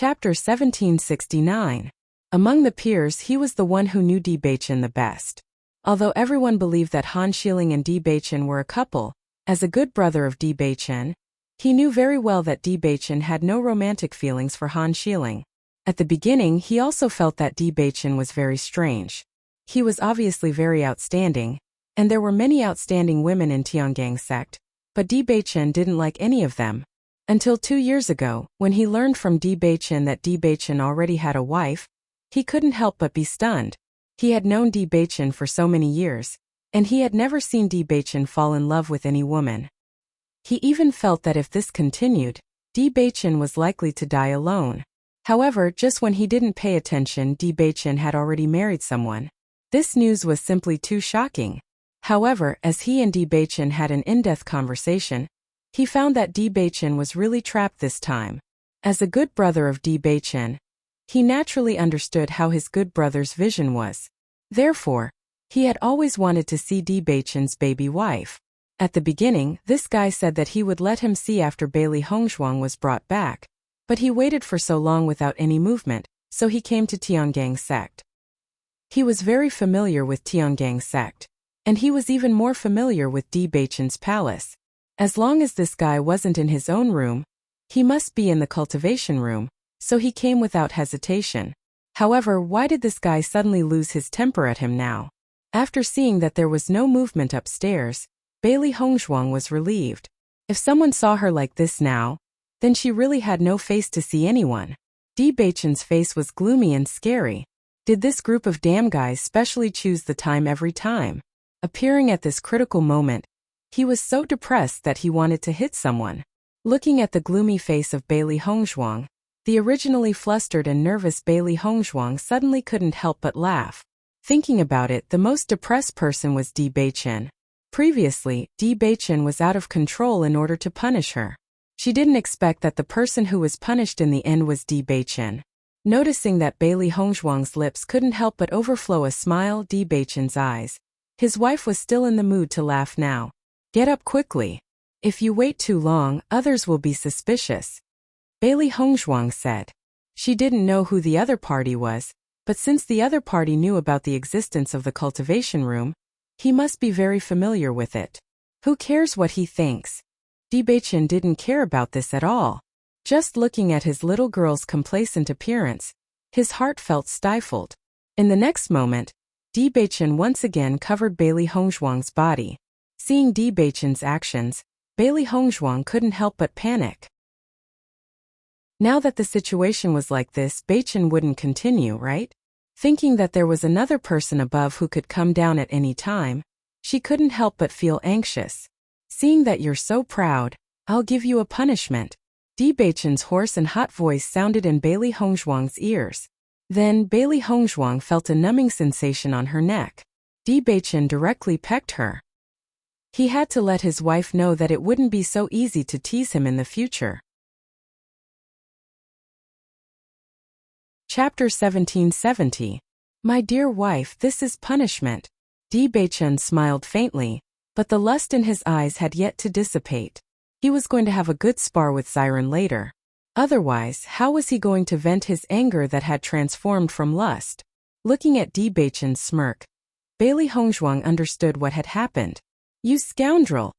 Chapter 1769. Among the peers he was the one who knew Di Baichen the best. Although everyone believed that Han Xiling and Di Baichen were a couple, as a good brother of Di Baichen, he knew very well that Di Baichen had no romantic feelings for Han Xiling. At the beginning he also felt that Di Baichen was very strange. He was obviously very outstanding, and there were many outstanding women in Tiangang sect, but Di Baichen didn't like any of them. Until 2 years ago, when he learned from Di Baichen that Di Baichen already had a wife, he couldn't help but be stunned. He had known Di Baichen for so many years, and he had never seen Di Baichen fall in love with any woman. He even felt that if this continued, Di Baichen was likely to die alone. However, just when he didn't pay attention, Di Baichen had already married someone. This news was simply too shocking. However, as he and Di Baichen had an in-depth conversation, he found that Di Baichen was really trapped this time. As a good brother of Di Baichen, he naturally understood how his good brother's vision was. Therefore, he had always wanted to see Di Baichen's baby wife. At the beginning, this guy said that he would let him see after Bailey Hongzhuang was brought back, but he waited for so long without any movement, so he came to Tiangang sect. He was very familiar with Tiangang sect, and he was even more familiar with Di Baichen's palace. As long as this guy wasn't in his own room, he must be in the cultivation room, so he came without hesitation. However, why did this guy suddenly lose his temper at him now? After seeing that there was no movement upstairs, Bailey Hongzhuang was relieved. If someone saw her like this now, then she really had no face to see anyone. Di Baichen's face was gloomy and scary. Did this group of damn guys specially choose the time every time? Appearing at this critical moment, he was so depressed that he wanted to hit someone. Looking at the gloomy face of Bailey Hongzhuang, the originally flustered and nervous Bailey Hongzhuang suddenly couldn't help but laugh. Thinking about it, the most depressed person was Di Baichen. Previously, Di Baichen was out of control in order to punish her. She didn't expect that the person who was punished in the end was Di Baichen. Noticing that Bailey Hongzhuang's lips couldn't help but overflow a smile, Di Baichen's eyes. His wife was still in the mood to laugh now. Get up quickly. If you wait too long, others will be suspicious, Bailey Hongzhuang said. She didn't know who the other party was, but since the other party knew about the existence of the cultivation room, he must be very familiar with it. Who cares what he thinks? Di Baichen didn't care about this at all. Just looking at his little girl's complacent appearance, his heart felt stifled. In the next moment, Di Baichen once again covered Bailey Hongzhuang's body. Seeing Di Baichen's actions, Bailey Hongzhuang couldn't help but panic. Now that the situation was like this, Baichen wouldn't continue, right? Thinking that there was another person above who could come down at any time, she couldn't help but feel anxious. Seeing that you're so proud, I'll give you a punishment. Di Baichen's hoarse and hot voice sounded in Bailey Hongzhuang's ears. Then Bailey Hongzhuang felt a numbing sensation on her neck. Di Baichen directly pecked her. He had to let his wife know that it wouldn't be so easy to tease him in the future. Chapter 1770. My dear wife, this is punishment. Di Baichen smiled faintly, but the lust in his eyes had yet to dissipate. He was going to have a good spar with Xiren later. Otherwise, how was he going to vent his anger that had transformed from lust? Looking at Di Baichen's smirk, Bailey Hongzhuang understood what had happened. You scoundrel!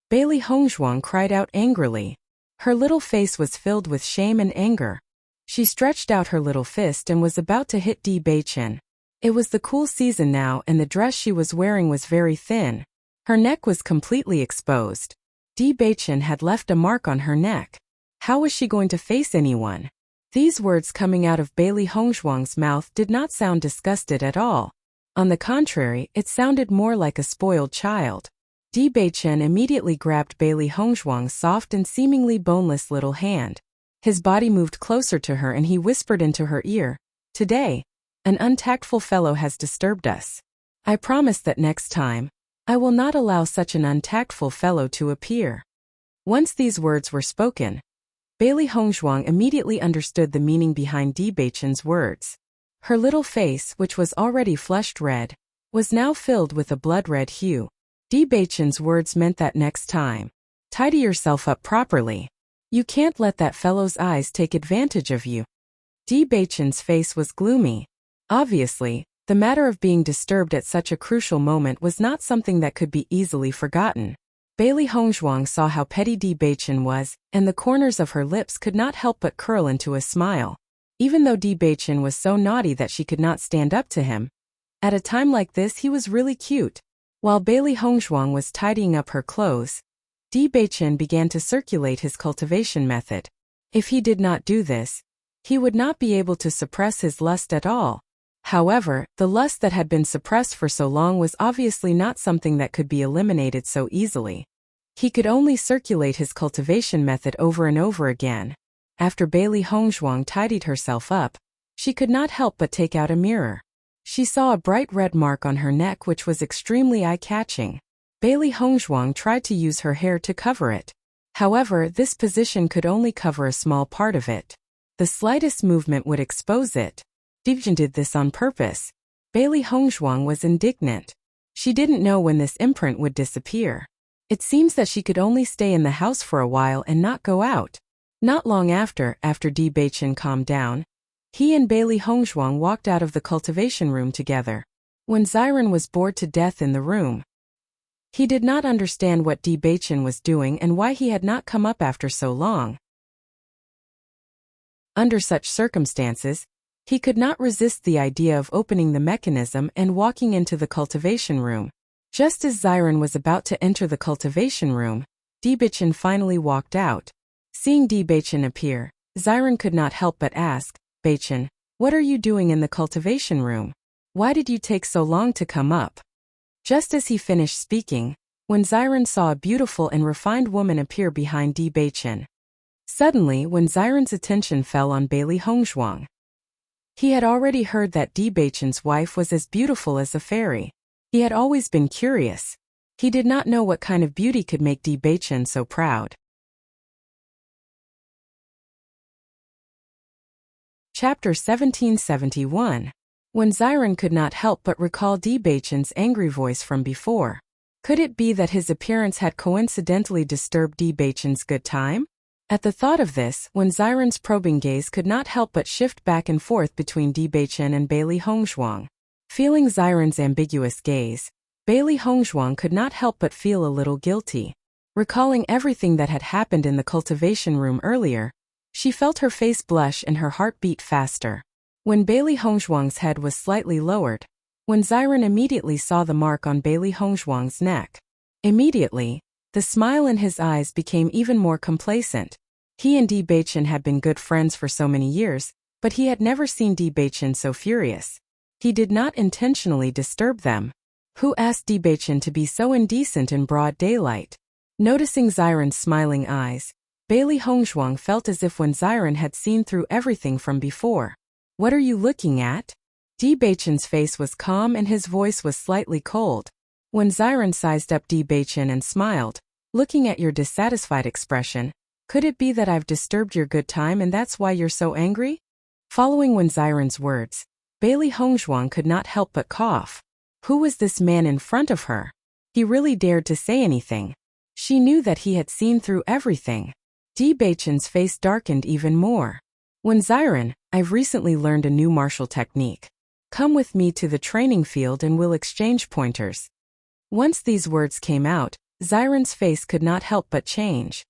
Bailey Hongzhuang cried out angrily. Her little face was filled with shame and anger. She stretched out her little fist and was about to hit Di Baichen. It was the cool season now and the dress she was wearing was very thin. Her neck was completely exposed. Di Baichen had left a mark on her neck. How was she going to face anyone? These words coming out of Bailey Hongzhuang's mouth did not sound disgusted at all. On the contrary, it sounded more like a spoiled child. Di Baichen immediately grabbed Bailey Hongzhuang's soft and seemingly boneless little hand. His body moved closer to her and he whispered into her ear, "Today, an untactful fellow has disturbed us. I promise that next time, I will not allow such an untactful fellow to appear." Once these words were spoken, Bailey Hongzhuang immediately understood the meaning behind Di Baichen's words. Her little face, which was already flushed red, was now filled with a blood-red hue. Di Baichen's words meant that next time, tidy yourself up properly. You can't let that fellow's eyes take advantage of you. Di Beichen's face was gloomy. Obviously, the matter of being disturbed at such a crucial moment was not something that could be easily forgotten. Bailey Hongzhuang saw how petty Di Beichen was, and the corners of her lips could not help but curl into a smile. Even though Di Beichen was so naughty that she could not stand up to him, at a time like this he was really cute. While Bailey Hongzhuang was tidying up her clothes, Di Beichen began to circulate his cultivation method. If he did not do this, he would not be able to suppress his lust at all. However, the lust that had been suppressed for so long was obviously not something that could be eliminated so easily. He could only circulate his cultivation method over and over again. After Bailey Hongzhuang tidied herself up, she could not help but take out a mirror. She saw a bright red mark on her neck which was extremely eye-catching. Bailey Hongzhuang tried to use her hair to cover it. However, this position could only cover a small part of it. The slightest movement would expose it. Di Beichen did this on purpose. Bailey Hongzhuang was indignant. She didn't know when this imprint would disappear. It seems that she could only stay in the house for a while and not go out. Not long after Di Beichen calmed down, he and Bailey Hongzhuang walked out of the cultivation room together. When Ziren was bored to death in the room, he did not understand what Di Beichen was doing and why he had not come up after so long. Under such circumstances, he could not resist the idea of opening the mechanism and walking into the cultivation room. Just as Ziren was about to enter the cultivation room, Di Beichen finally walked out. Seeing Di Beichen appear, Ziren could not help but ask, "Beichen, what are you doing in the cultivation room? Why did you take so long to come up?" Just as he finished speaking, when Ziren saw a beautiful and refined woman appear behind Di Beichen. Suddenly, when Ziren's attention fell on Bailey Hongzhuang, he had already heard that Di Beichen's wife was as beautiful as a fairy. He had always been curious. He did not know what kind of beauty could make Di Beichen so proud. Chapter 1771. When Ziren could not help but recall Di Beichen's angry voice from before. Could it be that his appearance had coincidentally disturbed Di Beichen's good time? At the thought of this, when Ziren's probing gaze could not help but shift back and forth between Di Beichen and Bailey Hongzhuang. Feeling Ziren's ambiguous gaze, Bailey Hongzhuang could not help but feel a little guilty. Recalling everything that had happened in the cultivation room earlier, she felt her face blush and her heart beat faster. When Bailey Hongzhuang's head was slightly lowered, when Ziren immediately saw the mark on Bailey Hongzhuang's neck. Immediately, the smile in his eyes became even more complacent. He and Di Beichen had been good friends for so many years, but he had never seen Di Beichen so furious. He did not intentionally disturb them. Who asked Di Beichen to be so indecent in broad daylight? Noticing Ziren's smiling eyes, Bailey Hongzhuang felt as if when Ziren had seen through everything from before. "What are you looking at?" Di Beichen's face was calm and his voice was slightly cold. When Ziren sized up Di Beichen and smiled, "Looking at your dissatisfied expression, could it be that I've disturbed your good time and that's why you're so angry?" Following when Ziren's words, Bailey Hongzhuang could not help but cough. Who was this man in front of her? He really dared to say anything. She knew that he had seen through everything. Di Beichen's face darkened even more. When Ziren, "I've recently learned a new martial technique. Come with me to the training field and we'll exchange pointers." Once these words came out, Ziren's face could not help but change.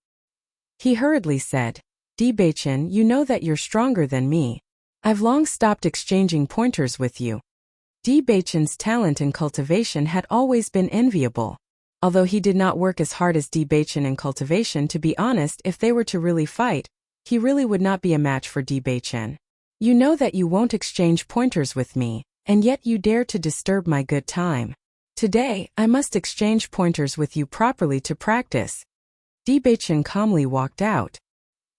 He hurriedly said, "Di Beichen, you know that you're stronger than me. I've long stopped exchanging pointers with you." Di Beichen's talent in cultivation had always been enviable. Although he did not work as hard as Di Beichen in cultivation, to be honest, if they were to really fight, he really would not be a match for Di Beichen. "You know that you won't exchange pointers with me, and yet you dare to disturb my good time. Today, I must exchange pointers with you properly to practice." Di Beichen calmly walked out.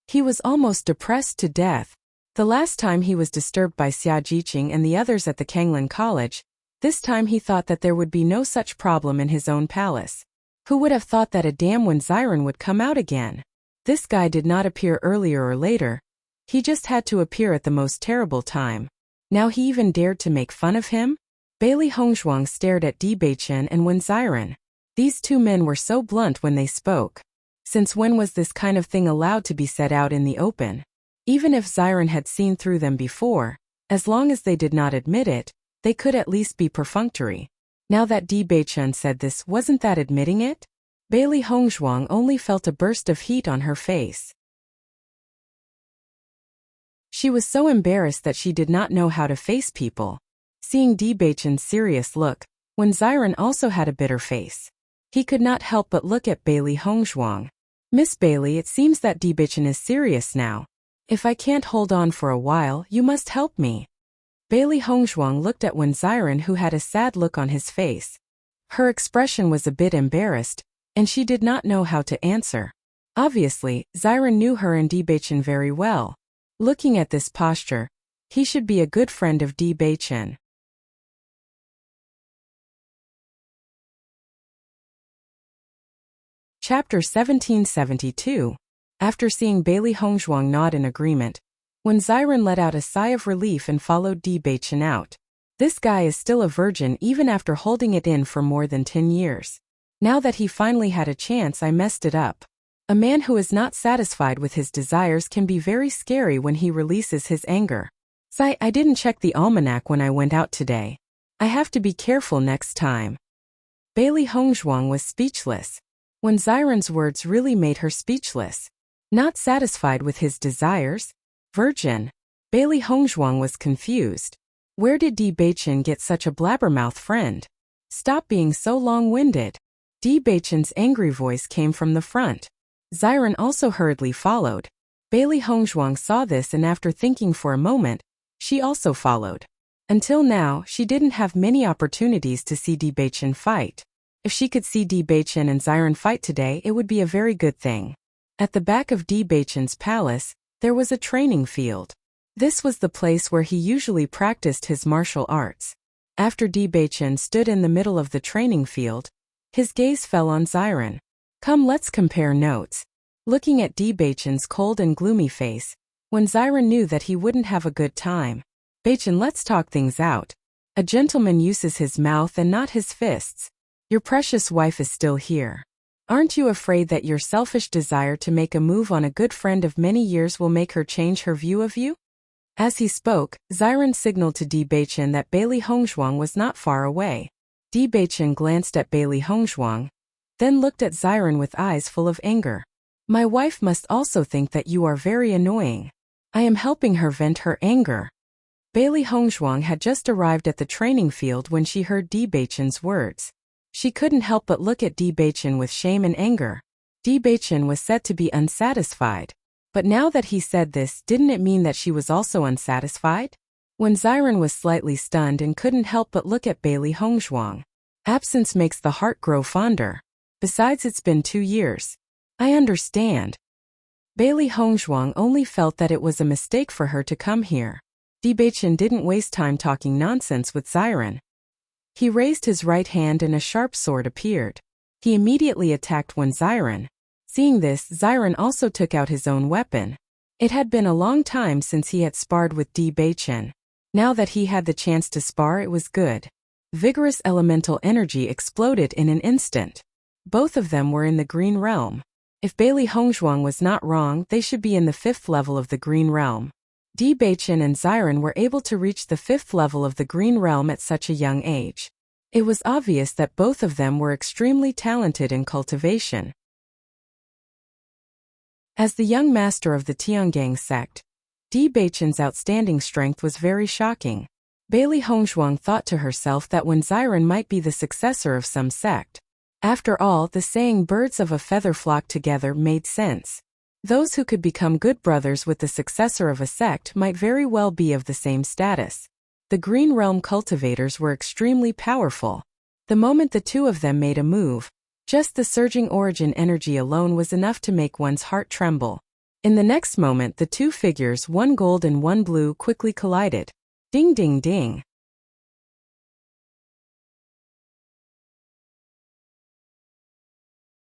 He was almost depressed to death. The last time he was disturbed by Xia Jiqing and the others at the Kanglin College. This time he thought that there would be no such problem in his own palace. Who would have thought that a damn when Ziren would come out again? This guy did not appear earlier or later. He just had to appear at the most terrible time. Now he even dared to make fun of him? Bailey Hongzhuang stared at Di Beichen and Wen Ziren. These two men were so blunt when they spoke. Since when was this kind of thing allowed to be said out in the open? Even if Xiren had seen through them before, as long as they did not admit it, they could at least be perfunctory. Now that Di Beichen said this, wasn't that admitting it? Bailey Hongzhuang only felt a burst of heat on her face. She was so embarrassed that she did not know how to face people. Seeing Di Beichen's serious look, when Xiren also had a bitter face, he could not help but look at Bailey Hongzhuang. Miss Bailey, it seems that Di Beichen is serious now. If I can't hold on for a while, you must help me. Bailey Hongzhuang looked at Wen Xiren, who had a sad look on his face. Her expression was a bit embarrassed, and she did not know how to answer. Obviously, Xiren knew her and Di Beichen very well. Looking at this posture, he should be a good friend of Di Beichen. Chapter 1772. After seeing Bailey Hongzhuang nod in agreement, Wen Xiren let out a sigh of relief and followed Di Beichen out. This guy is still a virgin even after holding it in for more than 10 years. Now that he finally had a chance, I messed it up. A man who is not satisfied with his desires can be very scary when he releases his anger. I didn't check the almanac when I went out today. I have to be careful next time. Bailey Hongzhuang was speechless. Wen Xiren's words really made her speechless. Not satisfied with his desires? Virgin. Bailey Hongzhuang was confused. Where did Di Beichen get such a blabbermouth friend? Stop being so long-winded. Di Beichen's angry voice came from the front. Xiren also hurriedly followed. Bailey Hongzhuang saw this, and after thinking for a moment, she also followed. Until now, she didn't have many opportunities to see Di Beichen fight. If she could see Di Beichen and Xiren fight today, it would be a very good thing. At the back of Di Beichen's palace, there was a training field. This was the place where he usually practiced his martial arts. After Di Beichen stood in the middle of the training field, his gaze fell on Xiren. Come, let's compare notes. Looking at Di Beichen's cold and gloomy face, Wen Xiren knew that he wouldn't have a good time. Beichen, let's talk things out. A gentleman uses his mouth and not his fists. Your precious wife is still here. Aren't you afraid that your selfish desire to make a move on a good friend of many years will make her change her view of you? As he spoke, Xiren signaled to Di Beichen that Bailey Hongzhuang was not far away. Di Beichen glanced at Bailey Hongzhuang, then looked at Xiren with eyes full of anger. My wife must also think that you are very annoying. I am helping her vent her anger. Bailey Hongzhuang had just arrived at the training field when she heard Di Beichen's words. She couldn't help but look at Di Beichen with shame and anger. Di Beichen was said to be unsatisfied. But now that he said this, didn't it mean that she was also unsatisfied? When Xiren was slightly stunned and couldn't help but look at Bailey Hongzhuang. Absence makes the heart grow fonder. Besides, it's been 2 years. I understand. Bailey Hongzhuang only felt that it was a mistake for her to come here. Di Beichen didn't waste time talking nonsense with Xiren. He raised his right hand and a sharp sword appeared. He immediately attacked Wen Xiren. Seeing this, Xiren also took out his own weapon. It had been a long time since he had sparred with Di Beichen. Now that he had the chance to spar, it was good. Vigorous elemental energy exploded in an instant. Both of them were in the green realm. If Bailey Hongzhuang was not wrong, they should be in the 5th level of the green realm. Di Beichen and Xiren were able to reach the 5th level of the green realm at such a young age. It was obvious that both of them were extremely talented in cultivation. As the young master of the Tiangang sect, Di Beichen's outstanding strength was very shocking. Bailey Hongzhuang thought to herself that Wen Xiren might be the successor of some sect. After all, the saying birds of a feather flock together made sense. Those who could become good brothers with the successor of a sect might very well be of the same status. The Green Realm cultivators were extremely powerful. The moment the two of them made a move, just the surging origin energy alone was enough to make one's heart tremble. In the next moment, the two figures, one gold and one blue, quickly collided. Ding ding ding.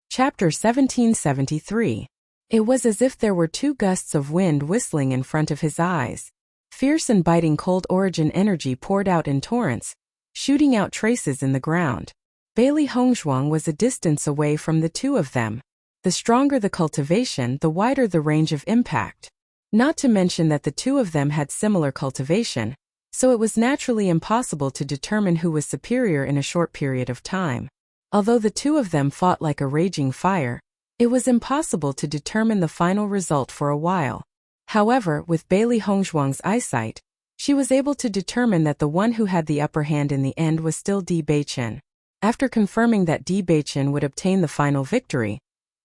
Chapter 1773. It was as if there were 2 gusts of wind whistling in front of his eyes. Fierce and biting cold origin energy poured out in torrents, shooting out traces in the ground. Bailey Hongzhuang was a distance away from the two of them. The stronger the cultivation, the wider the range of impact. Not to mention that the two of them had similar cultivation, so it was naturally impossible to determine who was superior in a short period of time. Although the two of them fought like a raging fire, it was impossible to determine the final result for a while. However, with Bailey Hongzhuang's eyesight, she was able to determine that the one who had the upper hand in the end was still Di Beichen. After confirming that Di Beichen would obtain the final victory,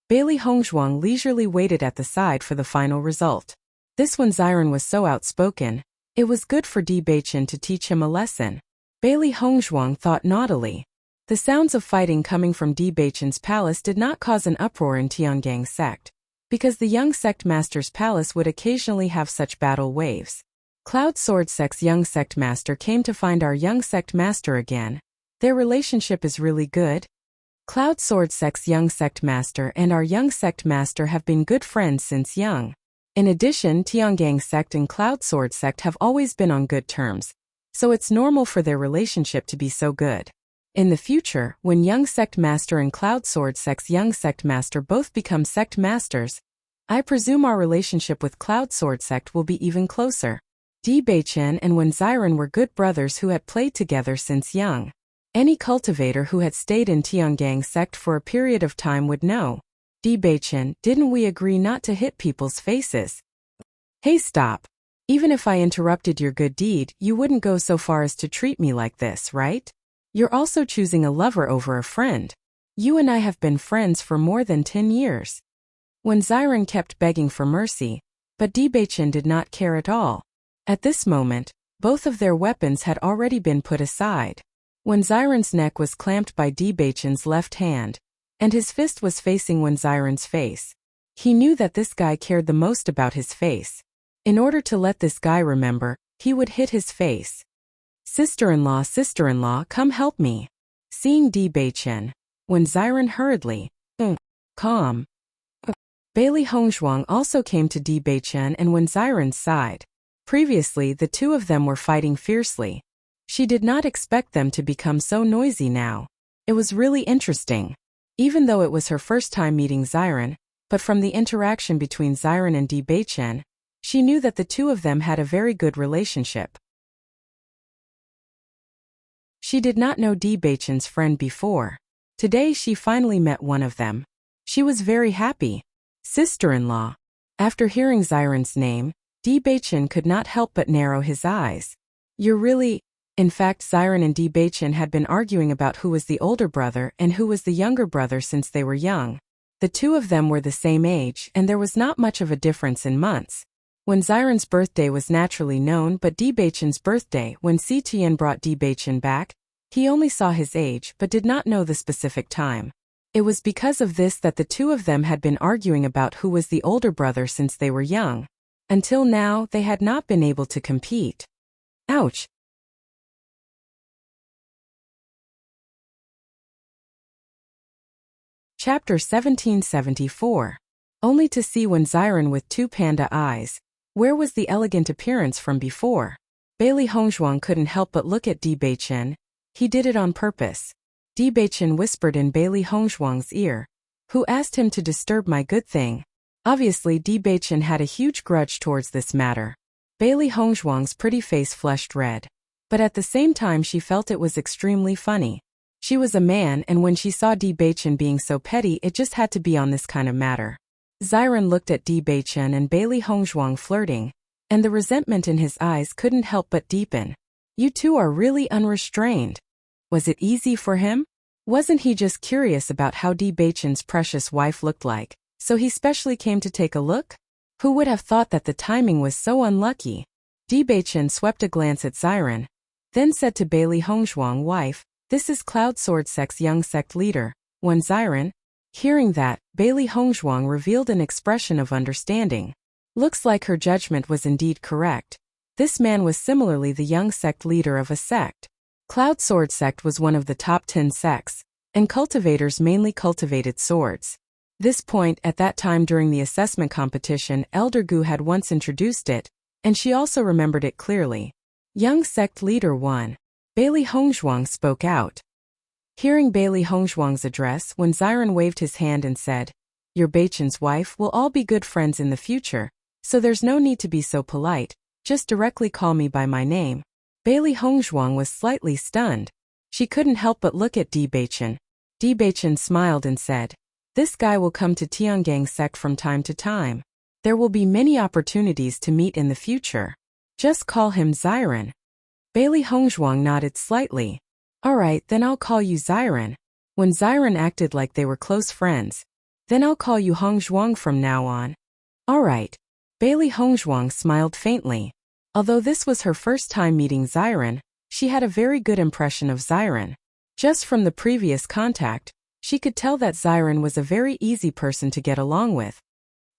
Bailey Hongzhuang leisurely waited at the side for the final result. This one Ziren was so outspoken, it was good for Di Beichen to teach him a lesson. Bailey Hongzhuang thought naughtily. The sounds of fighting coming from Di Beichen's palace did not cause an uproar in Tiangang's sect, because the young sect master's palace would occasionally have such battle waves. Cloud Sword Sect's young sect master came to find our young sect master again. Their relationship is really good. Cloud Sword Sect's young sect master and our young sect master have been good friends since young. In addition, Tiangang sect and Cloud Sword sect have always been on good terms, so it's normal for their relationship to be so good. In the future, when young sect master and Cloud Sword sect's young sect master both become sect masters, I presume our relationship with Cloud Sword sect will be even closer. Di Beichen and Wen Ziren were good brothers who had played together since young. Any cultivator who had stayed in Tiangang sect for a period of time would know. Di Beichen, didn't we agree not to hit people's faces? Hey, stop. Even if I interrupted your good deed, you wouldn't go so far as to treat me like this, right? You're also choosing a lover over a friend. You and I have been friends for more than 10 years. Wen Ziren kept begging for mercy, but Di Beichen did not care at all. At this moment, both of their weapons had already been put aside. Wen Ziren's neck was clamped by Di Beichen's left hand, and his fist was facing Wen Ziren's face. He knew that this guy cared the most about his face. In order to let this guy remember, he would hit his face. Sister-in-law, come help me. Seeing Di Beichen, Wen Ziren hurriedly, calm. Bailey Hongzhuang also came to Di Beichen and Wen Ziren's side. Previously, the two of them were fighting fiercely. She did not expect them to become so noisy now. It was really interesting. Even though it was her first time meeting Ziren, but from the interaction between Ziren and Di Beichen, she knew that the two of them had a very good relationship. She did not know Di Beichen's friend before. Today she finally met one of them. She was very happy. Sister-in-law. After hearing Ziren's name, Di Beichen could not help but narrow his eyes. You're really... In fact, Ziren and Di Beichen had been arguing about who was the older brother and who was the younger brother since they were young. The two of them were the same age and there was not much of a difference in months. When Ziren's birthday was naturally known, but Di Beichen's birthday, when Si Tian brought Di Beichen back, he only saw his age but did not know the specific time. It was because of this that the two of them had been arguing about who was the older brother since they were young. Until now, they had not been able to compete. Ouch! Chapter 1774. Only to see Wen Ziren with two panda eyes. Where was the elegant appearance from before? Bailey Hongzhuang couldn't help but look at Di Beichen. He did it on purpose. Di Beichen whispered in Bailey Hongzhuang's ear. Who asked him to disturb my good thing? Obviously Di Beichen had a huge grudge towards this matter. Bailey Hongzhuang's pretty face flushed red. But at the same time she felt it was extremely funny. She was a man and when she saw Di Beichen being so petty it just had to be on this kind of matter. Ziren looked at Di Beichen and Bailey Hongzhuang flirting, and the resentment in his eyes couldn't help but deepen. You two are really unrestrained. Was it easy for him? Wasn't he just curious about how Di Beichen's precious wife looked like, so he specially came to take a look? Who would have thought that the timing was so unlucky? Di Beichen swept a glance at Ziren, then said to Bailey Hongzhuang, wife, this is Cloud Sword Sect's young sect leader, Wen Ziren. Hearing that, Bailey Hongzhuang revealed an expression of understanding. Looks like her judgment was indeed correct. This man was similarly the young sect leader of a sect. Cloud Sword Sect was one of the top 10 sects, and cultivators mainly cultivated swords. This point, at that time during the assessment competition, Elder Gu had once introduced it, and she also remembered it clearly. Young sect leader 1. Bailey Hongzhuang spoke out. Hearing Bailey Hongzhuang's address, Wen Ziren waved his hand and said, your Beichen's wife will all be good friends in the future, so there's no need to be so polite, just directly call me by my name. Bailey Hongzhuang was slightly stunned. She couldn't help but look at Di Beichen. Di Beichen smiled and said, "This guy will come to Tiangang sect from time to time. There will be many opportunities to meet in the future. Just call him Xiren." Bailey Hongzhuang nodded slightly. "Alright, then I'll call you Xiren." When Xiren acted like they were close friends, "Then I'll call you Hongzhuang from now on." "Alright." Bailey Hongzhuang smiled faintly. Although this was her first time meeting Xiren, she had a very good impression of Xiren. Just from the previous contact, she could tell that Xiren was a very easy person to get along with.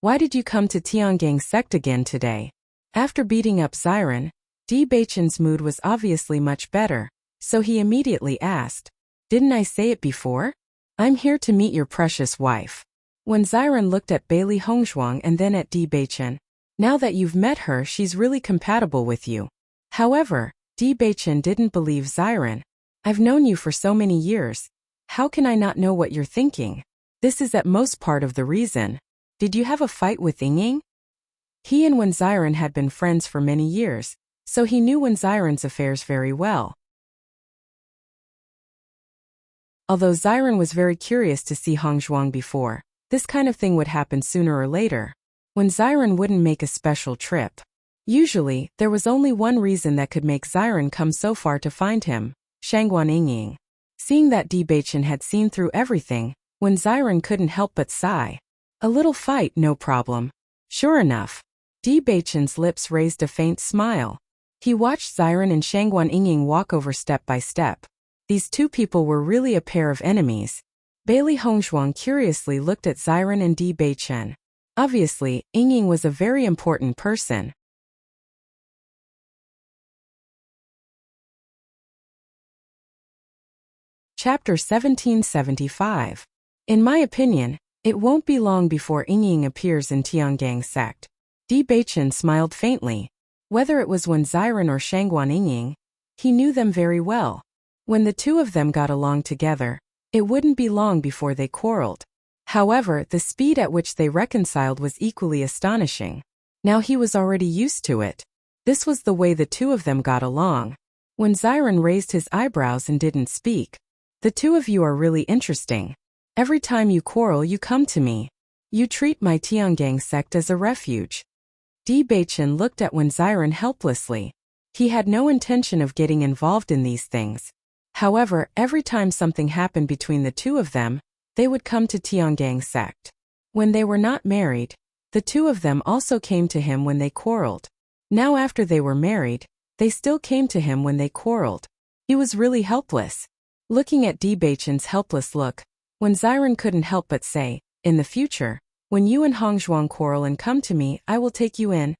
"Why did you come to Tiangang sect again today?" After beating up Xiren, Di Beichen's mood was obviously much better, so he immediately asked, "Didn't I say it before? I'm here to meet your precious wife." When Xiren looked at Bailey Hongzhuang and then at Di Beichen, "Now that you've met her, she's really compatible with you." However, Di Beichen didn't believe Xiren. "I've known you for so many years. How can I not know what you're thinking? This is at most part of the reason. Did you have a fight with Ying? He and Wen Xiren had been friends for many years, so he knew Wen Xiren's affairs very well. Although Xiren was very curious to see Hongzhuang before, this kind of thing would happen sooner or later. When Xiren wouldn't make a special trip. Usually, there was only one reason that could make Xiren come so far to find him, Shangguan Yingying. Seeing that Di Beichen had seen through everything, Wen Xiren couldn't help but sigh. A little fight, no problem. Sure enough. Di Beichen's lips raised a faint smile. He watched Xiren and Shangguan Yingying walk over step by step. These two people were really a pair of enemies. Bailey Hongzhuang curiously looked at Xiren and Di Beichen. Obviously, Yingying was a very important person. Chapter 1775. In my opinion, it won't be long before Yingying appears in Tiangang sect. Di Beichen smiled faintly. Whether it was Wen Xiren or Shangguan Yingying, he knew them very well. When the two of them got along together, it wouldn't be long before they quarreled. However, the speed at which they reconciled was equally astonishing. Now he was already used to it. This was the way the two of them got along. When Xiren raised his eyebrows and didn't speak, "The two of you are really interesting. Every time you quarrel you come to me. You treat my Tiangang sect as a refuge." Di Beichen looked at Wen Xiren helplessly. He had no intention of getting involved in these things. However, every time something happened between the two of them, they would come to Tiangang sect. When they were not married, the two of them also came to him when they quarreled. Now after they were married, they still came to him when they quarreled. He was really helpless. Looking at Di Beichen's helpless look, Wen Xiren couldn't help but say, "In the future, when you and Hongzhuang quarrel and come to me, I will take you in."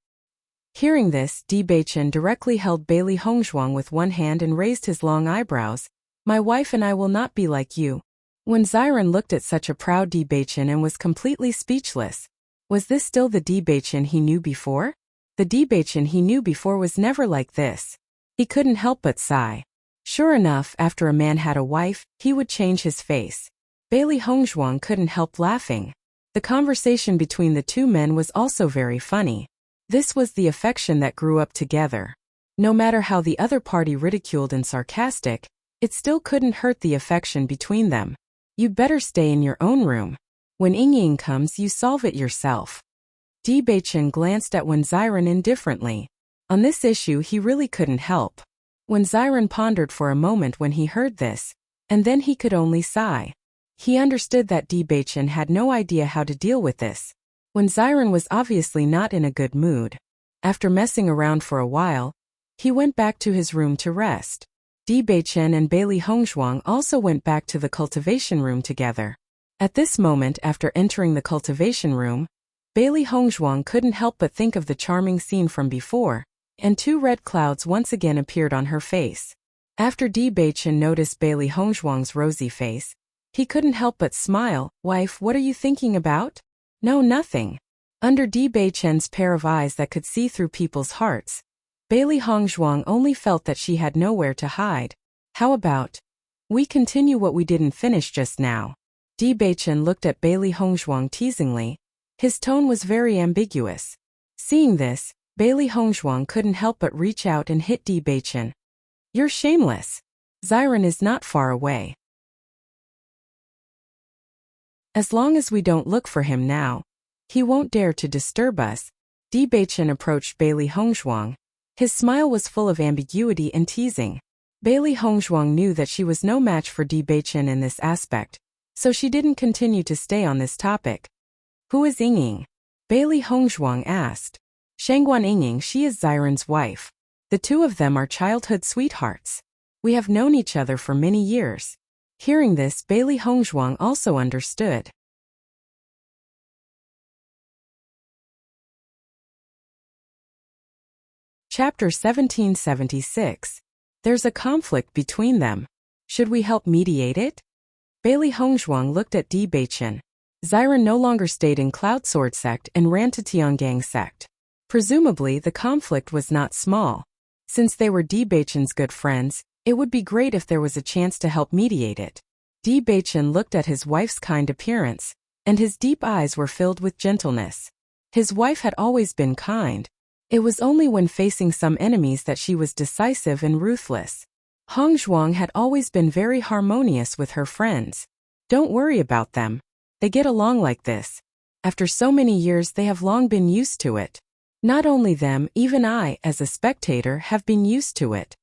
Hearing this, Di Beichen directly held Bailey Hongzhuang with one hand and raised his long eyebrows. "My wife and I will not be like you." When Xiren looked at such a proud Di Beichen and was completely speechless. Was this still the Di Beichen he knew before? The Di Beichen he knew before was never like this. He couldn't help but sigh. Sure enough, after a man had a wife, he would change his face. Bailey Hongzhuang couldn't help laughing. The conversation between the two men was also very funny. This was the affection that grew up together. No matter how the other party ridiculed and sarcastic, it still couldn't hurt the affection between them. "You'd better stay in your own room. When Yingying comes, you solve it yourself." Di Beichen glanced at Wen Xiren indifferently. On this issue he really couldn't help. Wen Xiren pondered for a moment when he heard this, and then he could only sigh. He understood that Di Beichen had no idea how to deal with this. Wen Xiren was obviously not in a good mood. After messing around for a while, he went back to his room to rest. Di Beichen and Bailey Hongzhuang also went back to the cultivation room together. At this moment, after entering the cultivation room, Bailey Hongzhuang couldn't help but think of the charming scene from before, and two red clouds once again appeared on her face. After Di Beichen noticed Bailey Hongzhuang's rosy face, he couldn't help but smile. "Wife, what are you thinking about?" "No, nothing." Under Di Beichen's pair of eyes that could see through people's hearts, Bailey Hongzhuang only felt that she had nowhere to hide. "How about we continue what we didn't finish just now?" Di Beichen looked at Bailey Hongzhuang teasingly. His tone was very ambiguous. Seeing this, Bailey Hongzhuang couldn't help but reach out and hit Di Beichen. You're shameless. Xiren is not far away. As long as we don't look for him now, he won't dare to disturb us. Di Beichen approached Bailey Hongzhuang. His smile was full of ambiguity and teasing. Bailey Hongzhuang knew that she was no match for Di Beichen in this aspect, so she didn't continue to stay on this topic. Who is Yingying? Bailey Hongzhuang asked. Shangguan Yingying, she is Xiren's wife. The two of them are childhood sweethearts. We have known each other for many years. Hearing this, Bailey Hongzhuang also understood. Chapter 1776. There's a conflict between them. Should we help mediate it? Bailey Hongzhuang looked at Di Beichen. Xiren no longer stayed in Cloud Sword sect and ran to Tiangang sect. Presumably, the conflict was not small. Since they were Di Beichen's good friends, it would be great if there was a chance to help mediate it. Di Beichen looked at his wife's kind appearance, and his deep eyes were filled with gentleness. His wife had always been kind. It was only when facing some enemies that she was decisive and ruthless. Hongzhuang had always been very harmonious with her friends. Don't worry about them. They get along like this. After so many years, they have long been used to it. Not only them, even I, as a spectator, have been used to it.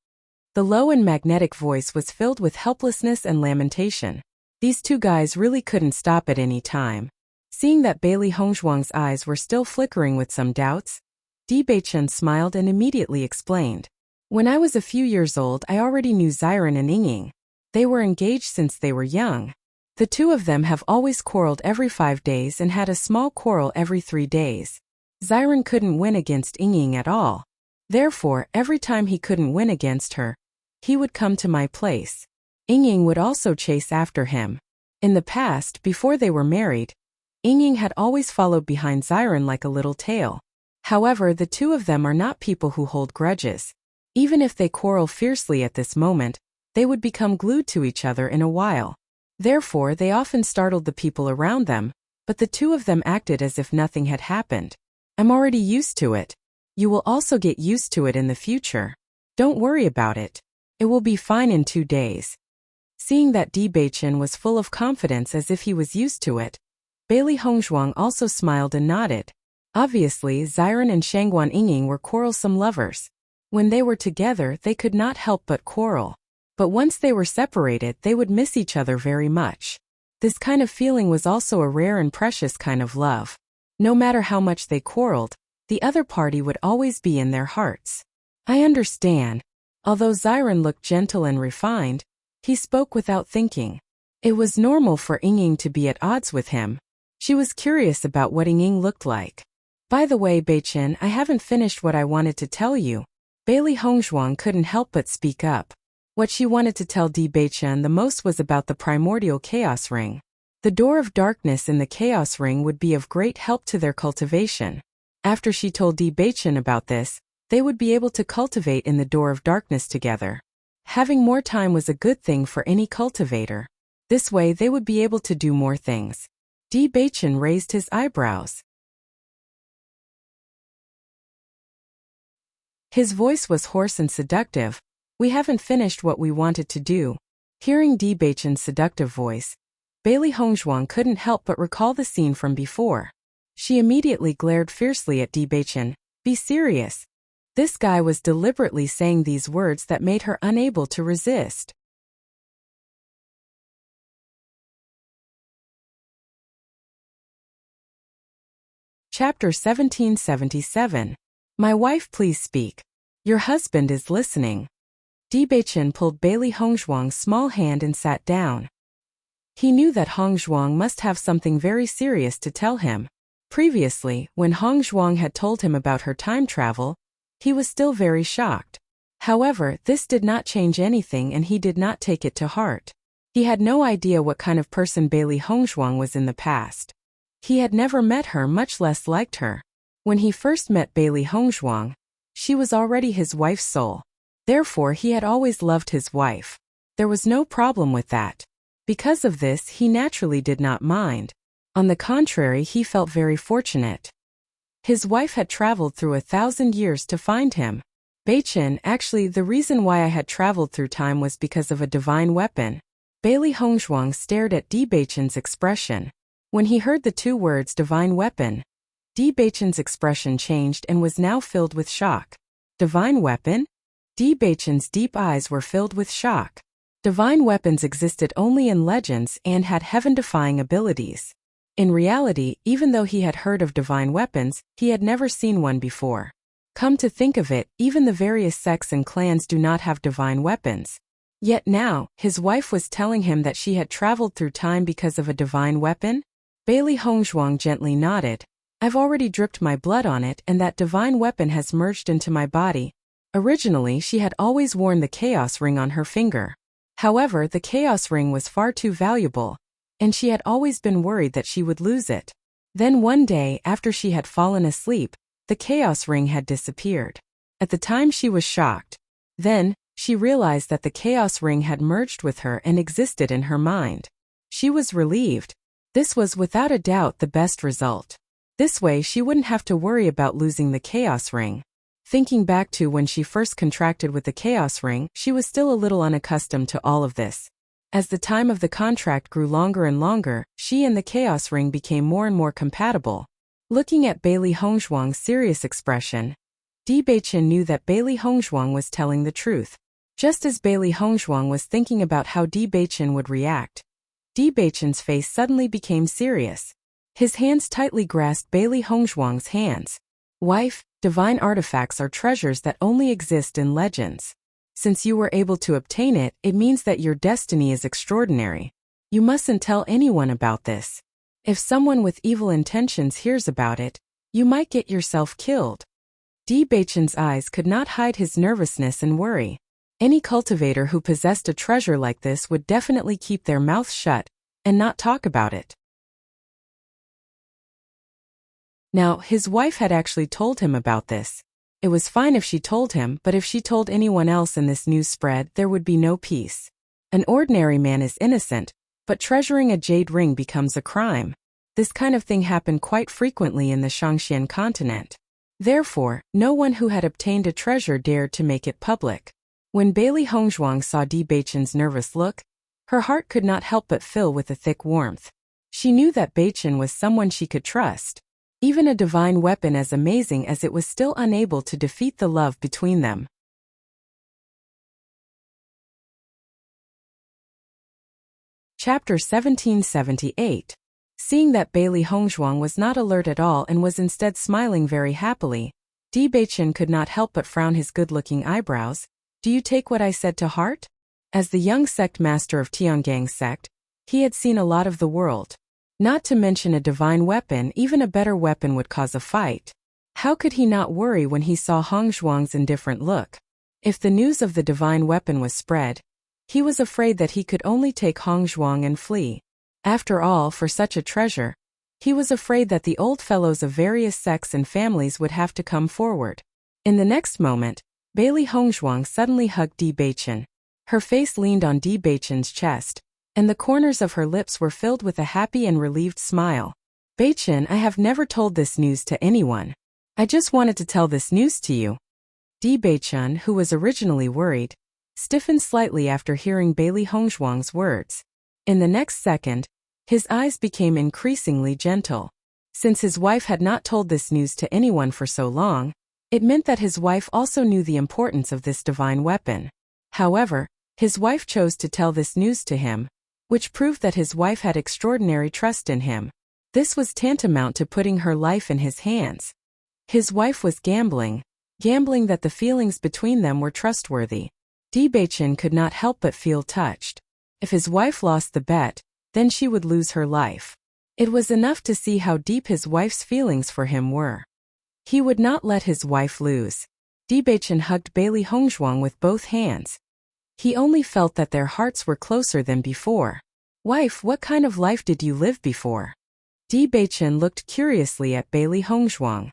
The low and magnetic voice was filled with helplessness and lamentation. These two guys really couldn't stop at any time. Seeing that Bailey Hongzhuang's eyes were still flickering with some doubts, Di Beichen smiled and immediately explained. When I was a few years old, I already knew Xiren and Yingying. They were engaged since they were young. The two of them have always quarreled every 5 days and had a small quarrel every 3 days. Xiren couldn't win against Yingying at all. Therefore, every time he couldn't win against her, he would come to my place. Yingying would also chase after him. In the past, before they were married, Yingying had always followed behind Xiren like a little tail. However, the two of them are not people who hold grudges. Even if they quarrel fiercely at this moment, they would become glued to each other in a while. Therefore, they often startled the people around them, but the two of them acted as if nothing had happened. I'm already used to it. You will also get used to it in the future. Don't worry about it. It will be fine in 2 days. Seeing that Di Beichen was full of confidence as if he was used to it, Bailey Hongzhuang also smiled and nodded. Obviously, Xiren and Shangguan Yingying were quarrelsome lovers. When they were together, they could not help but quarrel. But once they were separated, they would miss each other very much. This kind of feeling was also a rare and precious kind of love. No matter how much they quarreled, the other party would always be in their hearts. I understand. Although Xiren looked gentle and refined, he spoke without thinking. It was normal for Yingying to be at odds with him. She was curious about what Yingying looked like. By the way, Beichen, I haven't finished what I wanted to tell you. Bailey Hongzhuang couldn't help but speak up. What she wanted to tell Di Beichen the most was about the primordial chaos ring. The door of darkness in the chaos ring would be of great help to their cultivation. After she told Di Beichen about this, they would be able to cultivate in the door of darkness together. Having more time was a good thing for any cultivator. This way they would be able to do more things. Di Beichen raised his eyebrows. His voice was hoarse and seductive. We haven't finished what we wanted to do. Hearing Di Beichen's seductive voice, Bailey Hongzhuang couldn't help but recall the scene from before. She immediately glared fiercely at Di Beichen. Be serious. This guy was deliberately saying these words that made her unable to resist. Chapter 1777. My wife, please speak. Your husband is listening. Di Beichen pulled Bailey Hongzhuang's small hand and sat down. He knew that Hongzhuang must have something very serious to tell him. Previously, when Hongzhuang had told him about her time travel, he was still very shocked. However, this did not change anything and he did not take it to heart. He had no idea what kind of person Bailey Hongzhuang was in the past. He had never met her, much less liked her. When he first met Bailey Hongzhuang, she was already his wife's soul. Therefore, he had always loved his wife. There was no problem with that. Because of this, he naturally did not mind. On the contrary, he felt very fortunate. His wife had traveled through 1,000 years to find him. Beichen, actually the reason why I had traveled through time was because of a divine weapon. Bailey Hongzhuang stared at Di Beichen's expression. When he heard the two words divine weapon, Di Beichen's expression changed and was now filled with shock. Divine weapon? Di Beichen's deep eyes were filled with shock. Divine weapons existed only in legends and had heaven-defying abilities. In reality, even though he had heard of divine weapons, he had never seen one before. Come to think of it, even the various sects and clans do not have divine weapons. Yet now, his wife was telling him that she had traveled through time because of a divine weapon? Bailey Hongzhuang gently nodded. I've already dripped my blood on it and that divine weapon has merged into my body. Originally, she had always worn the chaos ring on her finger. However, the chaos ring was far too valuable, and she had always been worried that she would lose it. Then one day, after she had fallen asleep, the chaos ring had disappeared. At the time she was shocked. Then, she realized that the chaos ring had merged with her and existed in her mind. She was relieved. This was without a doubt the best result. This way she wouldn't have to worry about losing the chaos ring. Thinking back to when she first contracted with the chaos ring, she was still a little unaccustomed to all of this. As the time of the contract grew longer and longer, she and the chaos ring became more and more compatible. Looking at Bailey Hongzhuang's serious expression, Di Beichen knew that Bailey Hongzhuang was telling the truth. Just as Bailey Hongzhuang was thinking about how Di Beichen would react, Di Beichen's face suddenly became serious. His hands tightly grasped Bailey Hongzhuang's hands. Wife, divine artifacts are treasures that only exist in legends. Since you were able to obtain it, it means that your destiny is extraordinary. You mustn't tell anyone about this. If someone with evil intentions hears about it, you might get yourself killed. Di Beichen's eyes could not hide his nervousness and worry. Any cultivator who possessed a treasure like this would definitely keep their mouth shut and not talk about it. Now, his wife had actually told him about this. It was fine if she told him, but if she told anyone else and this news spread, there would be no peace. An ordinary man is innocent, but treasuring a jade ring becomes a crime. This kind of thing happened quite frequently in the Shangxian continent. Therefore, no one who had obtained a treasure dared to make it public. When Bailey Hongzhuang saw Di Beichen's nervous look, her heart could not help but fill with a thick warmth. She knew that Beichen was someone she could trust. Even a divine weapon as amazing as it was still unable to defeat the love between them. Chapter 1778. Seeing that Bailey Hongzhuang was not alert at all and was instead smiling very happily, Di Beichen could not help but frown his good-looking eyebrows. Do you take what I said to heart? As the young sect master of Tiangang's sect, he had seen a lot of the world. Not to mention a divine weapon, even a better weapon would cause a fight. How could he not worry when he saw Hongzhuang's indifferent look? If the news of the divine weapon was spread, he was afraid that he could only take Hongzhuang and flee. After all, for such a treasure, he was afraid that the old fellows of various sects and families would have to come forward. In the next moment, Bailey Hongzhuang suddenly hugged Di Beichen. Her face leaned on Di Beichen's chest, and the corners of her lips were filled with a happy and relieved smile. Beichen, I have never told this news to anyone. I just wanted to tell this news to you. Di Beichen, who was originally worried, stiffened slightly after hearing Bailey Hongzhuang's words. In the next second, his eyes became increasingly gentle. Since his wife had not told this news to anyone for so long, it meant that his wife also knew the importance of this divine weapon. However, his wife chose to tell this news to him, which proved that his wife had extraordinary trust in him. This was tantamount to putting her life in his hands. His wife was gambling that the feelings between them were trustworthy. Di Beichen could not help but feel touched. If his wife lost the bet, then she would lose her life. It was enough to see how deep his wife's feelings for him were. He would not let his wife lose. Di Beichen hugged Bailey Hongzhuang with both hands. He only felt that their hearts were closer than before. Wife, what kind of life did you live before? Di Beichen looked curiously at Bailey Hongzhuang.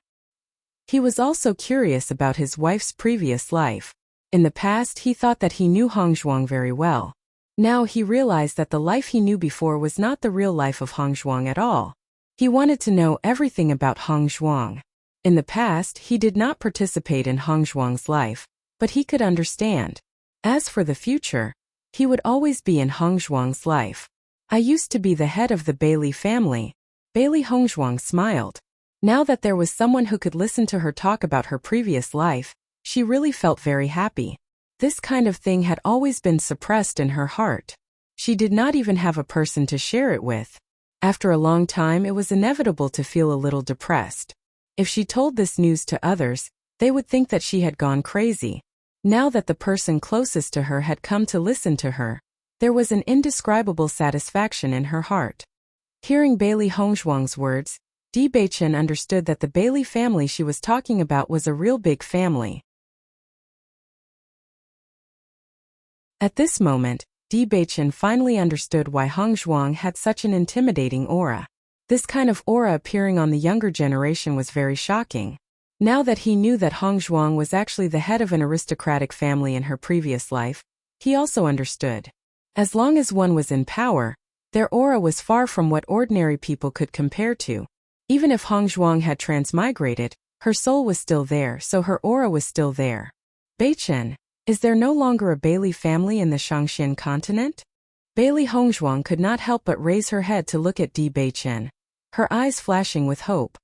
He was also curious about his wife's previous life. In the past, he thought that he knew Hongzhuang very well. Now he realized that the life he knew before was not the real life of Hongzhuang at all. He wanted to know everything about Hongzhuang. In the past, he did not participate in Hong Zhuang's life, but he could understand. As for the future, he would always be in Hong Zhuang's life. I used to be the head of the Bailey family. Bailey Hong Zhuang smiled. Now that there was someone who could listen to her talk about her previous life, she really felt very happy. This kind of thing had always been suppressed in her heart. She did not even have a person to share it with. After a long time, it was inevitable to feel a little depressed. If she told this news to others, they would think that she had gone crazy. Now that the person closest to her had come to listen to her, there was an indescribable satisfaction in her heart. Hearing Bailey Hong Zhuang's words, Di Beichen understood that the Bailey family she was talking about was a real big family. At this moment, Di Beichen finally understood why Hong Zhuang had such an intimidating aura. This kind of aura appearing on the younger generation was very shocking. Now that he knew that Hong Zhuang was actually the head of an aristocratic family in her previous life, he also understood. As long as one was in power, their aura was far from what ordinary people could compare to. Even if Hong Zhuang had transmigrated, her soul was still there, so her aura was still there. Beichen, is there no longer a Bailey family in the Shangxian continent? Bailey Hong Zhuang could not help but raise her head to look at Di Beichen, her eyes flashing with hope.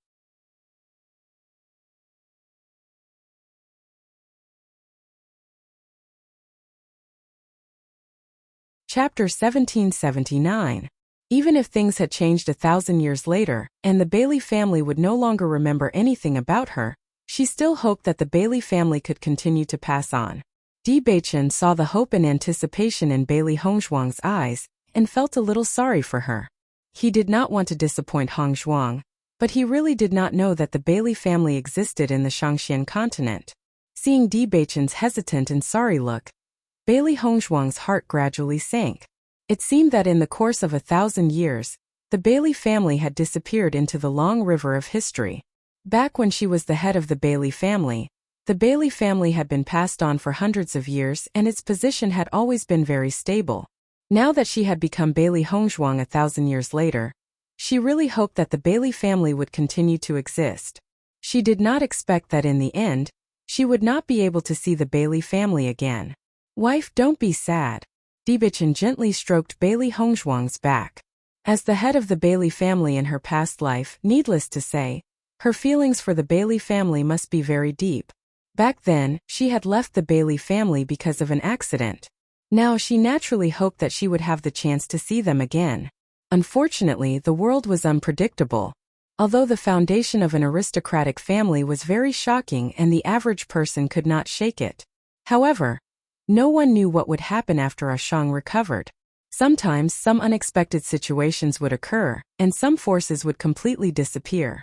Chapter 1779. Even if things had changed 1,000 years later, and the Bailey family would no longer remember anything about her, she still hoped that the Bailey family could continue to pass on. Di Beichen saw the hope and anticipation in Bailey Hong Zhuang's eyes, and felt a little sorry for her. He did not want to disappoint Hong Zhuang, but he really did not know that the Bailey family existed in the Shangxian continent. Seeing Di Beichen's hesitant and sorry look, Bailey Hong Zhuang's heart gradually sank. It seemed that in the course of 1,000 years, the Bailey family had disappeared into the long river of history. Back when she was the head of the Bailey family had been passed on for hundreds of years and its position had always been very stable. Now that she had become Bailey Hong Zhuang 1,000 years later, she really hoped that the Bailey family would continue to exist. She did not expect that in the end, she would not be able to see the Bailey family again. Wife, don't be sad. Di Beichen gently stroked Bailey Hong Zhuang's back. As the head of the Bailey family in her past life, needless to say, her feelings for the Bailey family must be very deep. Back then, she had left the Bailey family because of an accident. Now she naturally hoped that she would have the chance to see them again. Unfortunately, the world was unpredictable. Although the foundation of an aristocratic family was very shocking and the average person could not shake it. However, no one knew what would happen after Shang recovered. Sometimes some unexpected situations would occur, and some forces would completely disappear.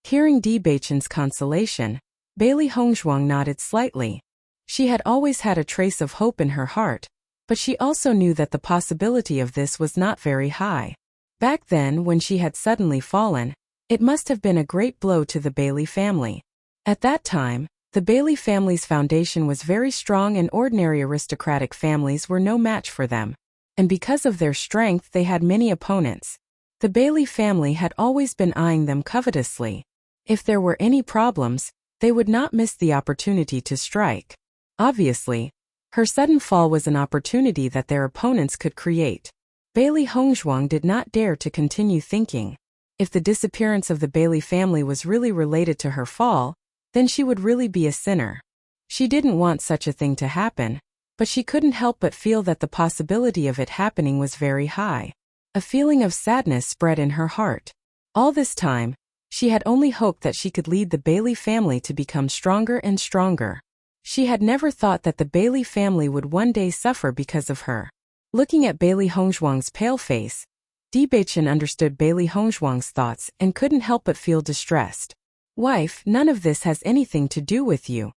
Hearing Di Beichen's consolation, Bailey Hong Zhuang nodded slightly. She had always had a trace of hope in her heart, but she also knew that the possibility of this was not very high. Back then, when she had suddenly fallen, it must have been a great blow to the Bailey family. At that time, the Bailey family's foundation was very strong and ordinary aristocratic families were no match for them. And because of their strength they had many opponents. The Bailey family had always been eyeing them covetously. If there were any problems, they would not miss the opportunity to strike. Obviously, her sudden fall was an opportunity that their opponents could create. Bailey Hong Zhuang did not dare to continue thinking. If the disappearance of the Bailey family was really related to her fall, then she would really be a sinner. She didn't want such a thing to happen, but she couldn't help but feel that the possibility of it happening was very high. A feeling of sadness spread in her heart. All this time, she had only hoped that she could lead the Bailey family to become stronger and stronger. She had never thought that the Bailey family would one day suffer because of her. Looking at Bailey Hong Zhuang's pale face, Di Beichen understood Bailey Hong Zhuang's thoughts and couldn't help but feel distressed. Wife, none of this has anything to do with you.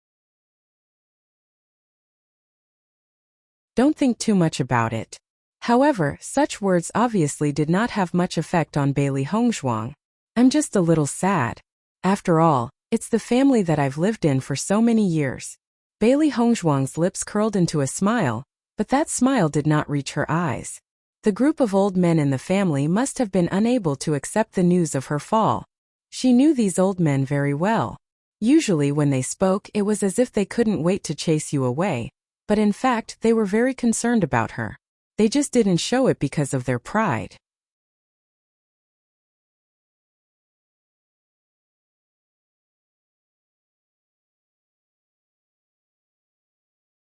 Don't think too much about it. However, such words obviously did not have much effect on Bailey Hong Zhuang. I'm just a little sad. After all, it's the family that I've lived in for so many years. Bailey Hong Zhuang's lips curled into a smile, but that smile did not reach her eyes. The group of old men in the family must have been unable to accept the news of her fall. She knew these old men very well. Usually when they spoke, it was as if they couldn't wait to chase you away, but in fact, they were very concerned about her. They just didn't show it because of their pride.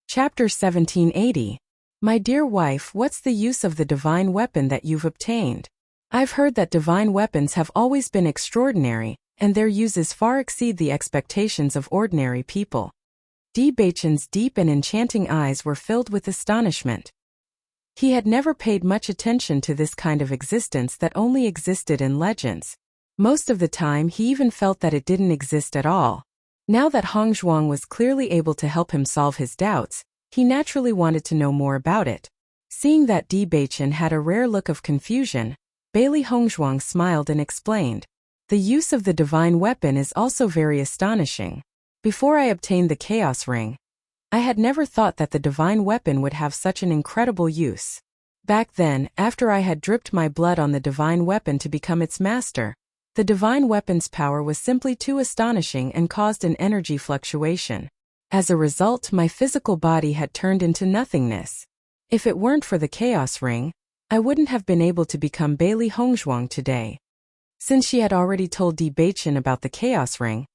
Chapter 1780. My dear wife, what's the use of the divine weapon that you've obtained? I've heard that divine weapons have always been extraordinary, and their uses far exceed the expectations of ordinary people. Baichen's deep and enchanting eyes were filled with astonishment. He had never paid much attention to this kind of existence that only existed in legends. Most of the time he even felt that it didn't exist at all. Now that Hong Zhuang was clearly able to help him solve his doubts, he naturally wanted to know more about it. Seeing that Baichen had a rare look of confusion, Bailey Hongzhuang smiled and explained, "The use of the divine weapon is also very astonishing. Before I obtained the Chaos Ring, I had never thought that the divine weapon would have such an incredible use. Back then, after I had dripped my blood on the divine weapon to become its master, the divine weapon's power was simply too astonishing and caused an energy fluctuation. As a result, my physical body had turned into nothingness. If it weren't for the Chaos Ring, I wouldn't have been able to become Bailey Hongzhuang today." Since she had already told Baichen about the Chaos Ring,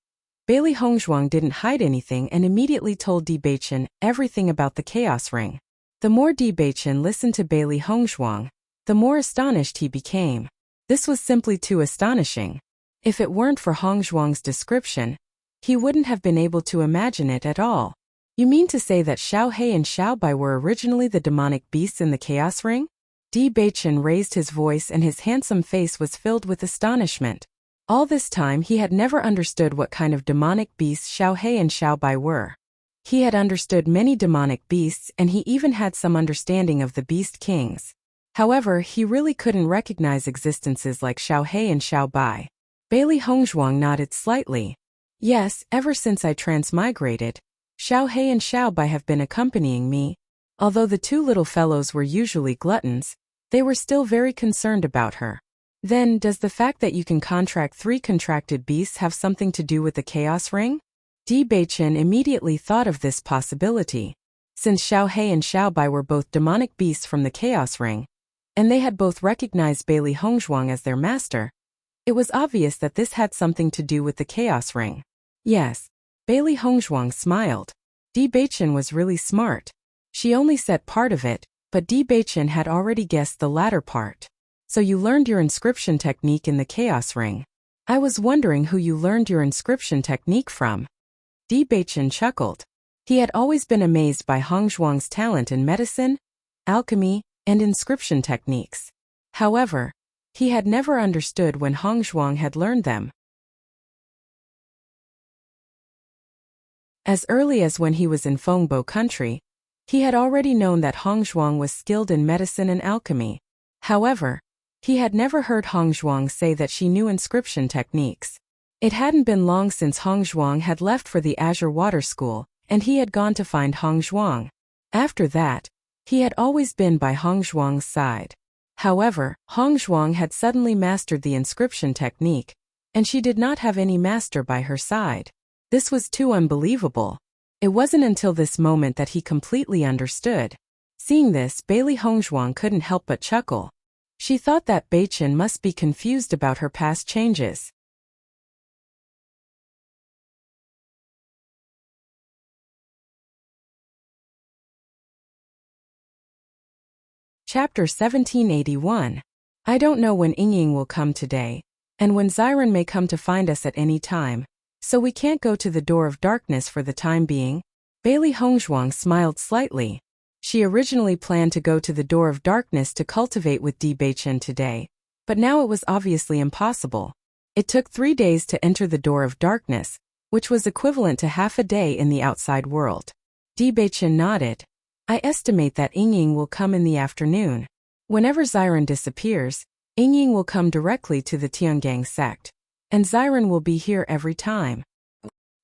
Bailey Hongzhuang didn't hide anything and immediately told Baichen everything about the Chaos Ring. The more Baichen listened to Bailey Hongzhuang, the more astonished he became. This was simply too astonishing. If it weren't for Hongzhuang's description, he wouldn't have been able to imagine it at all. "You mean to say that Xiao He and Xiao Bai were originally the demonic beasts in the Chaos Ring?" Baichen raised his voice and his handsome face was filled with astonishment. All this time he had never understood what kind of demonic beasts Xiao He and Xiao Bai were. He had understood many demonic beasts and he even had some understanding of the beast kings. However, he really couldn't recognize existences like Xiao He and Xiao Bai. Bailey Hongzhuang nodded slightly. "Yes, ever since I transmigrated, Xiao He and Xiao Bai have been accompanying me. Although the two little fellows were usually gluttons, they were still very concerned about her." "Then, does the fact that you can contract 3 contracted beasts have something to do with the Chaos Ring?" Baichen immediately thought of this possibility. Since Xiao He and Xiao Bai were both demonic beasts from the Chaos Ring, and they had both recognized Bailey Hongzhuang as their master, it was obvious that this had something to do with the Chaos Ring. "Yes." Bailey Hongzhuang smiled. Baichen was really smart. She only said part of it, but Baichen had already guessed the latter part. "So you learned your inscription technique in the Chaos Ring. I was wondering who you learned your inscription technique from." Baichen chuckled. He had always been amazed by Hongzhuang's talent in medicine, alchemy, and inscription techniques. However, he had never understood when Hongzhuang had learned them. As early as when he was in Fengbo country, he had already known that Hongzhuang was skilled in medicine and alchemy. However, he had never heard Hongzhuang say that she knew inscription techniques. It hadn't been long since Hongzhuang had left for the Azure Water School, and he had gone to find Hongzhuang. After that, he had always been by Hongzhuang's side. However, Hongzhuang had suddenly mastered the inscription technique, and she did not have any master by her side. This was too unbelievable. It wasn't until this moment that he completely understood. Seeing this, Bailey Hongzhuang couldn't help but chuckle. She thought that Baichen must be confused about her past changes. Chapter 1781. I don't know when Yingying will come today, and when Xiren may come to find us at any time, so we can't go to the door of darkness for the time being. Bailey Hongzhuang smiled slightly. She originally planned to go to the door of darkness to cultivate with Baichen today, but now it was obviously impossible. It took 3 days to enter the door of darkness, which was equivalent to half a day in the outside world. Baichen nodded. I estimate that Yingying will come in the afternoon. Whenever Xiren disappears, Yingying will come directly to the Tiangang sect, and Xiren will be here every time.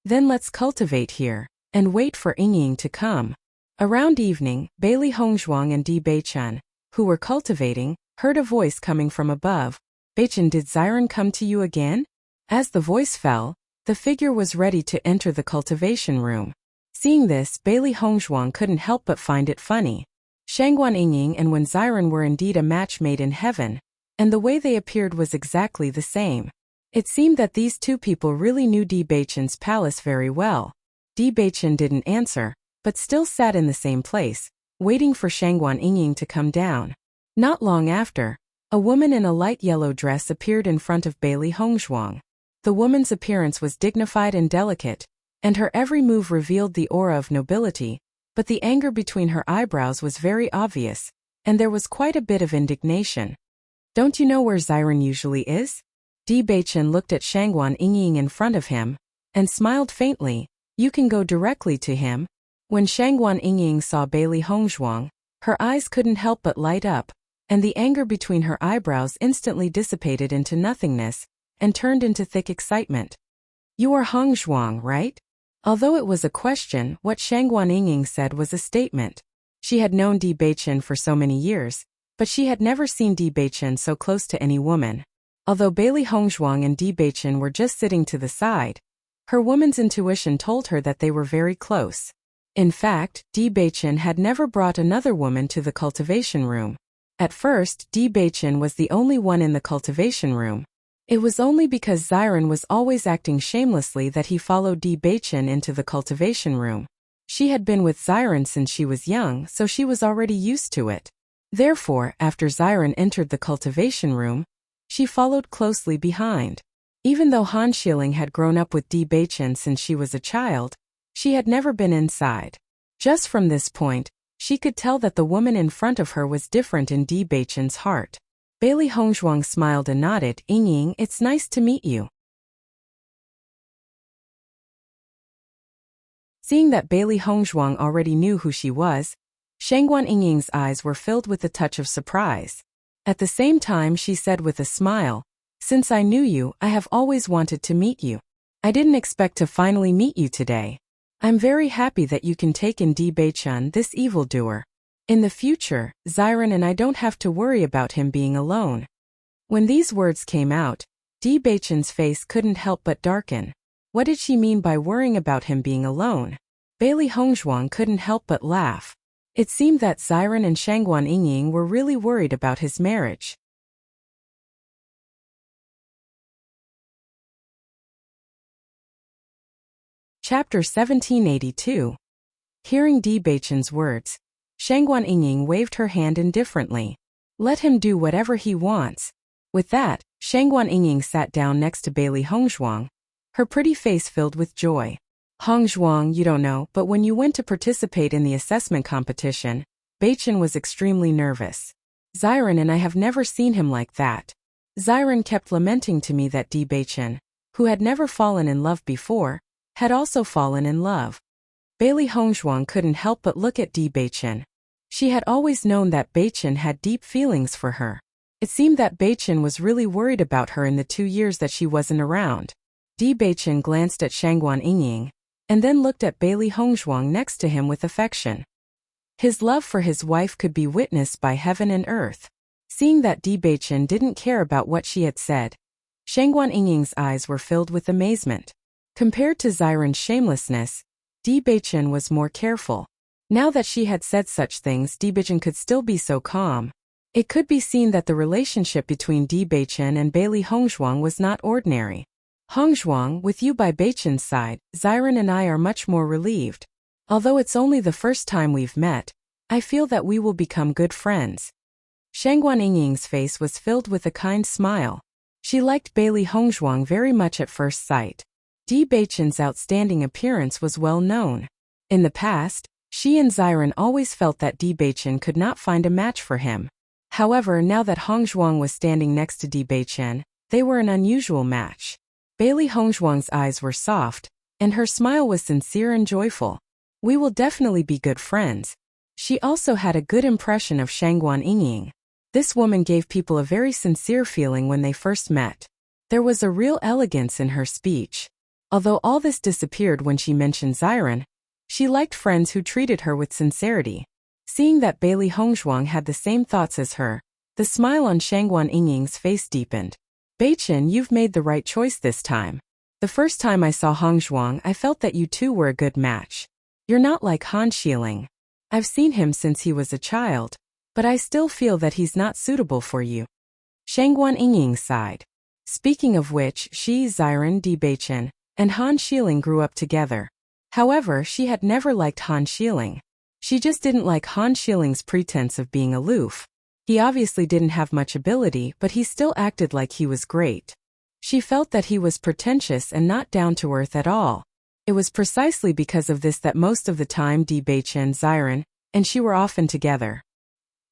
Then let's cultivate here, and wait for Yingying to come. Around evening, Bailey Hongzhuang and Baichen, who were cultivating, heard a voice coming from above. Baichen, did Xiren come to you again? As the voice fell, The figure was ready to enter the cultivation room. Seeing this, Bailey Hongzhuang couldn't help but find it funny. Shangguan Yingying and Wen Xiren were indeed a match made in heaven, and the way they appeared was exactly the same. It seemed that these two people really knew Di Beichen's palace very well. Di Beichen didn't answer, but still sat in the same place, waiting for Shangguan Yingying to come down. Not long after, a woman in a light yellow dress appeared in front of Bailey Hongzhuang. The woman's appearance was dignified and delicate, and her every move revealed the aura of nobility, but the anger between her eyebrows was very obvious, and there was quite a bit of indignation. "Don't you know where Xiren usually is?" Di Beichen looked at Shangguan Yingying in front of him, and smiled faintly. "You can go directly to him." When Shangguan Yingying saw Bailey Hongzhuang, her eyes couldn't help but light up, and the anger between her eyebrows instantly dissipated into nothingness, and turned into thick excitement. "You are Hongzhuang, right?" Although it was a question, what Shangguan Yingying said was a statement. She had known Di Beichen for so many years, but she had never seen Di Beichen so close to any woman. Although Bailey Hongzhuang and Di Beichen were just sitting to the side, her woman's intuition told her that they were very close. In fact, Di Beichen had never brought another woman to the cultivation room. At first, Di Beichen was the only one in the cultivation room. It was only because Xiren was always acting shamelessly that he followed Di Beichen into the cultivation room. She had been with Xiren since she was young, so she was already used to it. Therefore, after Xiren entered the cultivation room, she followed closely behind. Even though Han Shilling had grown up with Di Beichen since she was a child, she had never been inside. Just from this point, she could tell that the woman in front of her was different in Di Beichen's heart. Bailey Hongzhuang smiled and nodded. "Yingying, it's nice to meet you." Seeing that Bailey Hongzhuang already knew who she was, Shangguan Yingying's eyes were filled with a touch of surprise. At the same time she said with a smile, "Since I knew you, I have always wanted to meet you. I didn't expect to finally meet you today. I'm very happy that you can take in Di Beichen, this evildoer. In the future, Xiren and I don't have to worry about him being alone." When these words came out, Di Beichen's face couldn't help but darken. What did she mean by worrying about him being alone? Bailey Hongzhuang couldn't help but laugh. It seemed that Xiren and Shangguan Yingying were really worried about his marriage. Chapter 1782. Hearing Di Beichen's words, Shangguan Yingying waved her hand indifferently. "Let him do whatever he wants." With that, Shangguan Yingying sat down next to Bailey Hongzhuang, her pretty face filled with joy. "Hongzhuang, you don't know, but when you went to participate in the assessment competition, Beichen was extremely nervous. Xiren and I have never seen him like that. Xiren kept lamenting to me that Di Beichen, who had never fallen in love before, had also fallen in love." Bailey Hongzhuang couldn't help but look at Di Beichen. She had always known that Beichen had deep feelings for her. It seemed that Beichen was really worried about her in the 2 years that she wasn't around. Di Beichen glanced at Shangguan Yingying, and then looked at Bailey Hongzhuang next to him with affection. His love for his wife could be witnessed by heaven and earth. Seeing that Di Beichen didn't care about what she had said, Shangguan Yingying's eyes were filled with amazement. Compared to Xiren's shamelessness, Di Beichen was more careful. Now that she had said such things, Di Beichen could still be so calm. It could be seen that the relationship between Di Beichen and Bailey Hongzhuang was not ordinary. "Hongzhuang, with you by Beichen's side, Xiren and I are much more relieved. Although it's only the first time we've met, I feel that we will become good friends." Shangguan Yingying's face was filled with a kind smile. She liked Bailey Hongzhuang very much at first sight. Di Beichen's outstanding appearance was well known. In the past, she and Xiren always felt that Di Beichen could not find a match for him. However, now that Hongzhuang was standing next to Di Beichen, they were an unusual match. Bailey Hongzhuang's eyes were soft, and her smile was sincere and joyful. "We will definitely be good friends." She also had a good impression of Shangguan Yingying. This woman gave people a very sincere feeling when they first met. There was a real elegance in her speech. Although all this disappeared when she mentioned Xiren, she liked friends who treated her with sincerity. Seeing that Bailey Hongzhuang had the same thoughts as her, the smile on Shangguan Yingying's face deepened. "Beichen, you've made the right choice this time. The first time I saw Hong Zhuang, I felt that you two were a good match. You're not like Han Xiling. I've seen him since he was a child, but I still feel that he's not suitable for you. Shangguan Yingying sighed. Speaking of which, she, Xiren, Di Beichen, and Han Xiling grew up together. However, she had never liked Han Xiling. She just didn't like Han Xiling's pretense of being aloof. He obviously didn't have much ability, but he still acted like he was great. She felt that he was pretentious and not down to earth at all. It was precisely because of this that most of the time Di Beichen, Xiren, and she were often together.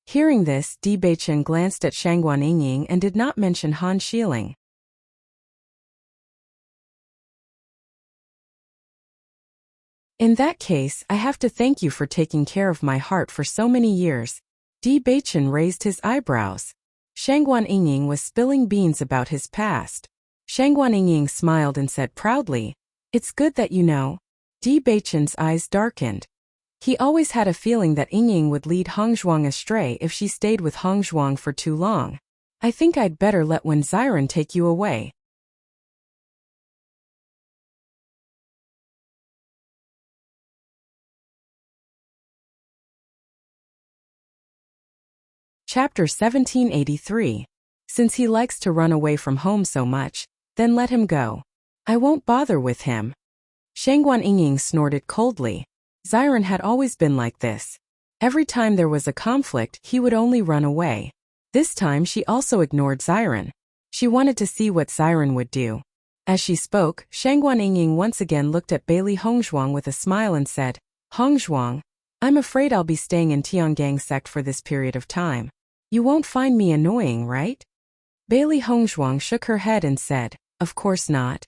Hearing this, Di Beichen glanced at Shangguan Yingying and did not mention Han Xiling. In that case, I have to thank you for taking care of my heart for so many years. Di Beichen raised his eyebrows. Shangguan Yingying was spilling beans about his past. Shangguan Yingying smiled and said proudly, "It's good that you know." Di Beichen's eyes darkened. He always had a feeling that Yingying would lead Hong Zhuang astray if she stayed with Hong Zhuang for too long. I think I'd better let Wen Xiren take you away. Chapter 1783. Since he likes to run away from home so much, then let him go. I won't bother with him. Shangguan Yingying snorted coldly. Xiren had always been like this. Every time there was a conflict, he would only run away. This time she also ignored Xiren. She wanted to see what Xiren would do. As she spoke, Shangguan Yingying once again looked at Bailey Hongzhuang with a smile and said, "Hongzhuang, I'm afraid I'll be staying in Tiangang sect for this period of time. You won't find me annoying, right?" Bailey Hongzhuang shook her head and said, "Of course not."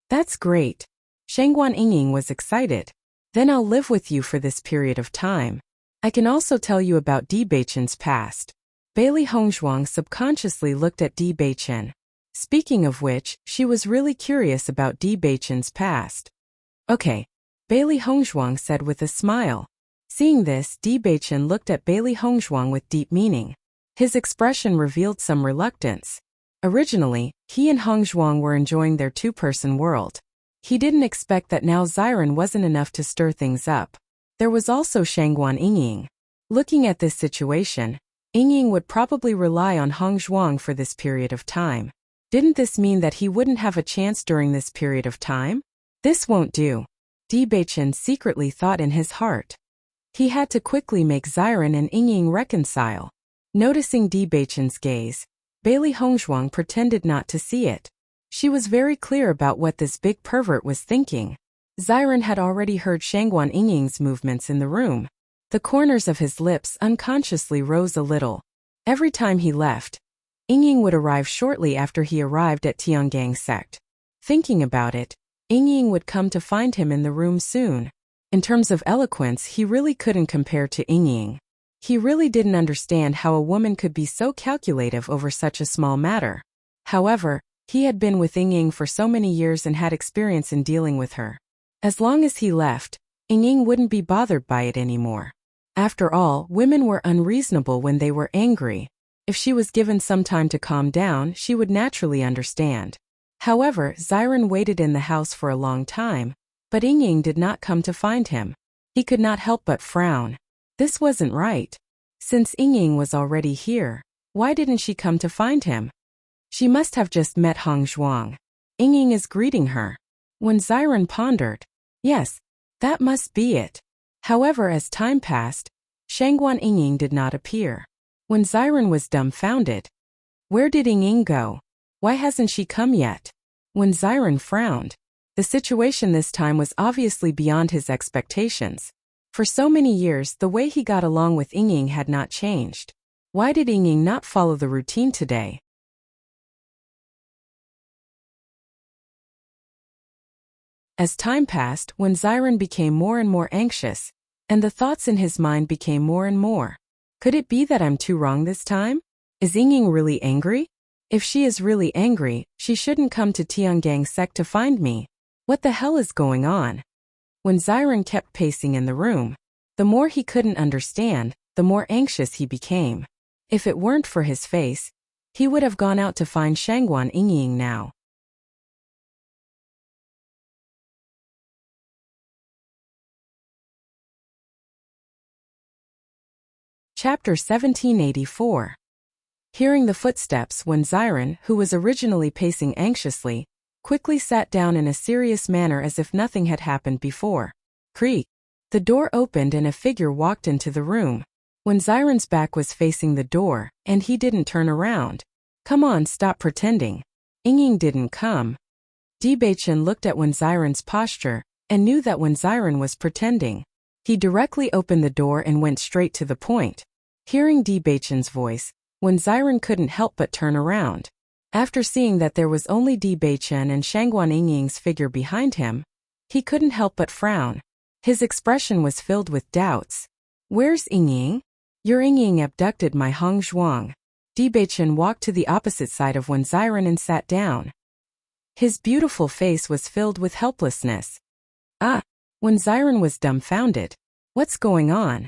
"That's great." Shangguan Yingying was excited. "Then I'll live with you for this period of time. I can also tell you about Di Beichen's past." Bailey Hongzhuang subconsciously looked at Di Beichen. Speaking of which, she was really curious about Di Beichen's past. "Okay," Bailey Hongzhuang said with a smile. Seeing this, Di Beichen looked at Bailey Hongzhuang with deep meaning. His expression revealed some reluctance. Originally, he and Hong Zhuang were enjoying their two-person world. He didn't expect that now Xiren wasn't enough to stir things up. There was also Shangguan Yingying. Looking at this situation, Yingying would probably rely on Hong Zhuang for this period of time. Didn't this mean that he wouldn't have a chance during this period of time? This won't do. Di Beichen secretly thought in his heart. He had to quickly make Xiren and Yingying reconcile. Noticing Di Beichen's gaze, Bailey Hongzhuang pretended not to see it. She was very clear about what this big pervert was thinking. Xiren had already heard Shangguan Yingying's movements in the room. The corners of his lips unconsciously rose a little. Every time he left, Yingying would arrive shortly after he arrived at Tiangang sect. Thinking about it, Yingying would come to find him in the room soon. In terms of eloquence, he really couldn't compare to Yingying. He really didn't understand how a woman could be so calculative over such a small matter. However, he had been with Yingying for so many years and had experience in dealing with her. As long as he left, Yingying wouldn't be bothered by it anymore. After all, women were unreasonable when they were angry. If she was given some time to calm down, she would naturally understand. However, Xiren waited in the house for a long time, but Yingying did not come to find him. He could not help but frown. This wasn't right. Since Yingying was already here, why didn't she come to find him? She must have just met Hong Zhuang. Yingying is greeting her. When Xiren pondered, yes, that must be it. However, as time passed, Shangguan Yingying did not appear. When Xiren was dumbfounded, where did Yingying go? Why hasn't she come yet? When Xiren frowned, the situation this time was obviously beyond his expectations. For so many years, the way he got along with Yingying had not changed. Why did Yingying not follow the routine today? As time passed, when Xiren became more and more anxious, and the thoughts in his mind became more and more. Could it be that I'm too wrong this time? Is Yingying really angry? If she is really angry, she shouldn't come to Tiangang sect to find me. What the hell is going on? When Xiren kept pacing in the room, the more he couldn't understand, the more anxious he became. If it weren't for his face, he would have gone out to find Shangguan Yingying now. Chapter 1784. Hearing the footsteps when Xiren, who was originally pacing anxiously, quickly sat down in a serious manner as if nothing had happened before. Creak. The door opened and a figure walked into the room. When Xiren's back was facing the door, and he didn't turn around. Come on, stop pretending. Ying didn't come. Dibaichen looked at Wen Xiren's posture, and knew that Wen Xiren was pretending. He directly opened the door and went straight to the point. Hearing Dibaichen's voice, Wen Xiren couldn't help but turn around. After seeing that there was only Dibaichen and Shangguan Yingying's figure behind him, he couldn't help but frown. His expression was filled with doubts. Where's Yingying? Your Yingying abducted my Hong Zhuang. Dibaichen walked to the opposite side of Wen Xiren and sat down. His beautiful face was filled with helplessness. Wen Xiren was dumbfounded. What's going on?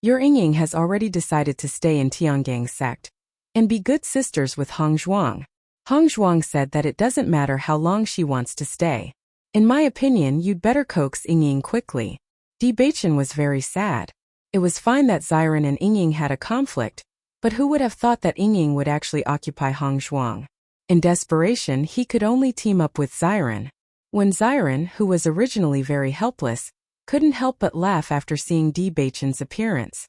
Your Yingying has already decided to stay in Tiangang sect and be good sisters with Hong Zhuang. Hong Zhuang said that it doesn't matter how long she wants to stay. In my opinion, you'd better coax Yingying quickly. Dibaichen was very sad. It was fine that Xiren and Yingying had a conflict, but who would have thought that Yingying would actually occupy Hong Zhuang? In desperation, he could only team up with Xiren. When Xiren, who was originally very helpless, couldn't help but laugh after seeing Dibaichen's appearance.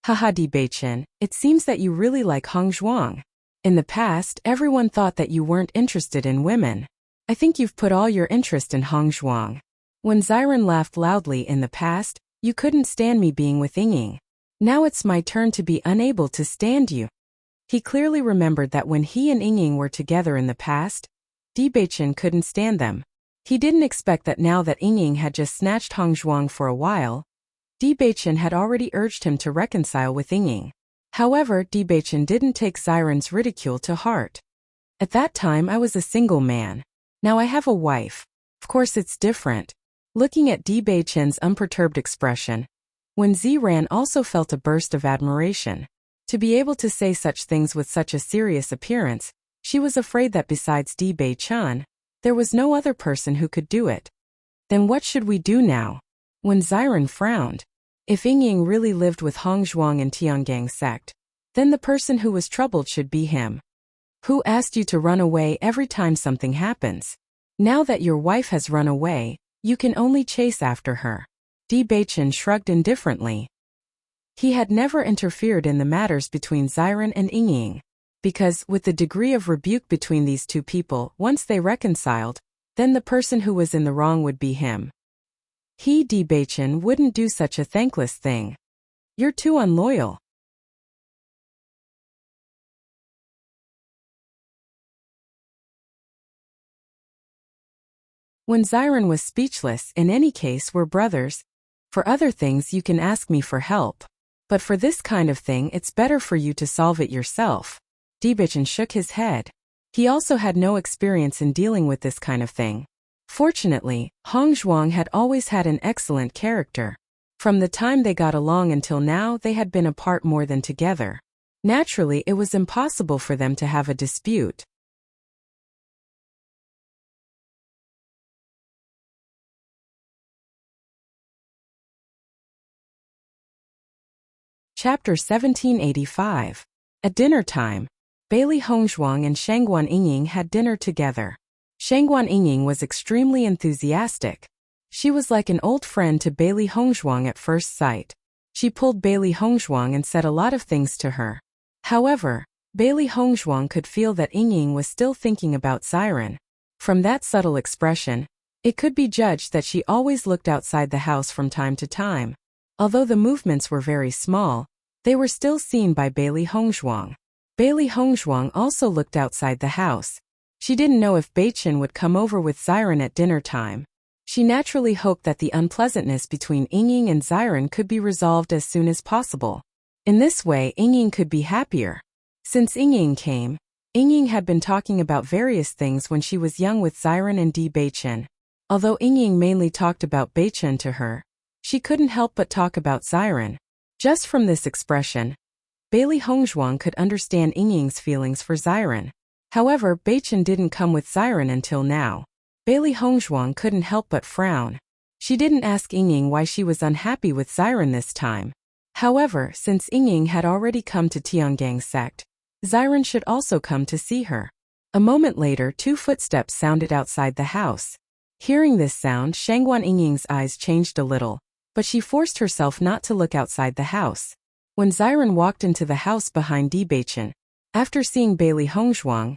Haha, Dibaichen, it seems that you really like Hong Zhuang. In the past, everyone thought that you weren't interested in women. I think you've put all your interest in Hong Zhuang. When Xiren laughed loudly in the past, you couldn't stand me being with Yingying. Now it's my turn to be unable to stand you. He clearly remembered that when he and Yingying were together in the past, Dibaichen couldn't stand them. He didn't expect that now that Yingying had just snatched Hong Zhuang for a while, Dibaichen had already urged him to reconcile with Yingying. However, Dibaichen didn't take Xiren's ridicule to heart. At that time I was a single man. Now I have a wife. Of course it's different. Looking at Dibaichen's unperturbed expression, Wen Xiren also felt a burst of admiration. To be able to say such things with such a serious appearance, she was afraid that besides Dibaichen, there was no other person who could do it. Then what should we do now? When Xiren frowned. If Yingying really lived with Hong Zhuang in Tiangang sect, then the person who was troubled should be him. Who asked you to run away every time something happens? Now that your wife has run away, you can only chase after her. Dibaichen shrugged indifferently. He had never interfered in the matters between Xiren and Yingying, because, with the degree of rebuke between these two people, once they reconciled, then the person who was in the wrong would be him. He, Dibaichen, wouldn't do such a thankless thing. You're too unloyal. When Xiren was speechless, in any case we're brothers. For other things you can ask me for help. But for this kind of thing it's better for you to solve it yourself. Dibaichen shook his head. He also had no experience in dealing with this kind of thing. Fortunately, Hong Zhuang had always had an excellent character. From the time they got along until now they had been apart more than together. Naturally, it was impossible for them to have a dispute. Chapter 1785. At dinner time, Bailey Hongzhuang and Shangguan Yingying had dinner together. Shangguan Yingying was extremely enthusiastic. She was like an old friend to Bailey Hongzhuang at first sight. She pulled Bailey Hongzhuang and said a lot of things to her. However, Bailey Hongzhuang could feel that Yingying was still thinking about Xiren. From that subtle expression, it could be judged that she always looked outside the house from time to time. Although the movements were very small, they were still seen by Bailey Hongzhuang. Bailey Hongzhuang also looked outside the house. She didn't know if Baichen would come over with Xiren at dinner time. She naturally hoped that the unpleasantness between Yingying and Xiren could be resolved as soon as possible. In this way, Yingying could be happier. Since Yingying came, Yingying had been talking about various things when she was young with Xiren and Baichen. Although Yingying mainly talked about Baichen to her, she couldn't help but talk about Xiren. Just from this expression, Bailey Hongzhuang could understand Yingying's feelings for Xiren. However, Baichen didn't come with Xiren until now. Bailey Hongzhuang couldn't help but frown. She didn't ask Yingying why she was unhappy with Xiren this time. However, since Ying had already come to Tiangang's sect, Xiren should also come to see her. A moment later, 2 footsteps sounded outside the house. Hearing this sound, Shangguan Ying's eyes changed a little, but she forced herself not to look outside the house. When Xiren walked into the house behind Di Beichen, after seeing Bailey Hongshuang,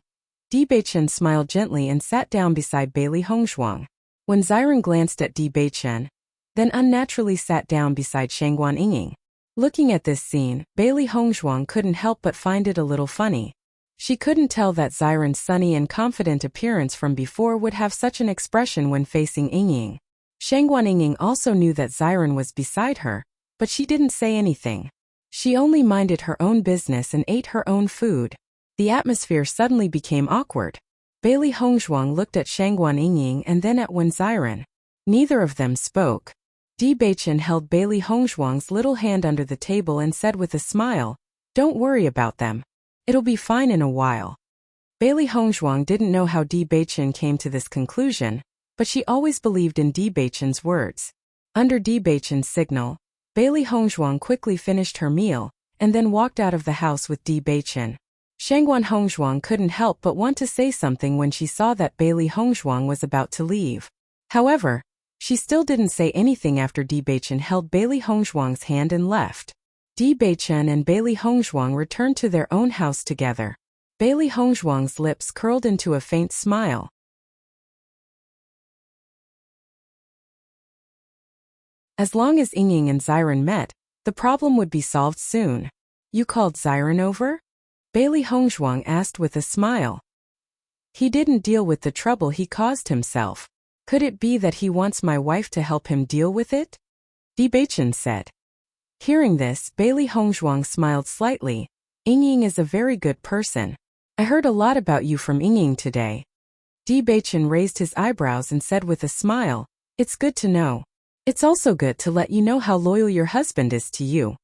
Di Beichen smiled gently and sat down beside Bailey Hongshuang. When Xiren glanced at Di Beichen, then unnaturally sat down beside Shangguan Ying. Looking at this scene, Bailey Hongshuang couldn't help but find it a little funny. She couldn't tell that Xiren's sunny and confident appearance from before would have such an expression when facing Ying. Shangguan Ying also knew that Xiren was beside her, but she didn't say anything. She only minded her own business and ate her own food. The atmosphere suddenly became awkward. Bailey Hongshuang looked at Shangguan Ying and then at Wen Xiren. Neither of them spoke. Di Beichen held Bailey Hongshuang's little hand under the table and said with a smile, "Don't worry about them. It'll be fine in a while." Bailey Hongshuang didn't know how Di Beichen came to this conclusion, but she always believed in Di Beichen's words. Under Di Beichen's signal, Bailey Hongshuang quickly finished her meal, and then walked out of the house with Di Beichen. Shangguan Hongshuang couldn't help but want to say something when she saw that Bailey Hongshuang was about to leave. However, she still didn't say anything after Di Beichen held Bailey Hongshuang's hand and left. Di Beichen and Bailey Hongshuang returned to their own house together. Bailey Hongshuang's lips curled into a faint smile. As long as Ying and Xiren met, the problem would be solved soon. "You called Xiren over?" Bailey Hongshuang asked with a smile. "He didn't deal with the trouble he caused himself. Could it be that he wants my wife to help him deal with it?" Di Beichen said. Hearing this, Bailey Hongshuang smiled slightly. "Ying is a very good person. I heard a lot about you from Ying today." Di Beichen raised his eyebrows and said with a smile, "It's good to know. It's also good to let you know how loyal your husband is to you."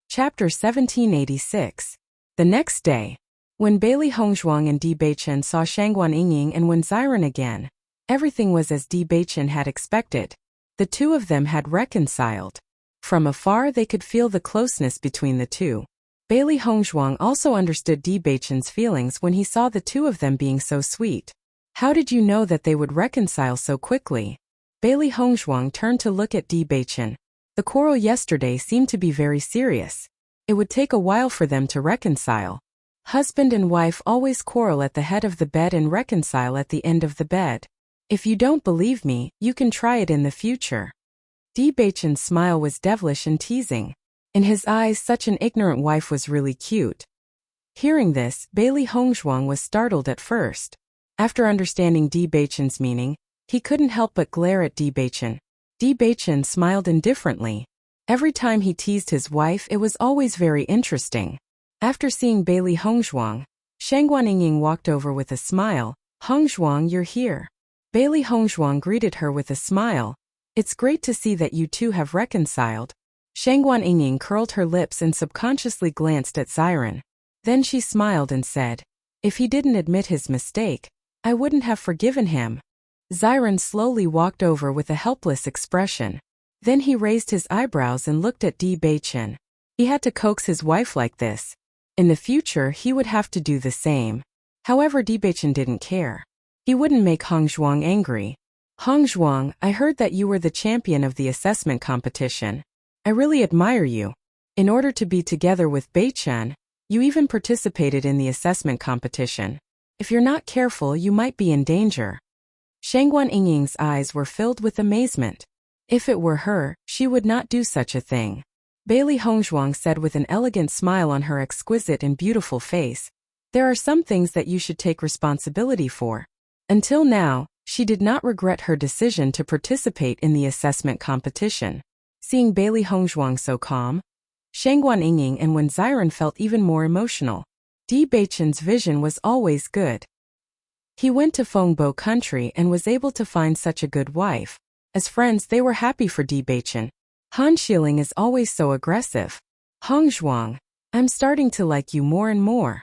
Chapter 1786. The next day. When Bailey Hongshuang and Di Beichen saw Shangguan Ying and Wen Xiren again, everything was as Di Beichen had expected. The two of them had reconciled. From afar they could feel the closeness between the two. Bailey Hongshuang also understood Di Beichen's feelings when he saw the two of them being so sweet. "How did you know that they would reconcile so quickly?" Bailey Hongshuang turned to look at Di Beichen. The quarrel yesterday seemed to be very serious. It would take a while for them to reconcile. Husband and wife always quarrel at the head of the bed and reconcile at the end of the bed. If you don't believe me, you can try it in the future. Di Beichen's smile was devilish and teasing. In his eyes, such an ignorant wife was really cute. Hearing this, Bailey Hongshuang was startled at first. After understanding Di Beichen's meaning, he couldn't help but glare at Di Beichen. Di Beichen smiled indifferently. Every time he teased his wife, it was always very interesting. After seeing Bailey Hongshuang, Shangguan Ying walked over with a smile. "Hongshuang, you're here." Bailey Hongshuang greeted her with a smile. "It's great to see that you two have reconciled." Shangguan Ying curled her lips and subconsciously glanced at Xiren. Then she smiled and said, "If he didn't admit his mistake, I wouldn't have forgiven him." Xiren slowly walked over with a helpless expression. Then he raised his eyebrows and looked at Di Beichen. He had to coax his wife like this. In the future, he would have to do the same. However, Di Beichen didn't care. He wouldn't make Hongshuang angry. "Hongshuang, I heard that you were the champion of the assessment competition. I really admire you. In order to be together with Beichen, you even participated in the assessment competition. If you're not careful, you might be in danger." Shangguan Ying's eyes were filled with amazement. If it were her, she would not do such a thing. Bailey Hongshuang said with an elegant smile on her exquisite and beautiful face, "There are some things that you should take responsibility for." Until now, she did not regret her decision to participate in the assessment competition. Seeing Bailey Hongshuang so calm, Shangguan Ying and Wen Xiren felt even more emotional. Di Beichen's vision was always good. He went to Fengbo country and was able to find such a good wife. As friends, they were happy for Di Beichen. Han Xiling is always so aggressive. "Hongshuang, I'm starting to like you more and more."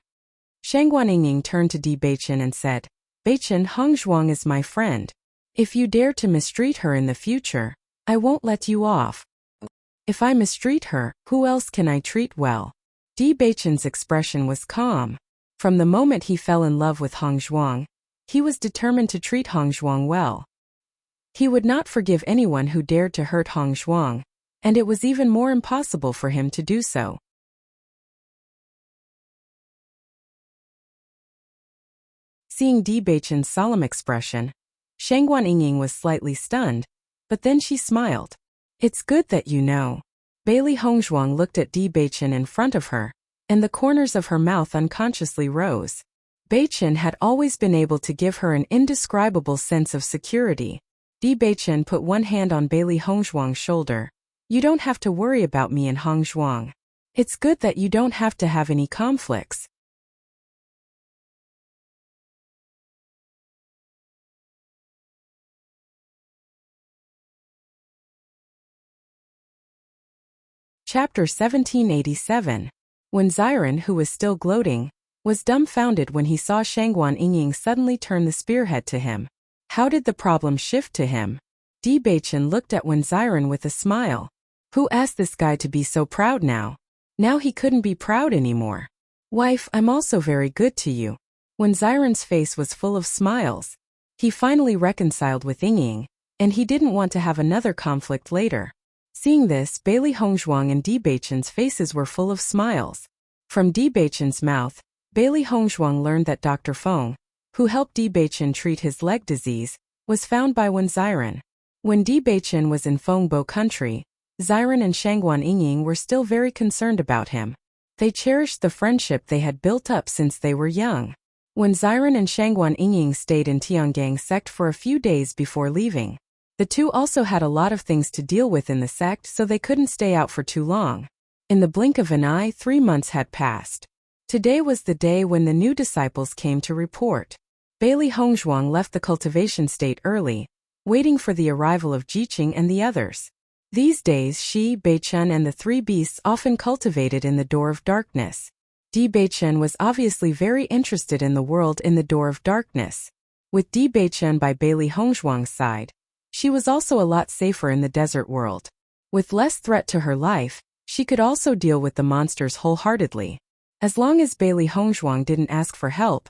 Shangguan Yingying turned to Di Beichen and said, Beichen, Hong Zhuang is my friend. If you dare to mistreat her in the future, I won't let you off. If I mistreat her, who else can I treat well? Di Beichen's expression was calm. From the moment he fell in love with Hong Zhuang, he was determined to treat Hong Zhuang well. He would not forgive anyone who dared to hurt Hong Zhuang, and it was even more impossible for him to do so. Seeing Di Beichen's solemn expression, Shangguan Yingying was slightly stunned, but then she smiled. It's good that you know. Bailey Hongzhuang looked at Di Beichen in front of her, and the corners of her mouth unconsciously rose. Beichen had always been able to give her an indescribable sense of security. Di Beichen put one hand on Bailey Hongzhuang's shoulder. You don't have to worry about me and Hongzhuang. It's good that you don't have to have any conflicts. Chapter 1787. When Xiren, who was still gloating, was dumbfounded when he saw Shangguan Yingying suddenly turn the spearhead to him. How did the problem shift to him? Di Beichen looked at Wen Xiren with a smile. Who asked this guy to be so proud now? Now he couldn't be proud anymore. Wife, I'm also very good to you. Wen Xiren's face was full of smiles. He finally reconciled with Yingying, and he didn't want to have another conflict later. Seeing this, Bailey Hongzhuang and Di Beichen's faces were full of smiles. From Di Beichen's mouth, Bailey Hongzhuang learned that Dr. Feng, who helped Di Beichen treat his leg disease, was found by Wen Xiren. When Di Beichen was in Fengbo country, Xiren and Shangguan Yingying were still very concerned about him. They cherished the friendship they had built up since they were young. When Xiren and Shangguan Yingying stayed in Tiangang sect for a few days before leaving, the two also had a lot of things to deal with in the sect, so they couldn't stay out for too long. In the blink of an eye, 3 months had passed. Today was the day when the new disciples came to report. Bailey Hongzhuang left the cultivation state early, waiting for the arrival of Jiqing and the others. These days she, Beichen and the 3 beasts often cultivated in the Door of Darkness. Di Beichen was obviously very interested in the world in the Door of Darkness. With Di Beichen by Bailey Hongzhuang's side, she was also a lot safer in the desert world. With less threat to her life, she could also deal with the monsters wholeheartedly. As long as Bailey Hongzhuang didn't ask for help,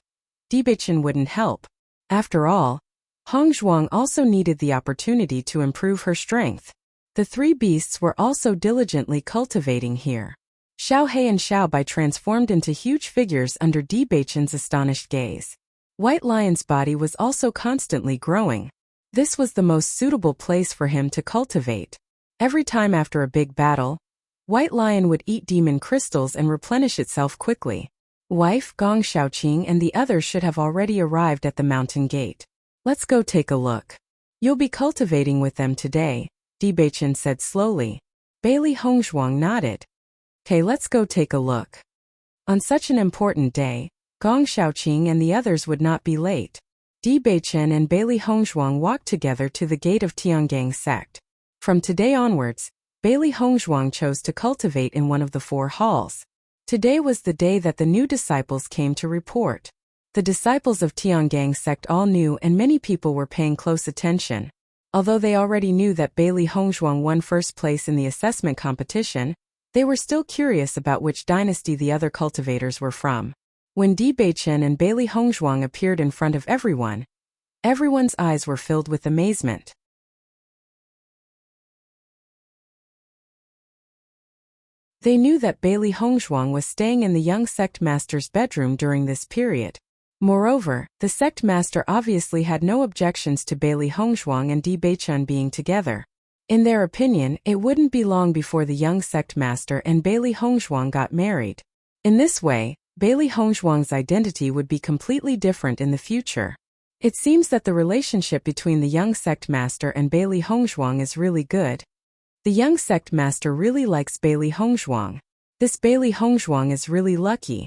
Di Beichen wouldn't help. After all, Hongzhuang also needed the opportunity to improve her strength. The 3 beasts were also diligently cultivating here. Xiao He and Xiao Bai transformed into huge figures under Di Beichen's astonished gaze. White Lion's body was also constantly growing. This was the most suitable place for him to cultivate. Every time after a big battle, White Lion would eat demon crystals and replenish itself quickly. Wife, Gong Xiaoqing and the others should have already arrived at the mountain gate. Let's go take a look. You'll be cultivating with them today, Di Beichen said slowly. Bailey Hongzhuang nodded. Okay, let's go take a look. On such an important day, Gong Xiaoqing and the others would not be late. Di Beichen and Bailey Hongzhuang walked together to the gate of Tiangang sect. From today onwards, Bailey Hongzhuang chose to cultivate in one of the 4 halls. Today was the day that the new disciples came to report. The disciples of Tiangang sect all knew, and many people were paying close attention. Although they already knew that Bailey Hongzhuang won first place in the assessment competition, they were still curious about which dynasty the other cultivators were from. When Di Beichen and Bailey Hongzhuang appeared in front of everyone, everyone's eyes were filled with amazement. They knew that Bailey Hongzhuang was staying in the young sect master's bedroom during this period. Moreover, the sect master obviously had no objections to Bailey Hongzhuang and Di Beichen being together. In their opinion, it wouldn't be long before the young sect master and Bailey Hongzhuang got married. In this way, Bailey Hongzhuang's identity would be completely different in the future. It seems that the relationship between the young sect master and Bailey Hongzhuang is really good. The young sect master really likes Bailey Hongzhuang. This Bailey Hongzhuang is really lucky.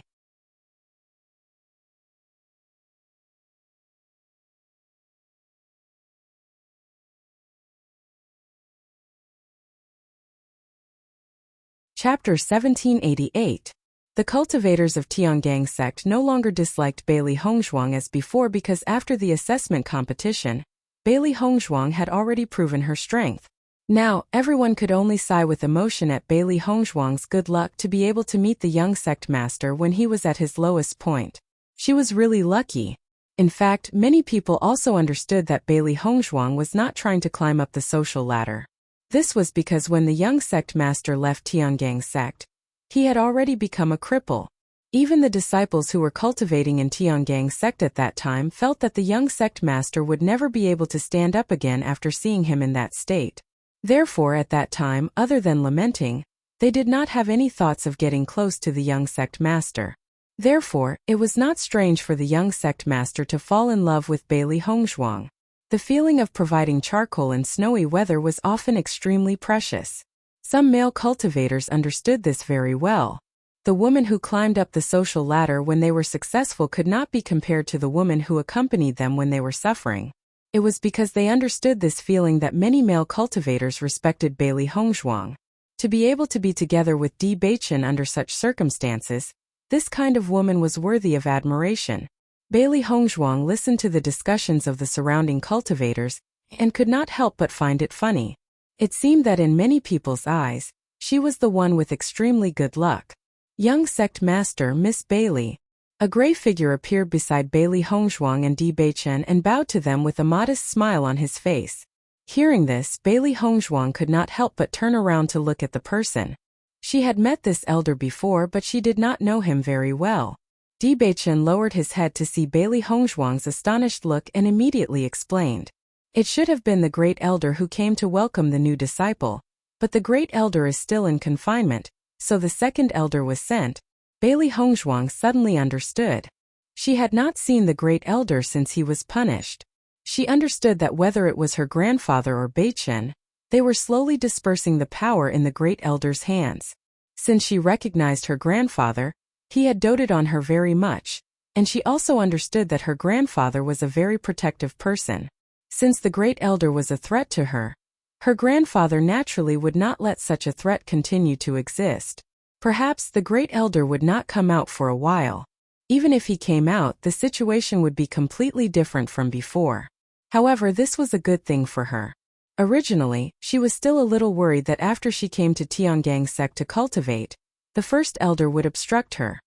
Chapter 1788. The cultivators of Tiangang sect no longer disliked Bailey Hongzhuang as before because after the assessment competition, Bailey Hongzhuang had already proven her strength. Now, everyone could only sigh with emotion at Bailey Hongzhuang's good luck to be able to meet the young sect master when he was at his lowest point. She was really lucky. In fact, many people also understood that Bailey Hongzhuang was not trying to climb up the social ladder. This was because when the young sect master left Tiangang sect, he had already become a cripple. Even the disciples who were cultivating in Tiangang sect at that time felt that the young sect master would never be able to stand up again after seeing him in that state. Therefore, at that time, other than lamenting, they did not have any thoughts of getting close to the young sect master. Therefore, it was not strange for the young sect master to fall in love with Bailey Hongzhuang. The feeling of providing charcoal in snowy weather was often extremely precious. Some male cultivators understood this very well. The woman who climbed up the social ladder when they were successful could not be compared to the woman who accompanied them when they were suffering. It was because they understood this feeling that many male cultivators respected Bailey Hongzhuang. To be able to be together with Di Beichen under such circumstances, this kind of woman was worthy of admiration. Bailey Hongzhuang listened to the discussions of the surrounding cultivators and could not help but find it funny. It seemed that in many people's eyes, she was the one with extremely good luck. Young sect master Miss Bailey. A gray figure appeared beside Bailey Hongzhuang and Di Beichen and bowed to them with a modest smile on his face. Hearing this, Bailey Hongzhuang could not help but turn around to look at the person. She had met this elder before, but she did not know him very well. Di Beichen lowered his head to see Bailey Hongzhuang's astonished look and immediately explained. It should have been the great elder who came to welcome the new disciple, but the great elder is still in confinement, so the second elder was sent. Bailey Hongzhuang suddenly understood. She had not seen the great elder since he was punished. She understood that whether it was her grandfather or Beichen, they were slowly dispersing the power in the great elder's hands. Since she recognized her grandfather, he had doted on her very much, and she also understood that her grandfather was a very protective person. Since the great elder was a threat to her, her grandfather naturally would not let such a threat continue to exist. Perhaps the great elder would not come out for a while. Even if he came out, the situation would be completely different from before. However, this was a good thing for her. Originally, she was still a little worried that after she came to Tiangang sect to cultivate, the first elder would obstruct her.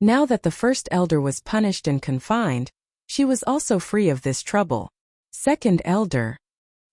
Now that the first elder was punished and confined, she was also free of this trouble. Second elder.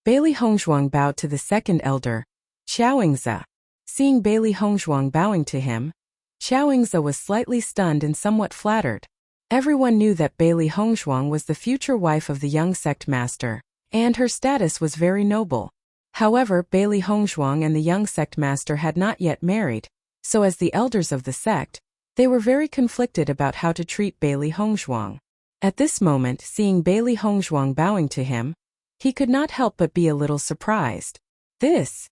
Bailey Hongzhuang bowed to the second elder, Xiaoingzi. Seeing Bailey Hongzhuang bowing to him, Xiaoingzi was slightly stunned and somewhat flattered. Everyone knew that Bailey Hongzhuang was the future wife of the young sect master, and her status was very noble. However, Bailey Hongzhuang and the young sect master had not yet married, so as the elders of the sect, they were very conflicted about how to treat Bailey Hongzhuang. At this moment, seeing Bailey Hongzhuang bowing to him, he could not help but be a little surprised. This.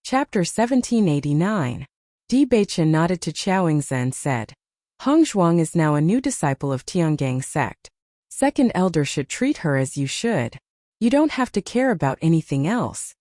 Chapter 1789. Di Beichen nodded to Xiaoingzi and said, Hongzhuang is now a new disciple of Tiangang sect. Second elder should treat her as you should. You don't have to care about anything else.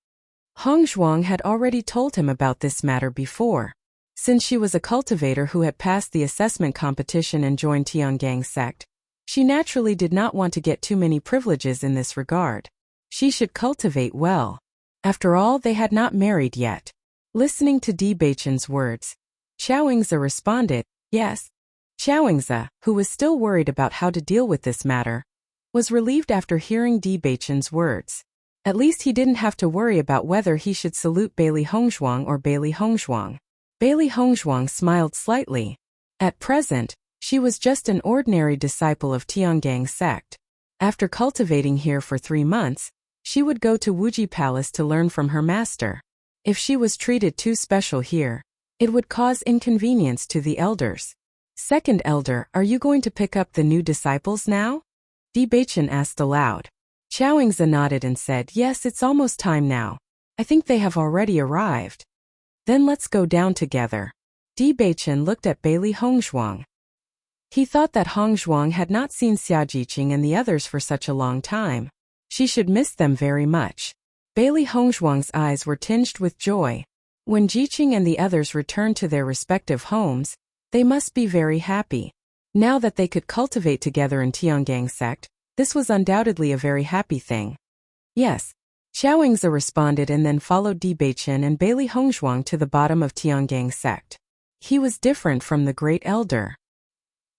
Hongzhuang had already told him about this matter before. Since she was a cultivator who had passed the assessment competition and joined Tiangang sect, she naturally did not want to get too many privileges in this regard. She should cultivate well. After all, they had not married yet. Listening to Di Beichen's words, Xiaoingzi responded, yes. Xiaoingzi, who was still worried about how to deal with this matter, was relieved after hearing Di Beichen's words. At least he didn't have to worry about whether he should salute Bailey Hongzhuang or Bailey Hongzhuang. Bailey Hongzhuang smiled slightly. At present, she was just an ordinary disciple of Tiangang sect. After cultivating here for 3 months, she would go to Wuji Palace to learn from her master. If she was treated too special here, it would cause inconvenience to the elders. Second elder, are you going to pick up the new disciples now? Di Beichen asked aloud. Xiaoingzi nodded and said, yes, it's almost time now. I think they have already arrived. Then let's go down together. Di Beichen looked at Bailey Hongzhuang. He thought that Hongzhuang had not seen Xia Jiqing and the others for such a long time. She should miss them very much. Bailey Hongzhuang's eyes were tinged with joy. When Jiqing and the others returned to their respective homes, they must be very happy. Now that they could cultivate together in Tiangang sect, this was undoubtedly a very happy thing. Yes, Xiaoyingzi responded and then followed Di Beichen and Bailey Hongzhuang to the bottom of Tiangang sect. He was different from the great elder.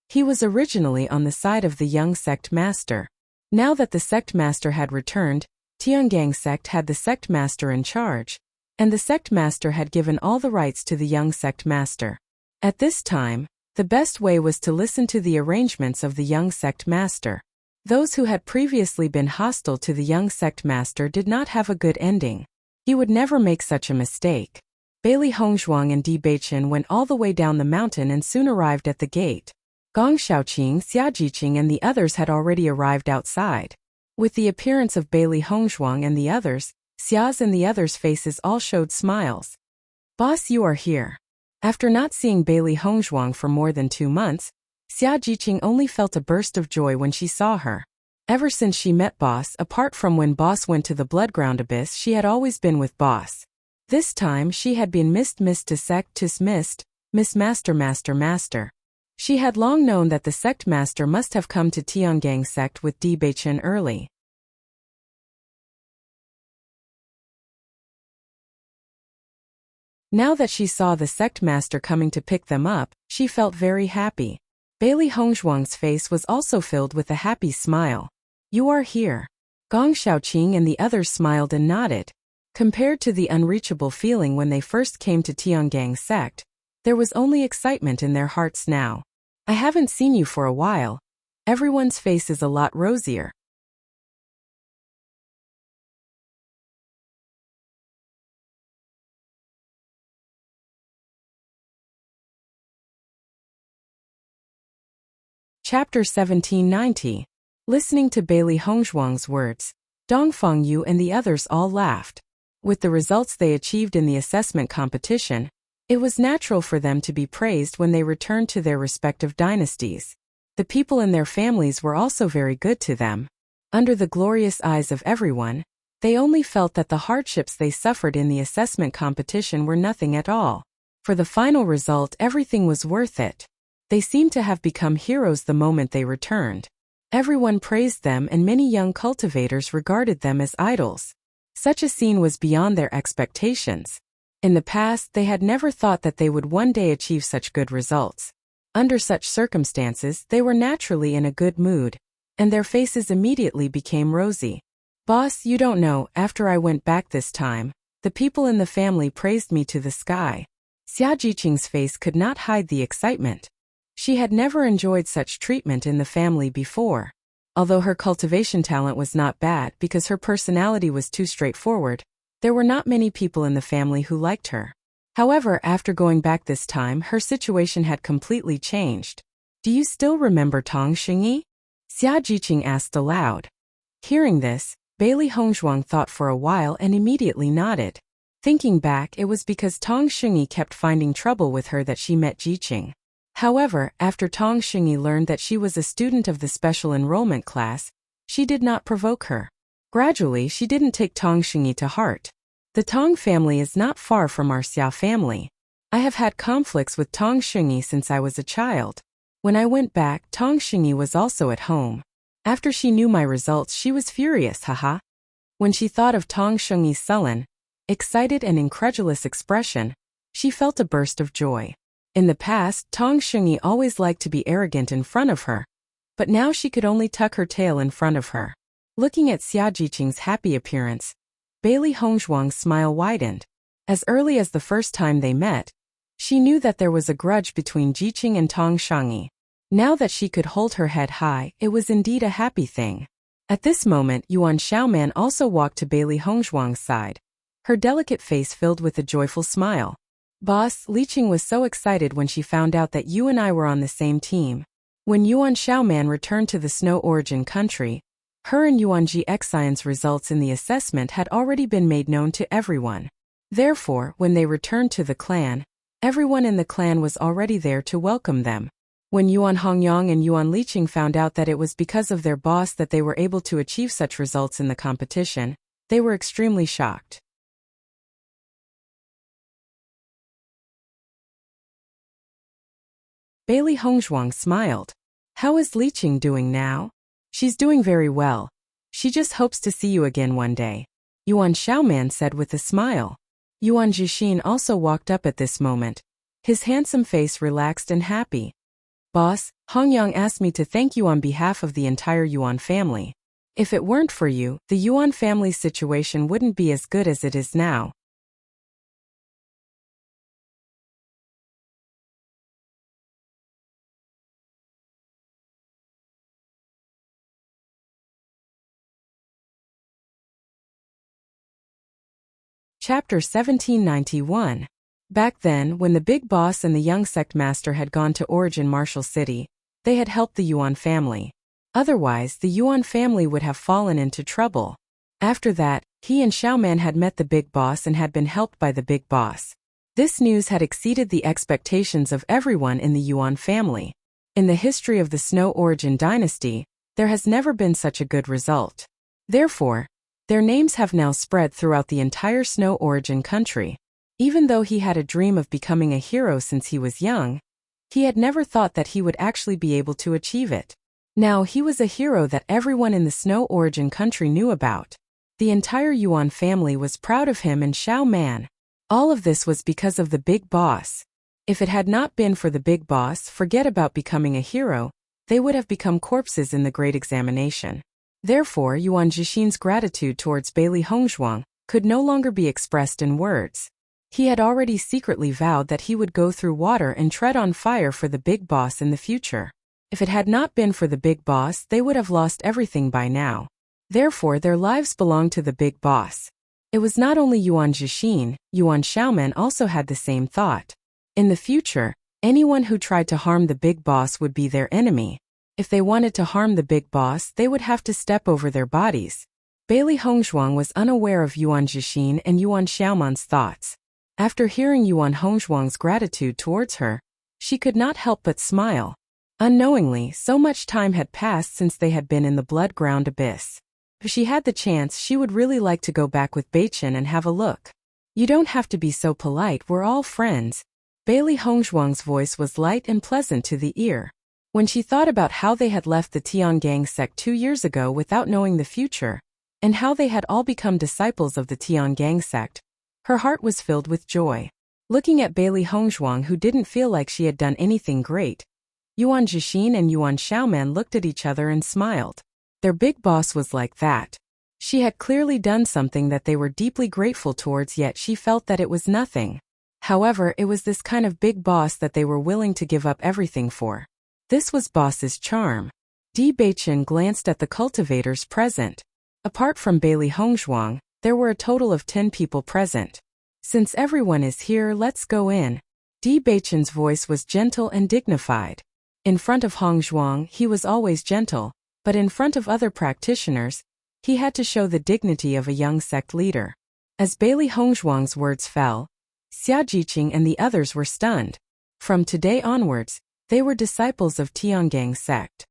He was originally on the side of the young sect master. Now that the sect master had returned, Tiangang sect had the sect master in charge, and the sect master had given all the rights to the young sect master. At this time, the best way was to listen to the arrangements of the young sect master. Those who had previously been hostile to the young sect master did not have a good ending. He would never make such a mistake. Bailey Hongzhuang and Di Beichen went all the way down the mountain and soon arrived at the gate. Gong Shaoqing, Xia Jiqing and the others had already arrived outside. With the appearance of Bailey Hongzhuang and the others, Xia's and the others' faces all showed smiles. Boss, you are here. After not seeing Bailey Hongzhuang for more than 2 months, Xia Jiqing only felt a burst of joy when she saw her. Ever since she met Boss, apart from when Boss went to the Bloodground Abyss, she had always been with Boss. This time she had been missed to sect to miss master. She had long known that the sect master must have come to Tiangang sect with Di Beichen early. Now that she saw the sect master coming to pick them up, she felt very happy. Bailey Hongzhuang's face was also filled with a happy smile. You are here. Gong Shaoqing and the others smiled and nodded. Compared to the unreachable feeling when they first came to Tiangang sect, there was only excitement in their hearts now. I haven't seen you for a while. Everyone's face is a lot rosier. Chapter 1790. Listening to Bailey Hongzhuang's words, Dongfang Yu and the others all laughed. With the results they achieved in the assessment competition, it was natural for them to be praised when they returned to their respective dynasties. The people in their families were also very good to them. Under the glorious eyes of everyone, they only felt that the hardships they suffered in the assessment competition were nothing at all. For the final result, everything was worth it. They seemed to have become heroes the moment they returned. Everyone praised them and many young cultivators regarded them as idols. Such a scene was beyond their expectations. In the past, they had never thought that they would one day achieve such good results. Under such circumstances, they were naturally in a good mood, and their faces immediately became rosy. Boss, you don't know, after I went back this time, the people in the family praised me to the sky. Xia Jiqing's face could not hide the excitement. She had never enjoyed such treatment in the family before. Although her cultivation talent was not bad because her personality was too straightforward, there were not many people in the family who liked her. However, after going back this time, her situation had completely changed. Do you still remember Tong Xingyi? Xia Jiqing asked aloud. Hearing this, Bailey Hongzhuang thought for a while and immediately nodded. Thinking back, it was because Tong Xingyi kept finding trouble with her that she met Jiqing. However, after Tong Xingyi learned that she was a student of the special enrollment class, she did not provoke her. Gradually, she didn't take Tong Xingyi to heart. The Tong family is not far from our Xia family. I have had conflicts with Tong Xingyi since I was a child. When I went back, Tong Xingyi was also at home. After she knew my results, she was furious, haha. When she thought of Tong Xingyi's sullen, excited and incredulous expression, she felt a burst of joy. In the past, Tong Xingyi always liked to be arrogant in front of her, but now she could only tuck her tail in front of her. Looking at Xia Jiqing's happy appearance, Bailey Hongzhuang's smile widened. As early as the first time they met, she knew that there was a grudge between Jiqing and Tong Xingyi. Now that she could hold her head high, it was indeed a happy thing. At this moment, Yuan Xiaoman also walked to Bailey Hongzhuang's side, her delicate face filled with a joyful smile. Boss, Li Qing was so excited when she found out that you and I were on the same team. When Yuan Xiaoman returned to the Snow Origin country, her and Yuan Ji Xian's results in the assessment had already been made known to everyone. Therefore, when they returned to the clan, everyone in the clan was already there to welcome them. When Yuan Hongyang and Yuan Liqing found out that it was because of their boss that they were able to achieve such results in the competition, they were extremely shocked. Bailey Hongzhuang smiled. How is Liqing doing now? She's doing very well. She just hopes to see you again one day, Yuan Xiaoman said with a smile. Yuan Zhixin also walked up at this moment. His handsome face relaxed and happy. Boss, Hongyang asked me to thank you on behalf of the entire Yuan family. If it weren't for you, the Yuan family's situation wouldn't be as good as it is now. Chapter 1791. Back then, when the big boss and the young sect master had gone to Origin Martial City, they had helped the Yuan family. Otherwise, the Yuan family would have fallen into trouble. After that, he and Xiaoman had met the big boss and had been helped by the big boss. This news had exceeded the expectations of everyone in the Yuan family. In the history of the Snow Origin dynasty, there has never been such a good result. Therefore, their names have now spread throughout the entire Snow Origin country. Even though he had a dream of becoming a hero since he was young, he had never thought that he would actually be able to achieve it. Now he was a hero that everyone in the Snow Origin country knew about. The entire Yuan family was proud of him and Xiaoman. All of this was because of the big boss. If it had not been for the big boss, forget about becoming a hero, they would have become corpses in the great examination. Therefore, Yuan Zhixin's gratitude towards Bailey Hongzhuang could no longer be expressed in words. He had already secretly vowed that he would go through water and tread on fire for the big boss in the future. If it had not been for the big boss, they would have lost everything by now. Therefore, their lives belonged to the big boss. It was not only Yuan Zhixin, Yuan Xiaoman also had the same thought. In the future, anyone who tried to harm the big boss would be their enemy. If they wanted to harm the big boss, they would have to step over their bodies. Bailey Hongzhuang was unaware of Yuan Zhixin and Yuan Xiaoman's thoughts. After hearing Yuan Hongzhuang's gratitude towards her, she could not help but smile. Unknowingly, so much time had passed since they had been in the blood-ground abyss. If she had the chance, she would really like to go back with Beichen and have a look. You don't have to be so polite, we're all friends. Bailey Hongzhuang's voice was light and pleasant to the ear. When she thought about how they had left the Tiangang sect 2 years ago without knowing the future, and how they had all become disciples of the Tiangang sect, her heart was filled with joy. Looking at Bailey Hongzhuang, who didn't feel like she had done anything great, Yuan Zhixin and Yuan Xiaoman looked at each other and smiled. Their big boss was like that. She had clearly done something that they were deeply grateful towards, yet she felt that it was nothing. However, it was this kind of big boss that they were willing to give up everything for. This was boss's charm. Di Beichen glanced at the cultivators present. Apart from Bailey Hongzhuang, there were a total of 10 people present. Since everyone is here, let's go in. Di Beichen's voice was gentle and dignified. In front of Hongzhuang, he was always gentle, but in front of other practitioners, he had to show the dignity of a young sect leader. As Bailey Hongzhuang's words fell, Xia Jiqing and the others were stunned. From today onwards, they were disciples of Tiangang sect.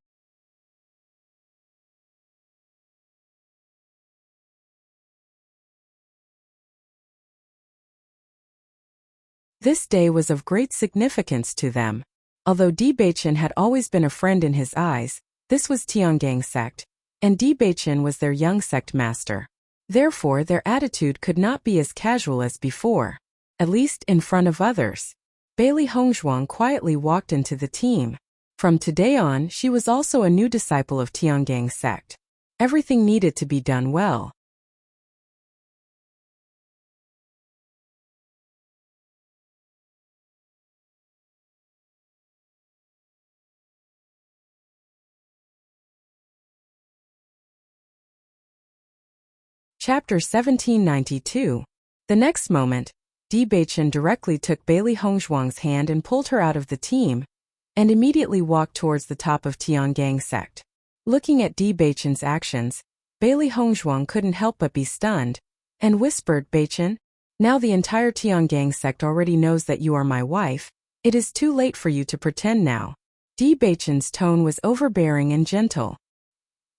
This day was of great significance to them. Although Di Beichen had always been a friend in his eyes, this was Tiangang sect, and Di Beichen was their young sect master. Therefore, their attitude could not be as casual as before, at least in front of others. Bailey Hongzhuang quietly walked into the team. From today on, she was also a new disciple of Tiangang sect. Everything needed to be done well. Chapter 1792. The next moment, Di Beichen directly took Bailey Hongzhuang's hand and pulled her out of the team, and immediately walked towards the top of Tiangang sect. Looking at Di Beichen's actions, Bailey Hongzhuang couldn't help but be stunned, and whispered, Beichen, Now the entire Tiangang sect already knows that you are my wife. It is too late for you to pretend now. Di Beichen's tone was overbearing and gentle.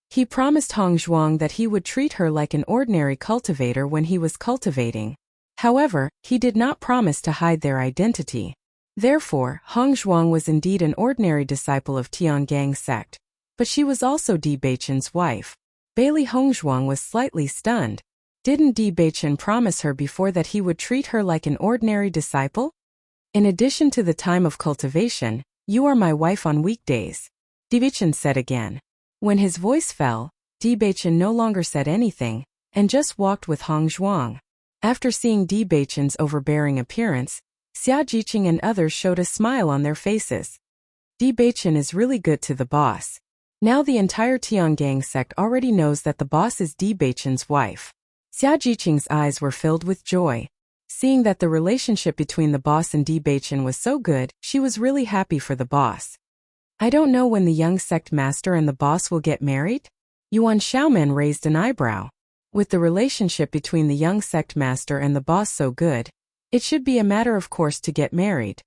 He promised Hong Zhuang that he would treat her like an ordinary cultivator when he was cultivating. However, he did not promise to hide their identity. Therefore, Hong Zhuang was indeed an ordinary disciple of Tiangang sect. But she was also Di Beichen's wife. Bailey Hong Zhuang was slightly stunned. Didn't Di Beichen promise her before that he would treat her like an ordinary disciple? In addition to the time of cultivation, you are my wife on weekdays, Di Beichen said again. When his voice fell, Di Beichen no longer said anything, and just walked with Hong Zhuang. After seeing Di Beichen's overbearing appearance, Xia Jiqing and others showed a smile on their faces. Di Beichen is really good to the boss. Now the entire Tiangang sect already knows that the boss is Di Beichen's wife. Xia Jiqing's eyes were filled with joy. Seeing that the relationship between the boss and Di Beichen was so good, she was really happy for the boss. I don't know when the young sect master and the boss will get married? Yuan Xiaomen raised an eyebrow. With the relationship between the young sect master and the boss so good, it should be a matter of course to get married.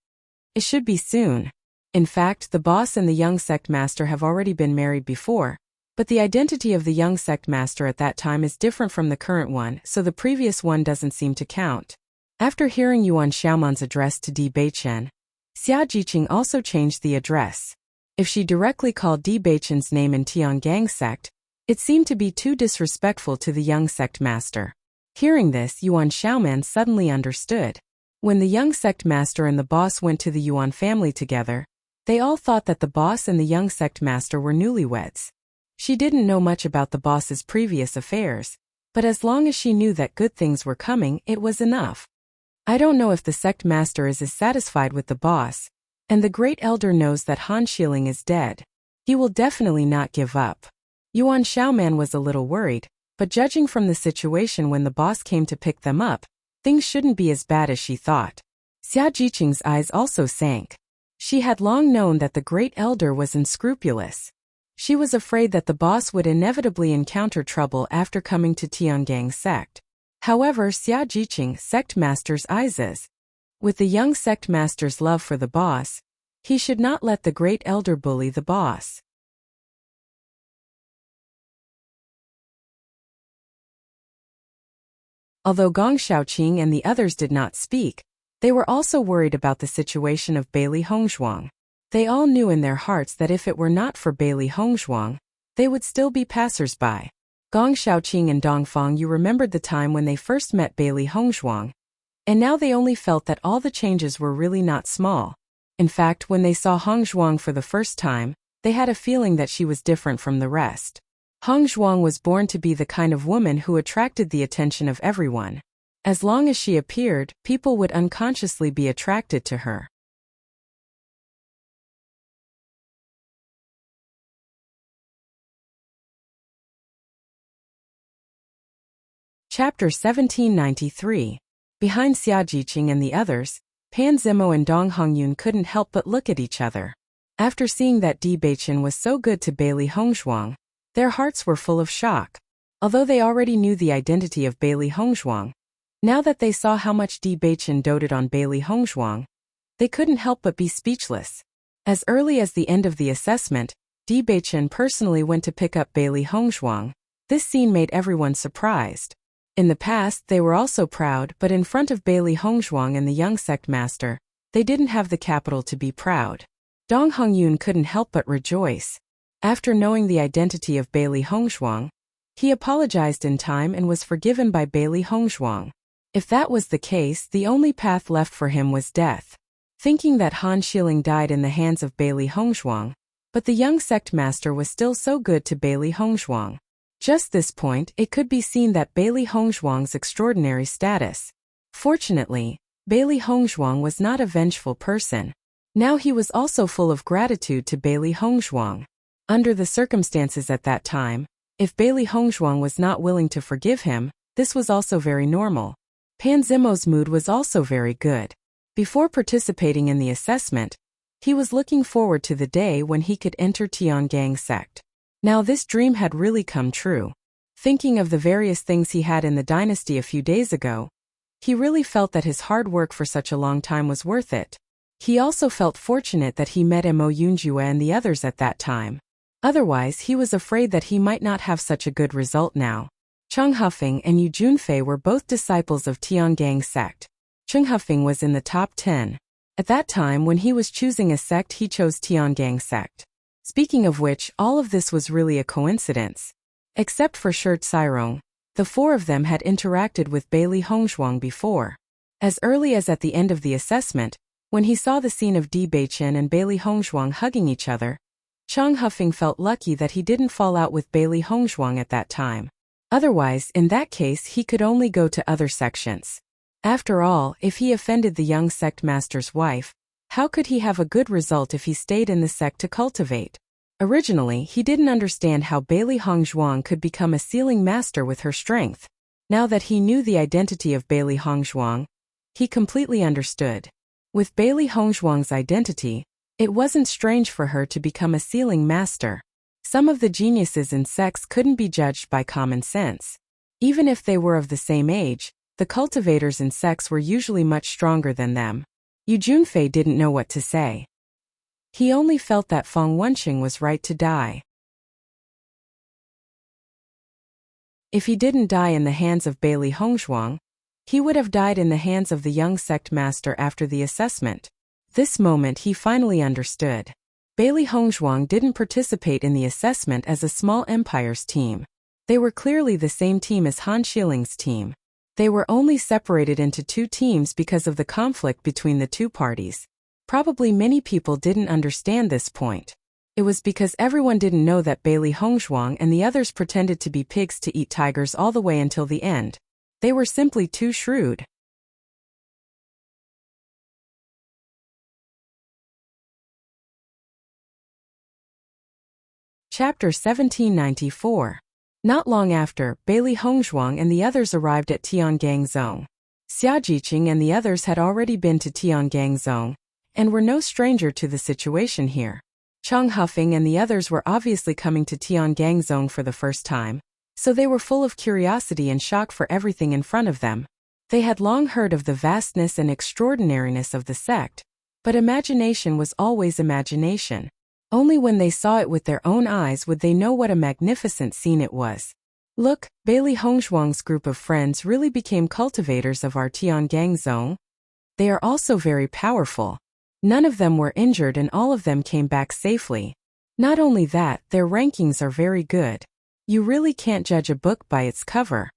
It should be soon. In fact, the boss and the young sect master have already been married before, but the identity of the young sect master at that time is different from the current one, so the previous one doesn't seem to count. After hearing Yuan Xiaoman's address to Di Beichen, Xia Jiqing also changed the address. If she directly called Di Beichen's name in Tiangang sect, it seemed to be too disrespectful to the young sect master. Hearing this, Yuan Xiaoman suddenly understood. When the young sect master and the boss went to the Yuan family together, they all thought that the boss and the young sect master were newlyweds. She didn't know much about the boss's previous affairs, but as long as she knew that good things were coming, it was enough. I don't know if the sect master is as satisfied with the boss, and the great elder knows that Han Xiling is dead. He will definitely not give up. Yuan Xiaoman was a little worried, but judging from the situation when the boss came to pick them up, things shouldn't be as bad as she thought. Xia Jiqing's eyes also sank. She had long known that the great elder was unscrupulous. She was afraid that the boss would inevitably encounter trouble after coming to Tiangang sect. However, Xia Jiqing, sect master's eyes is. With the young sect master's love for the boss, he should not let the great elder bully the boss. Although Gong Shaoqing and the others did not speak, they were also worried about the situation of Bailey Hongzhuang. They all knew in their hearts that if it were not for Bailey Hongzhuang, they would still be passers-by. Gong Shaoqing and Dongfang, you remembered the time when they first met Bailey Hongzhuang, and now they only felt that all the changes were really not small. In fact, when they saw Hongzhuang for the first time, they had a feeling that she was different from the rest. Hongzhuang was born to be the kind of woman who attracted the attention of everyone. As long as she appeared, people would unconsciously be attracted to her. Chapter 1793. Behind Xia Jiqing and the others, Pan Zimo and Dong Hongyun couldn't help but look at each other. After seeing that Di Beichen was so good to Bailey Hongzhuang, their hearts were full of shock. Although they already knew the identity of Bailey Hongzhuang, now that they saw how much Di Beichen doted on Bailey Hongzhuang, they couldn't help but be speechless. As early as the end of the assessment, Di Beichen personally went to pick up Bailey Hongzhuang. This scene made everyone surprised. In the past, they were also proud, but in front of Bailey Hongzhuang and the young sect master, they didn't have the capital to be proud. Dong Hongyun couldn't help but rejoice. After knowing the identity of Bailey Hongzhuang, he apologized in time and was forgiven by Bailey Hongzhuang. If that was the case, the only path left for him was death. Thinking that Han Xiling died in the hands of Bailey Hongzhuang, but the young sect master was still so good to Bailey Hongzhuang. Just this point, it could be seen that Bailey Hongzhuang's extraordinary status. Fortunately, Bailey Hongzhuang was not a vengeful person. Now he was also full of gratitude to Bailey Hongzhuang. Under the circumstances at that time, if Bailey Hongzhuang was not willing to forgive him, this was also very normal. Pan Zimo's mood was also very good. Before participating in the assessment, he was looking forward to the day when he could enter Tiangang sect. Now this dream had really come true. Thinking of the various things he had in the dynasty a few days ago, He really felt that his hard work for such a long time was worth it. He also felt fortunate that he met Mo Yunjue and the others at that time. Otherwise, he was afraid that he might not have such a good result now. Cheng Hufeng and Yu Junfei were both disciples of Tiangang sect. Cheng Hufeng was in the top 10. At that time when he was choosing a sect he chose Tiangang sect. Speaking of which, all of this was really a coincidence. Except for Shi Cairong, the four of them had interacted with Bailey Hongzhuang before. As early as at the end of the assessment, when he saw the scene of Di Beichen and Bailey Hongzhuang hugging each other, Cheng Hufeng felt lucky that he didn't fall out with Bailey Hongzhuang at that time. Otherwise, in that case he could only go to other sections. After all, if he offended the young sect master's wife, how could he have a good result if he stayed in the sect to cultivate? Originally, he didn't understand how Bailey Hongzhuang could become a sealing master with her strength. Now that he knew the identity of Bailey Hongzhuang, he completely understood. With Bailey Hongzhuang's identity, it wasn't strange for her to become a sealing master. Some of the geniuses in sects couldn't be judged by common sense. Even if they were of the same age, the cultivators in sects were usually much stronger than them. Yu Junfei didn't know what to say. He only felt that Feng Wenqing was right to die. If he didn't die in the hands of Bailey Hongzhuang, he would have died in the hands of the young sect master after the assessment. This moment he finally understood. Bailey Hongzhuang didn't participate in the assessment as a small empire's team. They were clearly the same team as Han Shiling's team. They were only separated into two teams because of the conflict between the two parties. Probably many people didn't understand this point. It was because everyone didn't know that Bailey Hongzhuang and the others pretended to be pigs to eat tigers all the way until the end. They were simply too shrewd. Chapter 1794. Not long after, Bailey Hongzhuang and the others arrived at Tiangang Zone. Xia Jiqing and the others had already been to Tiangang Zone, and were no stranger to the situation here. Cheng Hufeng and the others were obviously coming to Tiangang Zone for the first time, so they were full of curiosity and shock for everything in front of them. They had long heard of the vastness and extraordinariness of the sect, but imagination was always imagination. Only when they saw it with their own eyes would they know what a magnificent scene it was. Look, Bailey Hongzhuang's group of friends really became cultivators of our Tiangang Zone. They are also very powerful. None of them were injured and all of them came back safely. Not only that, their rankings are very good. You really can't judge a book by its cover.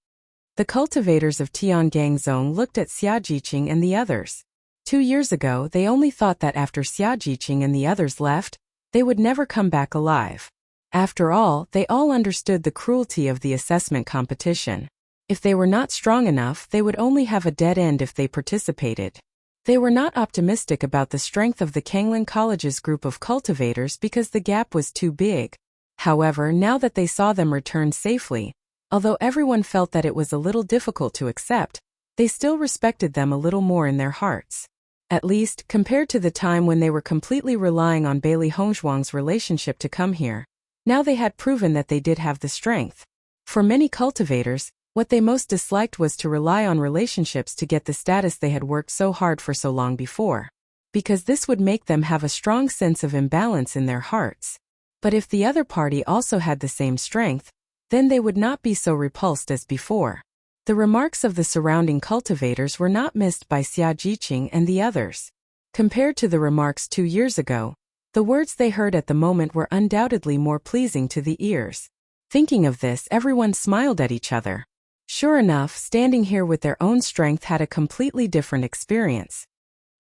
The cultivators of Tiangang Zone looked at Xia Jiqing and the others. 2 years ago, they only thought that after Xia Jiqing and the others left, they would never come back alive. After all, they all understood the cruelty of the assessment competition. If they were not strong enough, they would only have a dead end if they participated. They were not optimistic about the strength of the Kanglin College's group of cultivators because the gap was too big. However, now that they saw them return safely, although everyone felt that it was a little difficult to accept, they still respected them a little more in their hearts. At least, compared to the time when they were completely relying on Bailey Hongzhuang's relationship to come here. Now they had proven that they did have the strength. For many cultivators, what they most disliked was to rely on relationships to get the status they had worked so hard for so long before. Because this would make them have a strong sense of imbalance in their hearts. But if the other party also had the same strength, then they would not be so repulsed as before. The remarks of the surrounding cultivators were not missed by Xia Jiqing and the others. Compared to the remarks 2 years ago, the words they heard at the moment were undoubtedly more pleasing to the ears. Thinking of this, everyone smiled at each other. Sure enough, standing here with their own strength had a completely different experience.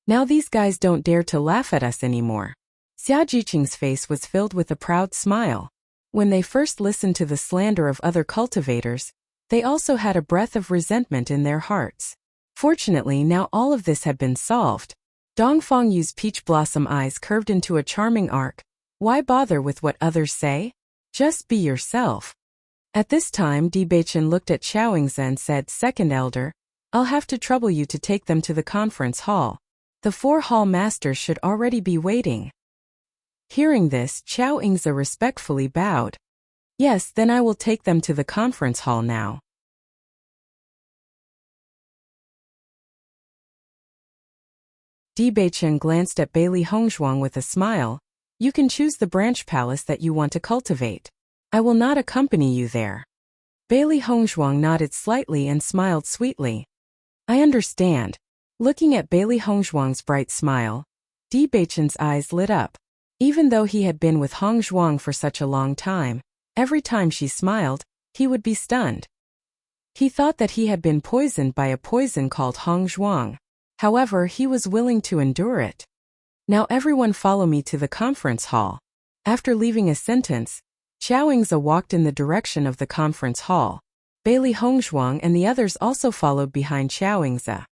Now these guys don't dare to laugh at us anymore. Xia Jiqing's face was filled with a proud smile. When they first listened to the slander of other cultivators, they also had a breath of resentment in their hearts. Fortunately, now all of this had been solved. Dongfang Yu's peach blossom eyes curved into a charming arc. Why bother with what others say? Just be yourself. At this time, Di Beichen looked at Xiaoingzi and said, "Second elder, I'll have to trouble you to take them to the conference hall. The 4 hall masters should already be waiting." Hearing this, Xiaoingzi respectfully bowed. "Yes, then I will take them to the conference hall now." Di Beichen glanced at Bailey Hongzhuang with a smile. You can choose the branch palace that you want to cultivate. I will not accompany you there. Bailey Hongzhuang nodded slightly and smiled sweetly. I understand. Looking at Bailey Hongzhuang's bright smile, Di Beichen's eyes lit up. Even though he had been with Hongzhuang for such a long time, every time she smiled, he would be stunned. He thought that he had been poisoned by a poison called Hongzhuang. However, he was willing to endure it. Now everyone follow me to the conference hall. After leaving a sentence, Xiaoingzi walked in the direction of the conference hall. Bailey Hongzhuang and the others also followed behind Xiaoingzi.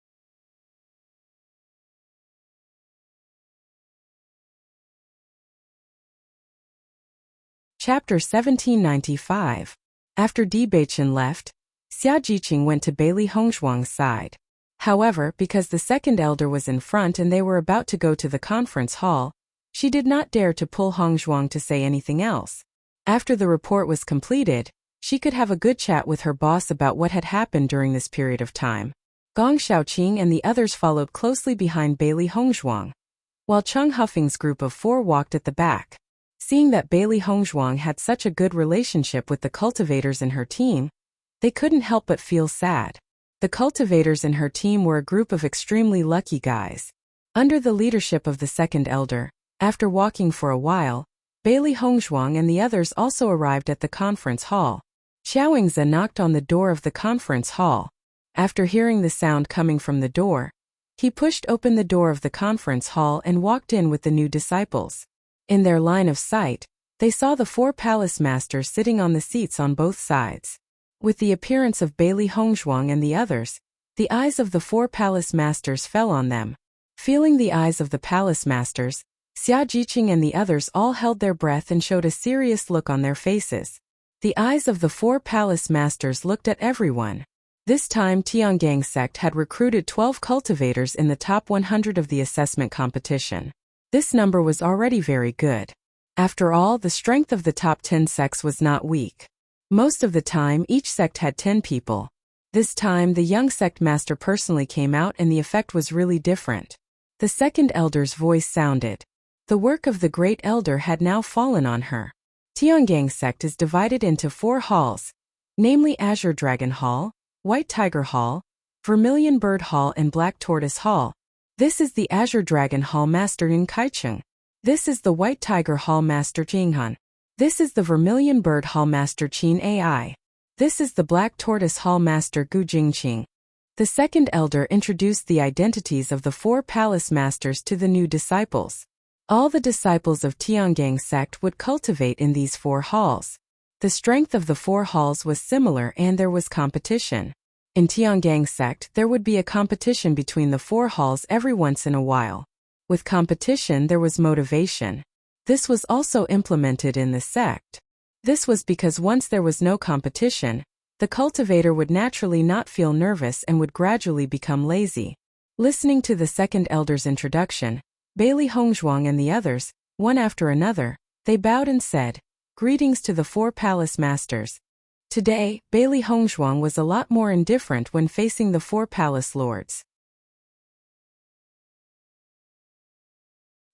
Chapter 1795. After Di Beichen left, Xia Jiqing went to Bailey Hongzhuang's side. However, because the second elder was in front and they were about to go to the conference hall, she did not dare to pull Hongzhuang to say anything else. After the report was completed, she could have a good chat with her boss about what had happened during this period of time. Gong Xiaoqing and the others followed closely behind Bailey Hongzhuang, while Cheng Huffing's group of 4 walked at the back. Seeing that Bailey Hongzhuang had such a good relationship with the cultivators in her team, they couldn't help but feel sad. The cultivators in her team were a group of extremely lucky guys. Under the leadership of the second elder, after walking for a while, Bailey Hongzhuang and the others also arrived at the conference hall. Xiaoingzi knocked on the door of the conference hall. After hearing the sound coming from the door, he pushed open the door of the conference hall and walked in with the new disciples. In their line of sight, they saw the 4 palace masters sitting on the seats on both sides. With the appearance of Bailey Hongzhuang and the others, the eyes of the 4 palace masters fell on them. Feeling the eyes of the palace masters, Xia Jiqing and the others all held their breath and showed a serious look on their faces. The eyes of the 4 palace masters looked at everyone. This time Tiangang sect had recruited 12 cultivators in the top 100 of the assessment competition. This number was already very good. After all, the strength of the top 10 sects was not weak. Most of the time, each sect had 10 people. This time, the young sect master personally came out and the effect was really different. The second elder's voice sounded. The work of the great elder had now fallen on her. Tiangang sect is divided into 4 halls, namely Azure Dragon Hall, White Tiger Hall, Vermilion Bird Hall and Black Tortoise Hall. This is the Azure Dragon Hall Master Enchanting. This is the White Tiger Hall Master Jinghan. This is the Vermilion Bird Hall Master Qin Ai. This is the Black Tortoise Hall Master Gu Jingqing. The second elder introduced the identities of the 4 palace masters to the new disciples. All the disciples of Tiangang sect would cultivate in these 4 halls. The strength of the 4 halls was similar and there was competition. In Tiangang sect, there would be a competition between the 4 halls every once in a while. With competition, there was motivation. This was also implemented in the sect. This was because once there was no competition, the cultivator would naturally not feel nervous and would gradually become lazy. Listening to the second elder's introduction, Bailey Hongzhuang and the others, one after another, they bowed and said, "Greetings to the 4 palace masters." Today, Bailey Hongzhuang was a lot more indifferent when facing the 4 palace lords.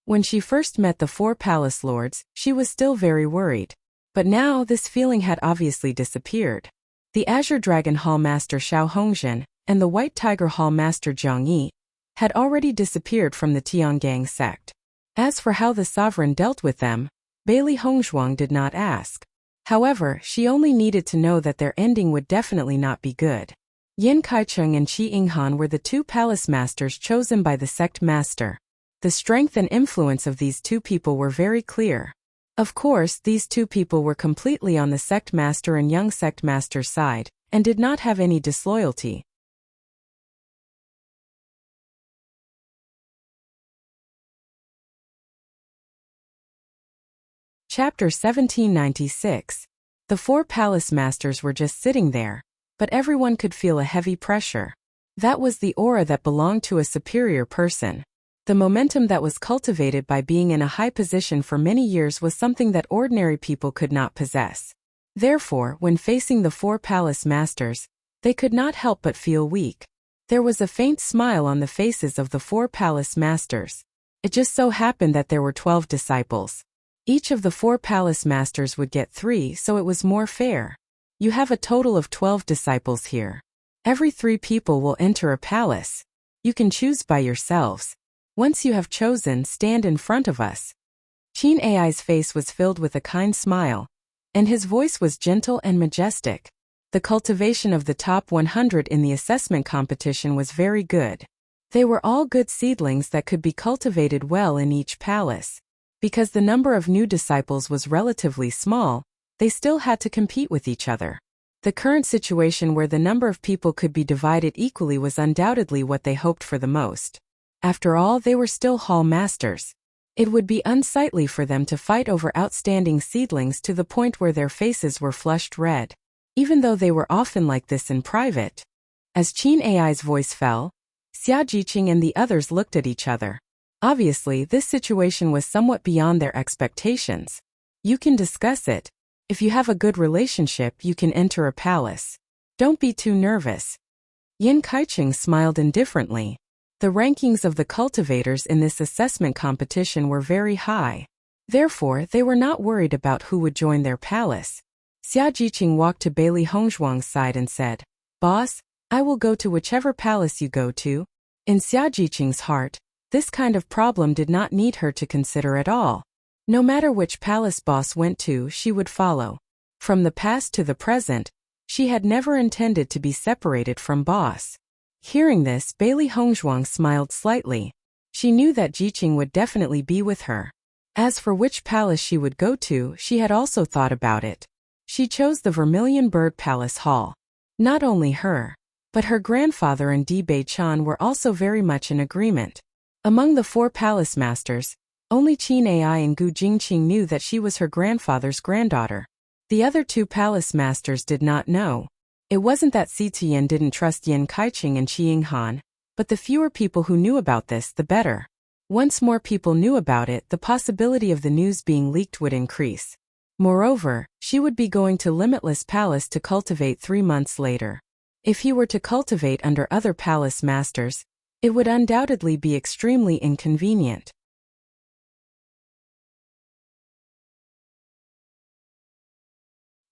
When she first met the 4 palace lords, she was still very worried. But now this feeling had obviously disappeared. The Azure Dragon Hall Master Xiao Hongzhen and the White Tiger Hall Master Zhang Yi had already disappeared from the Tiangang sect. As for how the sovereign dealt with them, Bailey Hongzhuang did not ask. However, she only needed to know that their ending would definitely not be good. Yin Kaicheng and Qi Yinghan were the 2 palace masters chosen by the sect master. The strength and influence of these 2 people were very clear. Of course, these 2 people were completely on the sect master and young sect master's side, and did not have any disloyalty. Chapter 1796. The 4 palace masters were just sitting there, but everyone could feel a heavy pressure. That was the aura that belonged to a superior person. The momentum that was cultivated by being in a high position for many years was something that ordinary people could not possess. Therefore, when facing the 4 palace masters, they could not help but feel weak. There was a faint smile on the faces of the 4 palace masters. It just so happened that there were 12 disciples. Each of the 4 palace masters would get 3, so it was more fair. You have a total of 12 disciples here. Every 3 people will enter a palace. You can choose by yourselves. Once you have chosen, stand in front of us. Qin Ai's face was filled with a kind smile, and his voice was gentle and majestic. The cultivation of the top 100 in the assessment competition was very good. They were all good seedlings that could be cultivated well in each palace. Because the number of new disciples was relatively small, they still had to compete with each other. The current situation where the number of people could be divided equally was undoubtedly what they hoped for the most. After all, they were still hall masters. It would be unsightly for them to fight over outstanding seedlings to the point where their faces were flushed red, even though they were often like this in private. As Qin Ai's voice fell, Xia Jiqing and the others looked at each other. Obviously, this situation was somewhat beyond their expectations. You can discuss it. If you have a good relationship, you can enter a palace. Don't be too nervous. Yan Kaicheng smiled indifferently. The rankings of the cultivators in this assessment competition were very high. Therefore, they were not worried about who would join their palace. Xia Jiqing walked to Bailey Hongzhuang's side and said, "Boss, I will go to whichever palace you go to." In Xia Jiqing's heart, this kind of problem did not need her to consider at all. No matter which palace boss went to, she would follow. From the past to the present, she had never intended to be separated from boss. Hearing this, Bailey Hongzhuang smiled slightly. She knew that Jiqing would definitely be with her. As for which palace she would go to, she had also thought about it. She chose the Vermilion Bird Palace Hall. Not only her, but her grandfather and Di Beichan were also very much in agreement. Among the 4 palace masters, only Qin Ai and Gu Jingqing knew that she was her grandfather's granddaughter. The other 2 palace masters did not know. It wasn't that Si Tian didn't trust Yan Kaicheng and Qi Yinghan, but the fewer people who knew about this, the better. Once more people knew about it, the possibility of the news being leaked would increase. Moreover, she would be going to Limitless Palace to cultivate 3 months later. If he were to cultivate under other palace masters, it would undoubtedly be extremely inconvenient.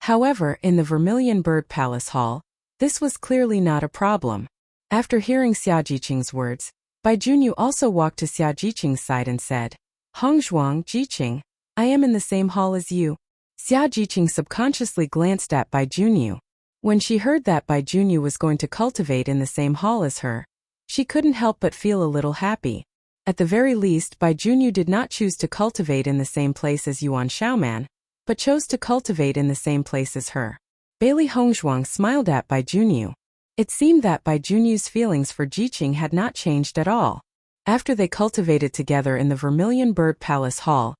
However, in the Vermilion Bird Palace Hall, this was clearly not a problem. After hearing Xia Jiqing's words, Bai Junyu also walked to Xia Jiqing's side and said, "Hongzhuang, Jiqing, I am in the same hall as you." Xia Jiqing subconsciously glanced at Bai Junyu. When she heard that Bai Junyu was going to cultivate in the same hall as her, she couldn't help but feel a little happy. At the very least, Bai Junyu did not choose to cultivate in the same place as Yuan Xiaoman, but chose to cultivate in the same place as her. Bailey Hongzhuang smiled at Bai Junyu. It seemed that Bai Junyu's feelings for Jiqing had not changed at all. After they cultivated together in the Vermilion Bird Palace Hall,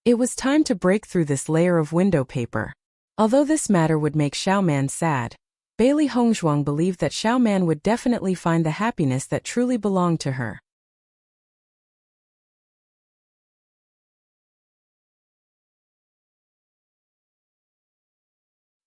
it was time to break through this layer of window paper. Although this matter would make Xiaoman sad, Bailey Hongzhuang believed that Xiaoman would definitely find the happiness that truly belonged to her.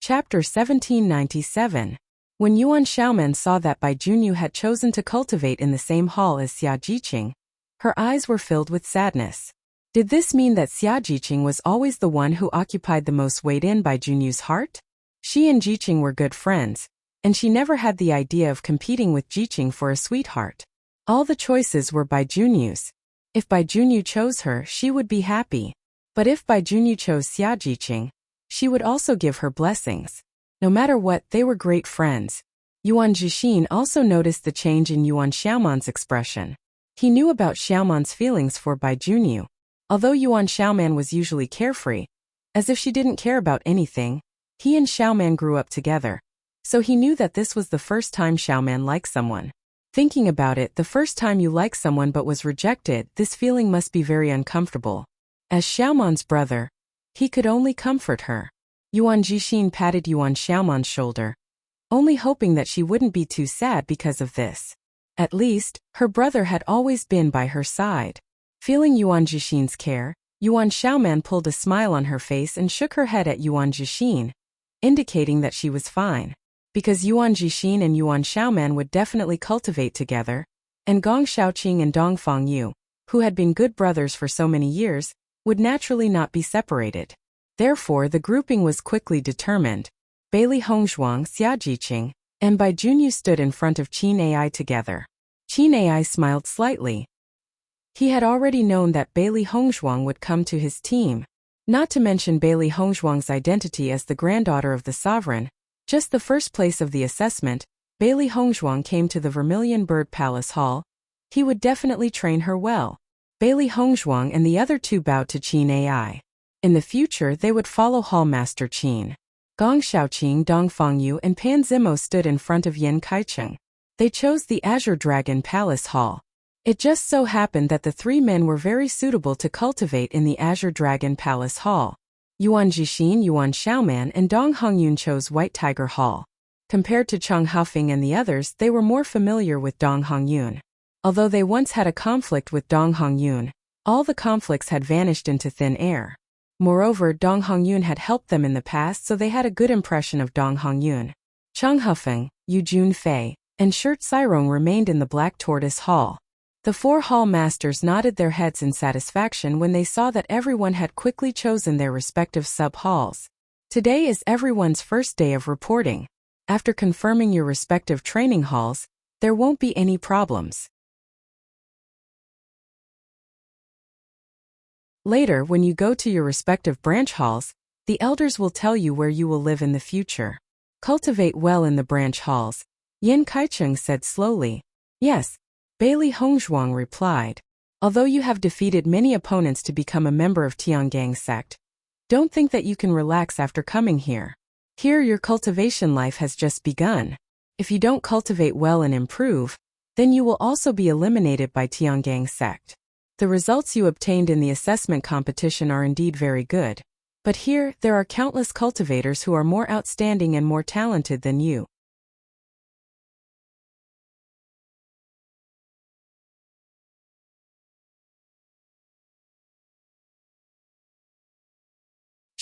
Chapter 1797. When Yuan Xiaoman saw that Bai Junyu had chosen to cultivate in the same hall as Xia Jiqing, her eyes were filled with sadness. Did this mean that Xia Jiqing was always the one who occupied the most weight in Bai Junyu's heart? She and Jiqing were good friends, and she never had the idea of competing with Jiqing for a sweetheart. All the choices were Bai Junyu's. If Bai Junyu chose her, she would be happy. But if Bai Junyu chose Xia Jiqing, she would also give her blessings. No matter what, they were great friends. Yuan Jixin also noticed the change in Yuan Xiaoman's expression. He knew about Xiaoman's feelings for Bai Junyu. Although Yuan Xiaoman was usually carefree, as if she didn't care about anything, he and Xiaoman grew up together. So he knew that this was the first time Xiaoman liked someone. Thinking about it, the first time you like someone but was rejected, this feeling must be very uncomfortable. As Xiaoman's brother, he could only comfort her. Yuan Jixin patted Yuan Xiaoman's shoulder, only hoping that she wouldn't be too sad because of this. At least, her brother had always been by her side. Feeling Yuan Jixin's care, Yuan Xiaoman pulled a smile on her face and shook her head at Yuan Jixin, indicating that she was fine. because Yuan Jixin and Yuan Xiaoman would definitely cultivate together, and Gong Xiaoqing and Dong Fangyu, who had been good brothers for so many years, would naturally not be separated. Therefore, the grouping was quickly determined. Bailey Hongzhuang, Xia Jiqing, and Bai Junyu stood in front of Qin Ai together. Qin Ai smiled slightly. He had already known that Bailey Hongzhuang would come to his team. Not to mention Bailey Hongzhuang's identity as the granddaughter of the sovereign. Just the first place of the assessment, Bailey Hongzhuang came to the Vermilion Bird Palace Hall. He would definitely train her well. Bailey Hongzhuang and the other two bowed to Qin Ai. In the future, they would follow Hall Master Qin. Gong Xiaoqing, Dong Fangyu, and Pan Zimo stood in front of Yan Kaicheng. They chose the Azure Dragon Palace Hall. It just so happened that the three men were very suitable to cultivate in the Azure Dragon Palace Hall. Yuan Jixin, Yuan Xiaoman, and Dong Hongyun chose White Tiger Hall. Compared to Cheng Hufeng and the others, they were more familiar with Dong Hongyun. Although they once had a conflict with Dong Hongyun, all the conflicts had vanished into thin air. Moreover, Dong Hongyun had helped them in the past, so they had a good impression of Dong Hongyun. Cheng Hufeng, Yu Junfei, and Shirt Sirong remained in the Black Tortoise Hall. The four hall masters nodded their heads in satisfaction when they saw that everyone had quickly chosen their respective sub-halls. Today is everyone's first day of reporting. After confirming your respective training halls, there won't be any problems. Later, when you go to your respective branch halls, the elders will tell you where you will live in the future. Cultivate well in the branch halls, Yan Kaicheng said slowly. Yes, Bailey Hongzhuang replied. Although you have defeated many opponents to become a member of Tiangang sect, don't think that you can relax after coming here. Here your cultivation life has just begun. If you don't cultivate well and improve, then you will also be eliminated by Tiangang sect. The results you obtained in the assessment competition are indeed very good. But here, there are countless cultivators who are more outstanding and more talented than you.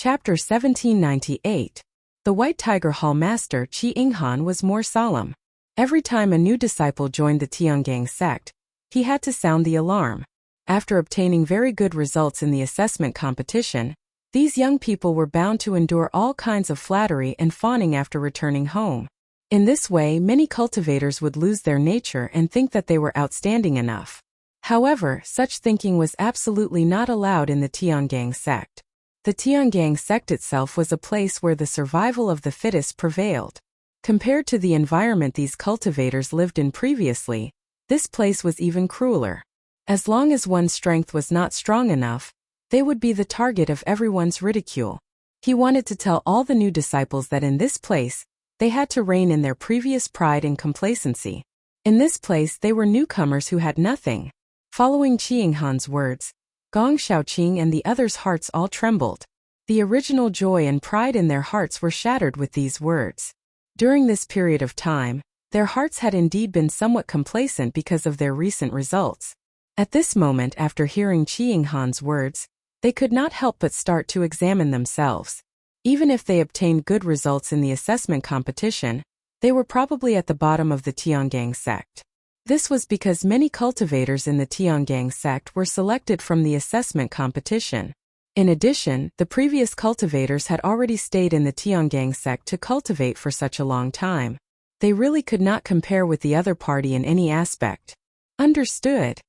Chapter 1798. The White Tiger Hall Master Qi Yinghan was more solemn. Every time a new disciple joined the Tiangang sect, he had to sound the alarm. After obtaining very good results in the assessment competition, these young people were bound to endure all kinds of flattery and fawning after returning home. In this way, many cultivators would lose their nature and think that they were outstanding enough. However, such thinking was absolutely not allowed in the Tiangang sect. The Tiangang sect itself was a place where the survival of the fittest prevailed. Compared to the environment these cultivators lived in previously, this place was even crueler. As long as one's strength was not strong enough, they would be the target of everyone's ridicule. He wanted to tell all the new disciples that in this place, they had to rein in their previous pride and complacency. In this place they were newcomers who had nothing. Following Qi Yinghan's words, Gong Xiaoqing and the others' hearts all trembled. The original joy and pride in their hearts were shattered with these words. During this period of time, their hearts had indeed been somewhat complacent because of their recent results. At this moment, after hearing Qi Yinghan's words, they could not help but start to examine themselves. Even if they obtained good results in the assessment competition, they were probably at the bottom of the Tiangang sect. This was because many cultivators in the Tiangang sect were selected from the assessment competition. In addition, the previous cultivators had already stayed in the Tiangang sect to cultivate for such a long time. They really could not compare with the other party in any aspect. Understood.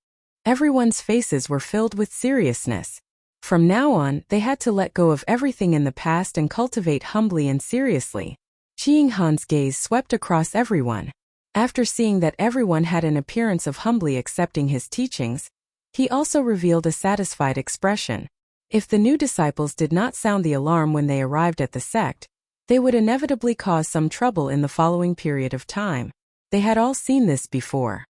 Everyone's faces were filled with seriousness. From now on, they had to let go of everything in the past and cultivate humbly and seriously. Qi Yinghan's gaze swept across everyone. After seeing that everyone had an appearance of humbly accepting his teachings, he also revealed a satisfied expression. If the new disciples did not sound the alarm when they arrived at the sect, they would inevitably cause some trouble in the following period of time. They had all seen this before.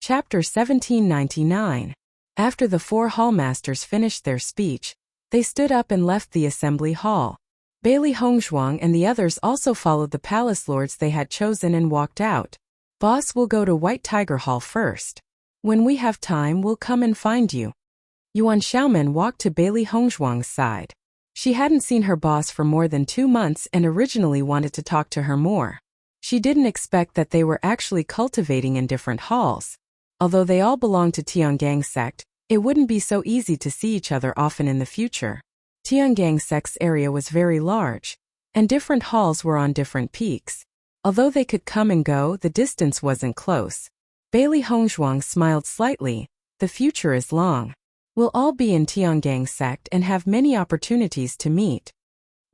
Chapter 1799. After the four hallmasters finished their speech, they stood up and left the assembly hall. Bailey Hongzhuang and the others also followed the palace lords they had chosen and walked out. Boss will go to White Tiger Hall first. When we have time, we'll come and find you. Yuan Xiaomen walked to Bailey Hongzhuang's side. She hadn't seen her boss for more than 2 months and originally wanted to talk to her more. She didn't expect that they were actually cultivating in different halls. Although they all belonged to Tiangang sect, it wouldn't be so easy to see each other often in the future. Tiangang sect's area was very large, and different halls were on different peaks. Although they could come and go, the distance wasn't close. Bailey Hongzhuang smiled slightly. The future is long. We'll all be in Tiangang sect and have many opportunities to meet.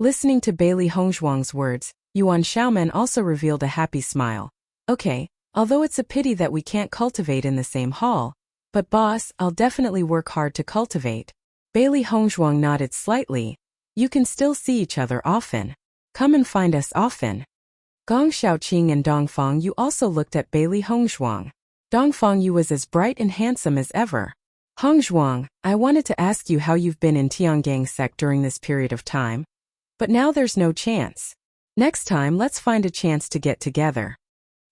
Listening to Bailey Hongzhuang's words, Yuan Xiaomen also revealed a happy smile. Okay, although it's a pity that we can't cultivate in the same hall, but boss, I'll definitely work hard to cultivate. Bailey Hongzhuang nodded slightly. You can still see each other often. Come and find us often. Gong Xiaoqing and Dong Fangyu also looked at Bailey Hongzhuang. Dong Fangyu was as bright and handsome as ever. Hongzhuang, I wanted to ask you how you've been in Tiangang sect during this period of time. But now there's no chance. Next time let's find a chance to get together.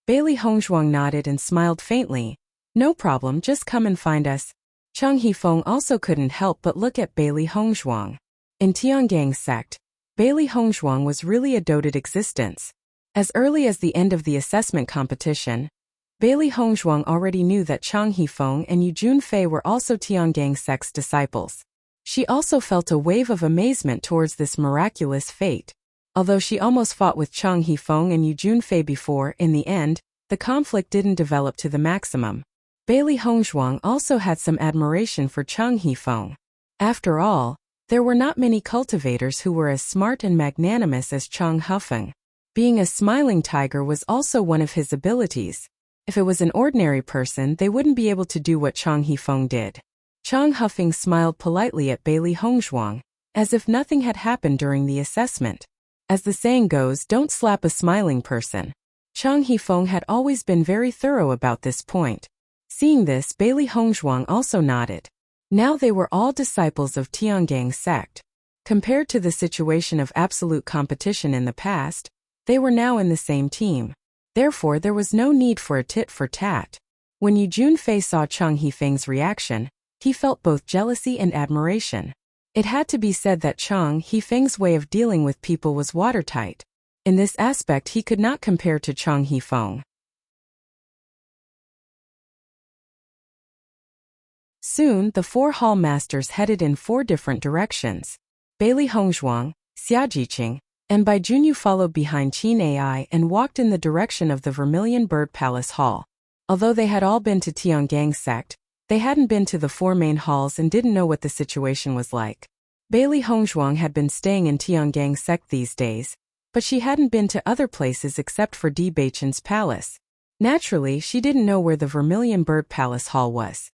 Bailey Hongzhuang nodded and smiled faintly. No problem, just come and find us. Cheng Hifeng also couldn't help but look at Bailey Hongzhuang. In Tiangang sect, Bailey Hongzhuang was really a doted existence. As early as the end of the assessment competition, Bailey Hongzhuang already knew that Cheng Hifeng and Yu Junfei were also Tiangang sect's disciples. She also felt a wave of amazement towards this miraculous fate. Although she almost fought with Cheng Hifeng and Yu Junfei before, in the end, the conflict didn't develop to the maximum. Bailey Hongzhuang also had some admiration for Cheng Hifeng. After all, there were not many cultivators who were as smart and magnanimous as Cheng Hifeng. Being a smiling tiger was also one of his abilities. If it was an ordinary person, they wouldn't be able to do what Cheng Hifeng did. Cheng Hifeng smiled politely at Bailey Hongzhuang, as if nothing had happened during the assessment. As the saying goes, don't slap a smiling person. Cheng Hifeng had always been very thorough about this point. Seeing this, Bailey Hongzhuang also nodded. Now they were all disciples of Tiangang sect. Compared to the situation of absolute competition in the past, they were now in the same team. Therefore, there was no need for a tit-for-tat. When Yu Junfei saw Cheng Hifeng's reaction, he felt both jealousy and admiration. It had to be said that Cheng Hifeng's way of dealing with people was watertight. In this aspect, he could not compare to Cheng Hifeng. Soon, the 4 hall masters headed in 4 different directions. Bailey Hongzhuang, Xia Jiqing, and Bai Junyu followed behind Qin Ai and walked in the direction of the Vermilion Bird Palace Hall. Although they had all been to Tiangang sect, they hadn't been to the 4 main halls and didn't know what the situation was like. Bailey Hongzhuang had been staying in Tiangang sect these days, but she hadn't been to other places except for Di Beichen's palace. Naturally, she didn't know where the Vermilion Bird Palace Hall was.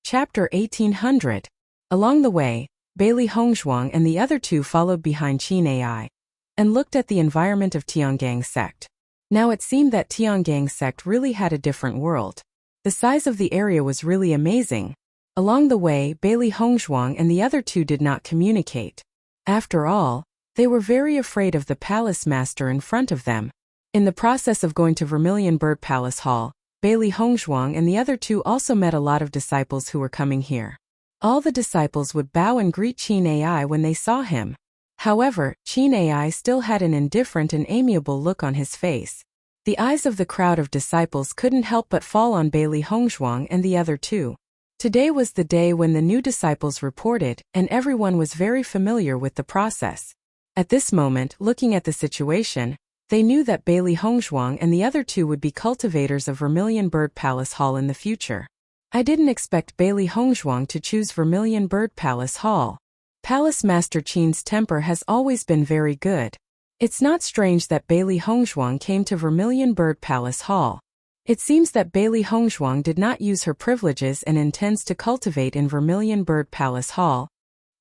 Chapter 1800. Along the way, Bailey Hongzhuang and the other 2 followed behind Qin Ai and looked at the environment of Tiangang sect. Now it seemed that Tiangang sect really had a different world. The size of the area was really amazing. Along the way, Bailey Hongzhuang and the other 2 did not communicate. After all, they were very afraid of the palace master in front of them. In the process of going to Vermilion Bird Palace Hall, Bailey Hongzhuang and the other 2 also met a lot of disciples who were coming here. All the disciples would bow and greet Qin Ai when they saw him. However, Qin Ai still had an indifferent and amiable look on his face. The eyes of the crowd of disciples couldn't help but fall on Bailey Hongzhuang and the other 2. Today was the day when the new disciples reported, and everyone was very familiar with the process. At this moment, looking at the situation, they knew that Bailey Hongzhuang and the other 2 would be cultivators of Vermilion Bird Palace Hall in the future. I didn't expect Bailey Hongzhuang to choose Vermilion Bird Palace Hall. Palace Master Qin's temper has always been very good. It's not strange that Bailey Hongzhuang came to Vermilion Bird Palace Hall. It seems that Bailey Hongzhuang did not use her privileges and intends to cultivate in Vermilion Bird Palace Hall.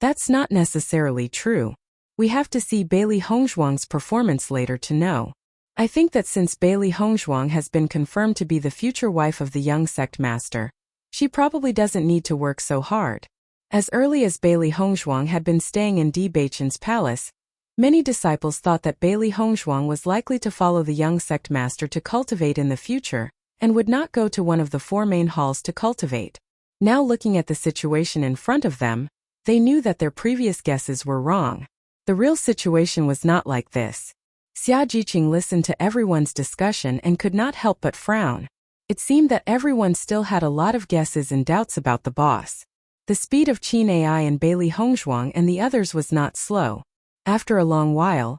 That's not necessarily true. We have to see Bailey Hongzhuang's performance later to know. I think that since Bailey Hongzhuang has been confirmed to be the future wife of the young sect master, she probably doesn't need to work so hard. As early as Bailey Hongzhuang had been staying in Di Beichen's palace, many disciples thought that Bailey Hongzhuang was likely to follow the young sect master to cultivate in the future, and would not go to one of the 4 main halls to cultivate. Now looking at the situation in front of them, they knew that their previous guesses were wrong. The real situation was not like this. Xia Jiqing listened to everyone's discussion and could not help but frown. It seemed that everyone still had a lot of guesses and doubts about the boss. The speed of Qin Ai and Bailey Hongzhuang and the others was not slow. After a long while,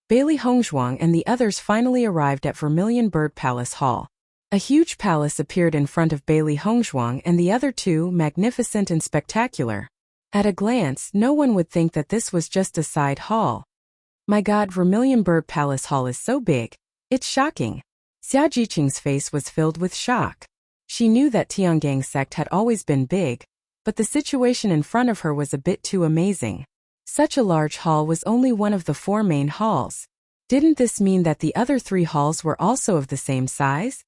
Bailey Hongzhuang and the others finally arrived at Vermilion Bird Palace Hall. A huge palace appeared in front of Bailey Hongzhuang and the other two, magnificent and spectacular. At a glance, no one would think that this was just a side hall. My God, Vermilion Bird Palace Hall is so big. It's shocking. Xia Jiqing's face was filled with shock. She knew that Tiangang sect had always been big, but the situation in front of her was a bit too amazing. Such a large hall was only one of the 4 main halls. Didn't this mean that the other 3 halls were also of the same size?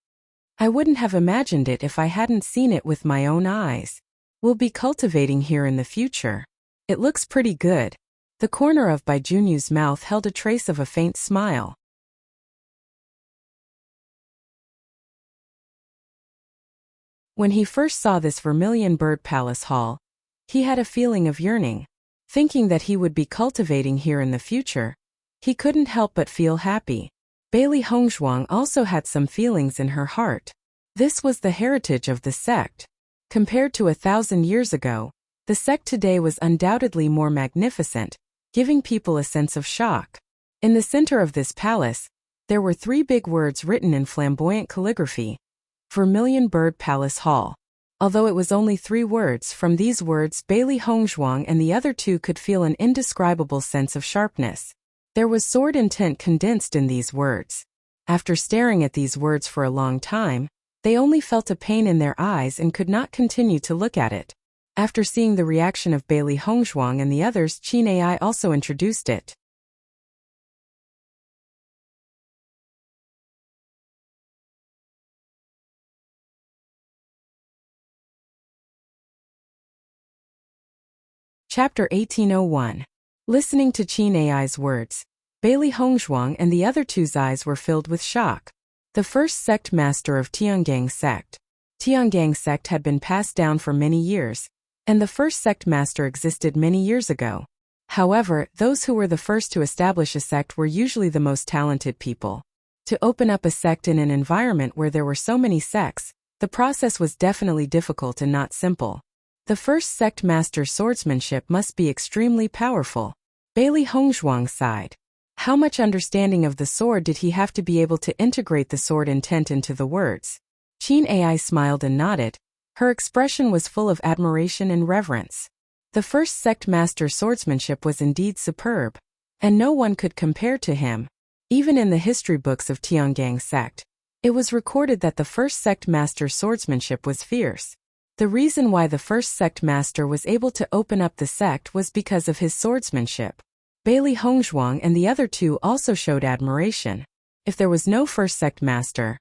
I wouldn't have imagined it if I hadn't seen it with my own eyes. We'll be cultivating here in the future. It looks pretty good. The corner of Bai Junyu's mouth held a trace of a faint smile. When he first saw this Vermilion Bird Palace Hall, he had a feeling of yearning. Thinking that he would be cultivating here in the future, he couldn't help but feel happy. Bailey Hongzhuang also had some feelings in her heart. This was the heritage of the sect. Compared to 1,000 years ago, the sect today was undoubtedly more magnificent, giving people a sense of shock. In the center of this palace, there were 3 big words written in flamboyant calligraphy: Vermilion Bird Palace Hall. Although it was only 3 words, from these words Bailey Hongzhuang and the other 2 could feel an indescribable sense of sharpness. There was sword intent condensed in these words. After staring at these words for a long time, they only felt a pain in their eyes and could not continue to look at it. After seeing the reaction of Bailey Hongzhuang and the others, Qin Ai also introduced it. Chapter 1801. Listening to Qin Ai's words, Bailey Hongzhuang and the other two's eyes were filled with shock. The first sect master of Tiangang sect. Tiangang sect had been passed down for many years, and the first sect master existed many years ago. However, those who were the first to establish a sect were usually the most talented people. To open up a sect in an environment where there were so many sects, the process was definitely difficult and not simple. The first sect master's swordsmanship must be extremely powerful. Bailey Hongzhuang sighed. How much understanding of the sword did he have to be able to integrate the sword intent into the words? Qin Ai smiled and nodded. Her expression was full of admiration and reverence. The first sect master's swordsmanship was indeed superb, and no one could compare to him. Even in the history books of Tiangang sect, it was recorded that the first sect master's swordsmanship was fierce. The reason why the first sect master was able to open up the sect was because of his swordsmanship. Bailey Hongzhuang and the other 2 also showed admiration. If there was no first sect master,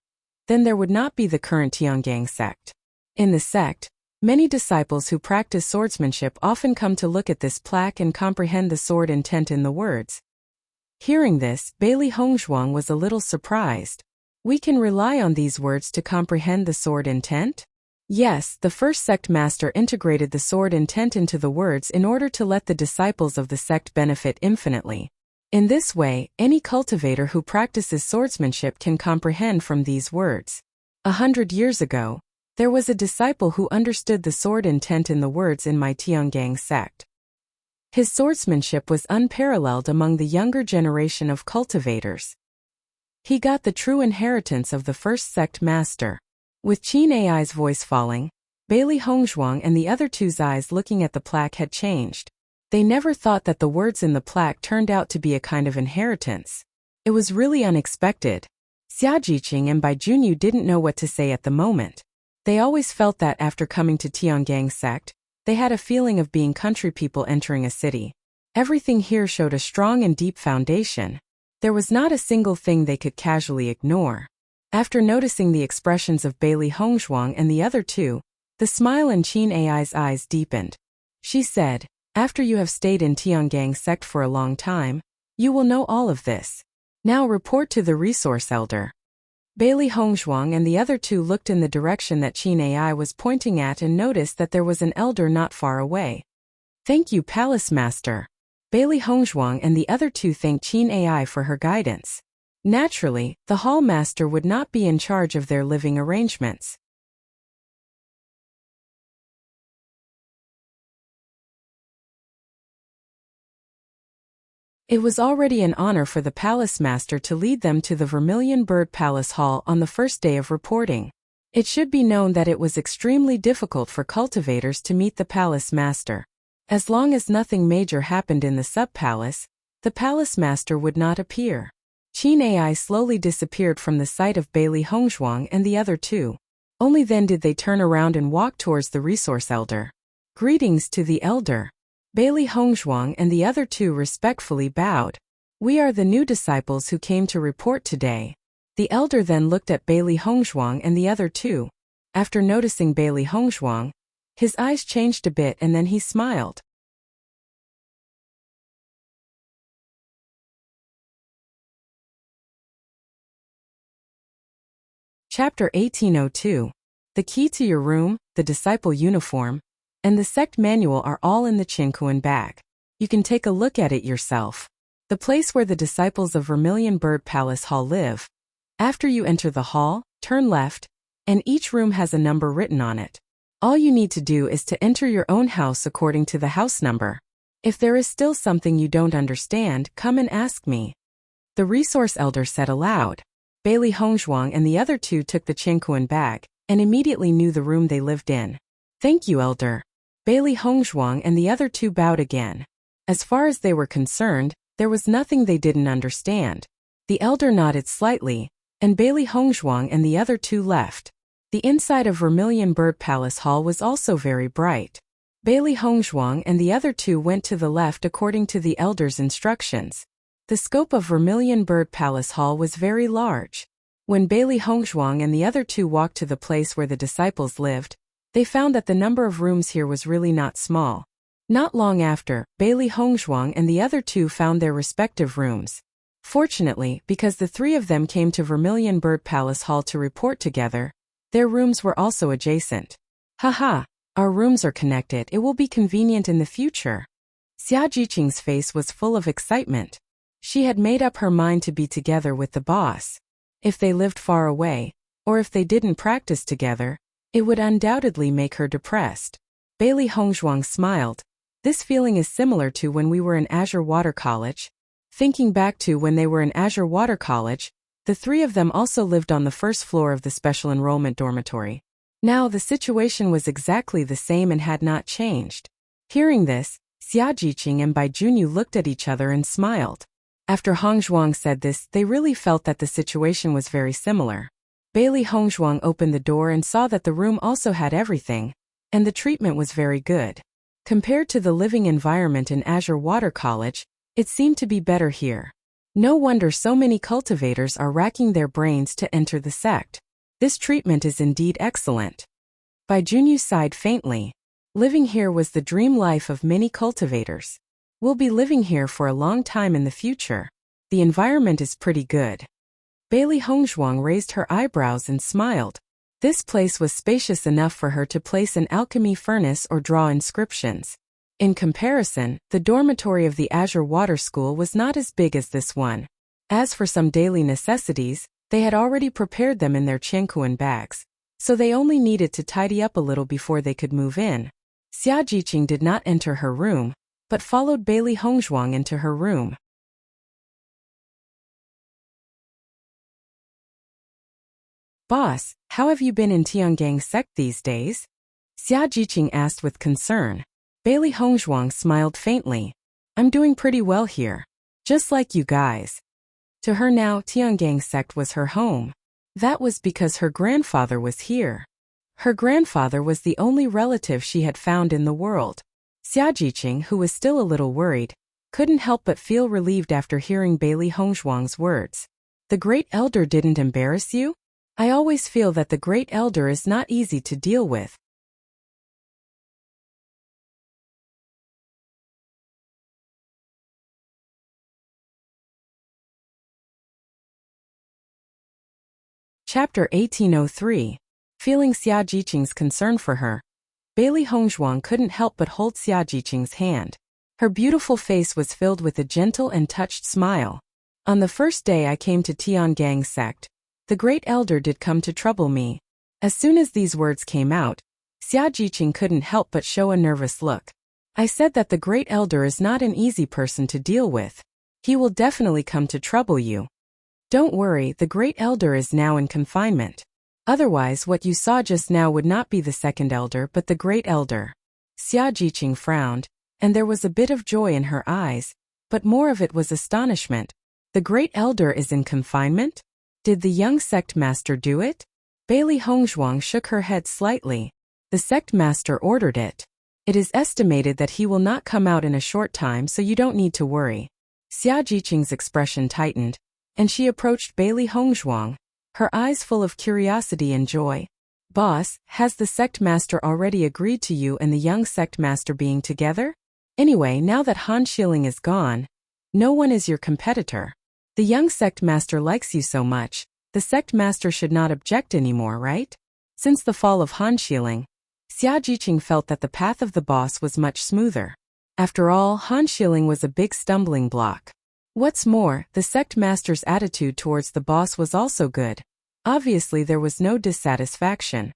then there would not be the current Tiangang sect. In the sect, many disciples who practice swordsmanship often come to look at this plaque and comprehend the sword intent in the words. Hearing this, Bailey Hongzhuang was a little surprised. We can rely on these words to comprehend the sword intent? Yes, the first sect master integrated the sword intent into the words in order to let the disciples of the sect benefit infinitely. In this way, any cultivator who practices swordsmanship can comprehend from these words. 100 years ago, there was a disciple who understood the sword intent in the words in my Tiangang sect. His swordsmanship was unparalleled among the younger generation of cultivators. He got the true inheritance of the first sect master. With Qin Ai's voice falling, Bailey Hongzhuang and the other 2's eyes looking at the plaque had changed. They never thought that the words in the plaque turned out to be a kind of inheritance. It was really unexpected. Xia Jiqing and Bai Junyu didn't know what to say at the moment. They always felt that after coming to Tiangang sect, they had a feeling of being country people entering a city. Everything here showed a strong and deep foundation. There was not a single thing they could casually ignore. After noticing the expressions of Bailey Hongzhuang and the other 2, the smile in Qin Ai's eyes deepened. She said, after you have stayed in Tiangang sect for a long time, you will know all of this. Now report to the resource elder. Bailey Hongzhuang and the other two looked in the direction that Qin Ai was pointing at and noticed that there was an elder not far away. Thank you, Palace Master. Bailey Hongzhuang and the other two thanked Qin Ai for her guidance. Naturally, the hall master would not be in charge of their living arrangements. It was already an honor for the palace master to lead them to the Vermilion Bird Palace Hall on the first day of reporting. It should be known that it was extremely difficult for cultivators to meet the palace master. As long as nothing major happened in the sub-palace, the palace master would not appear. Qin Ai slowly disappeared from the sight of Bailey Hongzhuang and the other two. Only then did they turn around and walk towards the resource elder. Greetings to the elder. Bailey Hongzhuang and the other two respectfully bowed. We are the new disciples who came to report today. The elder then looked at Bailey Hongzhuang and the other two. After noticing Bailey Hongzhuang, his eyes changed a bit and then he smiled. Chapter 1802. The key to your room, the disciple uniform, and the sect manual are all in the Qinkuan bag. You can take a look at it yourself. The place where the disciples of Vermilion Bird Palace Hall live. After you enter the hall, turn left, and each room has a number written on it. All you need to do is to enter your own house according to the house number. If there is still something you don't understand, come and ask me. The resource elder said aloud. Bailey Hongzhuang and the other two took the Qinkuan bag, and immediately knew the room they lived in. Thank you, elder. Bailey Hongzhuang and the other two bowed again. As far as they were concerned, there was nothing they didn't understand. The elder nodded slightly, and Bailey Hongzhuang and the other two left. The inside of Vermilion Bird Palace Hall was also very bright. Bailey Hongzhuang and the other two went to the left according to the elder's instructions. The scope of Vermilion Bird Palace Hall was very large. When Bailey Hongzhuang and the other two walked to the place where the disciples lived, they found that the number of rooms here was really not small. Not long after, Bailey Hongzhuang and the other two found their respective rooms. Fortunately, because the three of them came to Vermilion Bird Palace Hall to report together, their rooms were also adjacent. Haha, our rooms are connected. It will be convenient in the future. Xia Jiqing's face was full of excitement. She had made up her mind to be together with the boss. If they lived far away, or if they didn't practice together, it would undoubtedly make her depressed. Bailey Hongzhuang smiled. This feeling is similar to when we were in Azure Water College. Thinking back to when they were in Azure Water College, the three of them also lived on the first floor of the special enrollment dormitory. Now the situation was exactly the same and had not changed. Hearing this, Xia Jiqing and Bai Junyu looked at each other and smiled. After Hongzhuang said this, they really felt that the situation was very similar. Bailey Hongzhuang opened the door and saw that the room also had everything, and the treatment was very good. Compared to the living environment in Azure Water College, it seemed to be better here. No wonder so many cultivators are racking their brains to enter the sect. This treatment is indeed excellent. Bai Junyu sighed faintly. Living here was the dream life of many cultivators. We'll be living here for a long time in the future. The environment is pretty good. Bailey Hongzhuang raised her eyebrows and smiled. This place was spacious enough for her to place an alchemy furnace or draw inscriptions. In comparison, the dormitory of the Azure Water School was not as big as this one. As for some daily necessities, they had already prepared them in their Qinkuan bags, so they only needed to tidy up a little before they could move in. Xia Jiqing did not enter her room, but followed Bailey Hongzhuang into her room. Boss, how have you been in Tiangang sect these days? Xia Jiqing asked with concern. Bailey Hongzhuang smiled faintly. I'm doing pretty well here. Just like you guys. To her now, Tiangang sect was her home. That was because her grandfather was here. Her grandfather was the only relative she had found in the world. Xia Jiqing, who was still a little worried, couldn't help but feel relieved after hearing Bailey Hongzhuang's words. The Great Elder didn't embarrass you? I always feel that the Great Elder is not easy to deal with. Chapter 1803. Feeling Xia Jiqing's concern for her. Bailey Hongzhuang couldn't help but hold Xia Jiqing's hand. Her beautiful face was filled with a gentle and touched smile. On the first day I came to Tiangong sect, the great elder did come to trouble me. As soon as these words came out, Xia Jiqing couldn't help but show a nervous look. I said that the great elder is not an easy person to deal with. He will definitely come to trouble you. Don't worry, the great elder is now in confinement. Otherwise what you saw just now would not be the second elder but the great elder. Xia Jiqing frowned, and there was a bit of joy in her eyes, but more of it was astonishment. The great elder is in confinement? Did the young sect master do it? Bailey Hongzhuang shook her head slightly. The sect master ordered it. It is estimated that he will not come out in a short time, so you don't need to worry. Xia Jiqing's expression tightened, and she approached Bailey Hongzhuang, her eyes full of curiosity and joy. Boss, has the sect master already agreed to you and the young sect master being together? Anyway, now that Han Xiling is gone, no one is your competitor. The young sect master likes you so much, the sect master should not object anymore, right? Since the fall of Han Xiling, Xia Jiqing felt that the path of the boss was much smoother. After all, Han Xiling was a big stumbling block. What's more, the sect master's attitude towards the boss was also good. Obviously there was no dissatisfaction.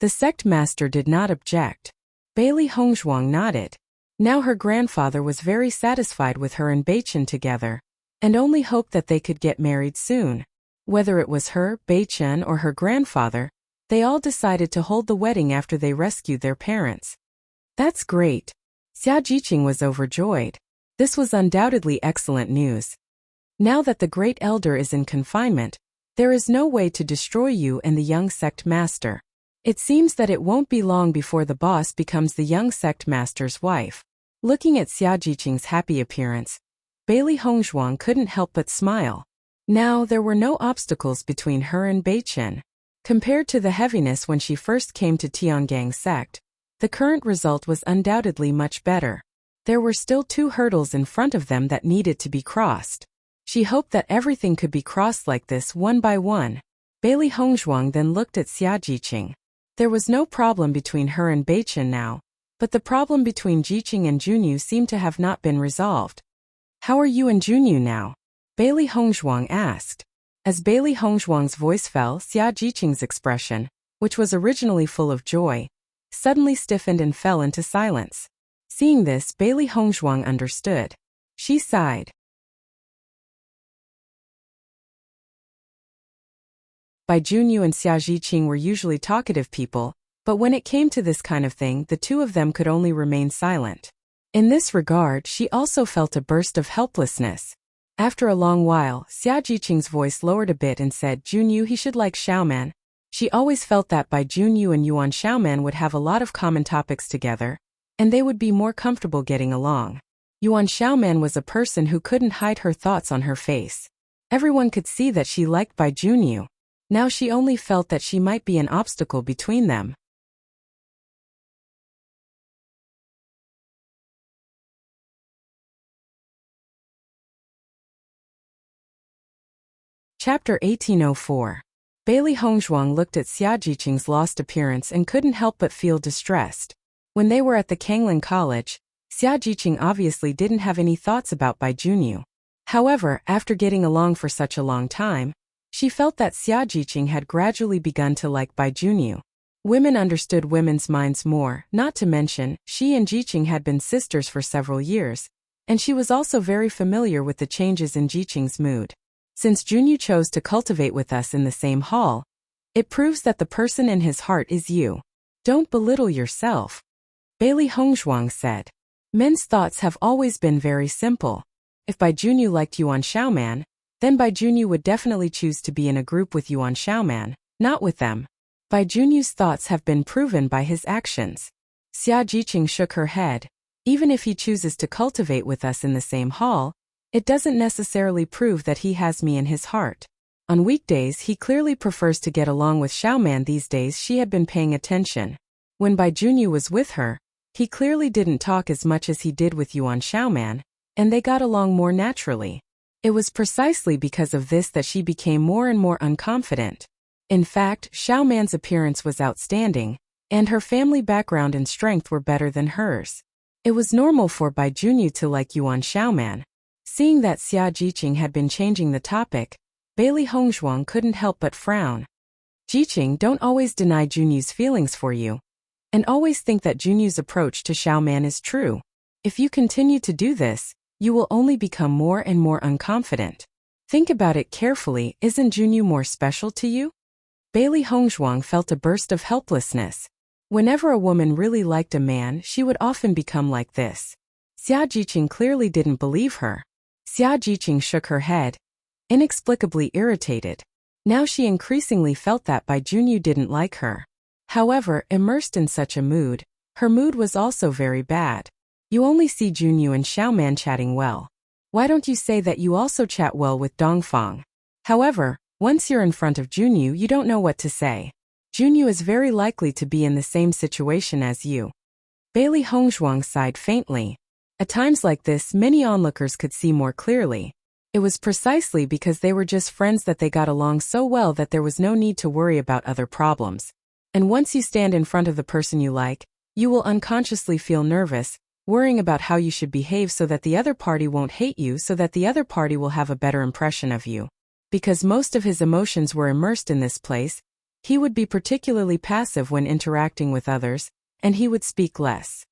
The sect master did not object. Bailey Hongzhuang nodded. Now her grandfather was very satisfied with her and Beichen together, and only hoped that they could get married soon. Whether it was her, Beichen, or her grandfather, they all decided to hold the wedding after they rescued their parents. That's great. Xia Jiqing was overjoyed. This was undoubtedly excellent news. Now that the great elder is in confinement, there is no way to destroy you and the young sect master. It seems that it won't be long before the boss becomes the young sect master's wife. Looking at Xia Jiqing's happy appearance, Bailey Hongzhuang couldn't help but smile. Now there were no obstacles between her and Beichen. Compared to the heaviness when she first came to Tiangong sect, the current result was undoubtedly much better. There were still 2 hurdles in front of them that needed to be crossed. She hoped that everything could be crossed like this one by one. Bailey Hongzhuang then looked at Xia Jiqing. There was no problem between her and Beichen now, but the problem between Jiqing and Junyu seemed to have not been resolved. How are you and Junyu now? Bailey Hongzhuang asked. As Bailey Hongzhuang's voice fell, Xia Jiqing's expression, which was originally full of joy, suddenly stiffened and fell into silence. Seeing this, Bailey Hongzhuang understood. She sighed. Bai Junyu and Xia Jiqing were usually talkative people, but when it came to this kind of thing, the 2 of them could only remain silent. In this regard, she also felt a burst of helplessness. After a long while, Xia Jiqing's voice lowered a bit and said, Junyu, he should like Xiaoman. She always felt that Bai Junyu and Yuan Xiaoman would have a lot of common topics together, and they would be more comfortable getting along. Yuan Xiaoman was a person who couldn't hide her thoughts on her face. Everyone could see that she liked Bai Junyu. Now she only felt that she might be an obstacle between them. Chapter 1804. Bailey Hongzhuang looked at Xia Jiqing's lost appearance and couldn't help but feel distressed. When they were at the Kanglin College, Xia Jiqing obviously didn't have any thoughts about Bai Junyu. However, after getting along for such a long time, she felt that Xia Jiqing had gradually begun to like Bai Junyu. Women understood women's minds more, not to mention, she and Jiqing had been sisters for several years, and she was also very familiar with the changes in Jiqing's mood. Since Junyu chose to cultivate with us in the same hall, it proves that the person in his heart is you. Don't belittle yourself. Bailey Hongzhuang said. Men's thoughts have always been very simple. If Bai Junyu liked Yuan Xiaoman, then Bai Junyu would definitely choose to be in a group with Yuan Xiaoman, not with them. Bai Junyu's thoughts have been proven by his actions. Xia Jiqing shook her head. Even if he chooses to cultivate with us in the same hall, it doesn't necessarily prove that he has me in his heart. On weekdays he clearly prefers to get along with Xiaoman. These days she had been paying attention. When Bai Junyu was with her, he clearly didn't talk as much as he did with Yuan Xiaoman, and they got along more naturally. It was precisely because of this that she became more and more unconfident. In fact, Xiao Man's appearance was outstanding, and her family background and strength were better than hers. It was normal for Bai Junyu to like Yuan Xiaoman. Seeing that Xia Jiqing had been changing the topic, Bailey Hongzhuang couldn't help but frown. Jiqing, don't always deny Junyu's feelings for you, and always think that Junyu's approach to Xiaoman is true. If you continue to do this, you will only become more and more unconfident. Think about it carefully, isn't Junyu more special to you? Bailey Hongzhuang felt a burst of helplessness. Whenever a woman really liked a man, she would often become like this. Xia Jiqing clearly didn't believe her. Xia Jiqing shook her head, inexplicably irritated. Now she increasingly felt that Bai Junyu didn't like her. However, immersed in such a mood, her mood was also very bad. You only see Junyu and Xiaoman chatting well. Why don't you say that you also chat well with Dongfang? However, once you're in front of Junyu, you don't know what to say. Junyu is very likely to be in the same situation as you. Bailey Hongzhuang sighed faintly. At times like this, many onlookers could see more clearly. It was precisely because they were just friends that they got along so well that there was no need to worry about other problems. And once you stand in front of the person you like, you will unconsciously feel nervous, worrying about how you should behave so that the other party won't hate you, so that the other party will have a better impression of you. Because most of his emotions were immersed in this place, he would be particularly passive when interacting with others, and he would speak less.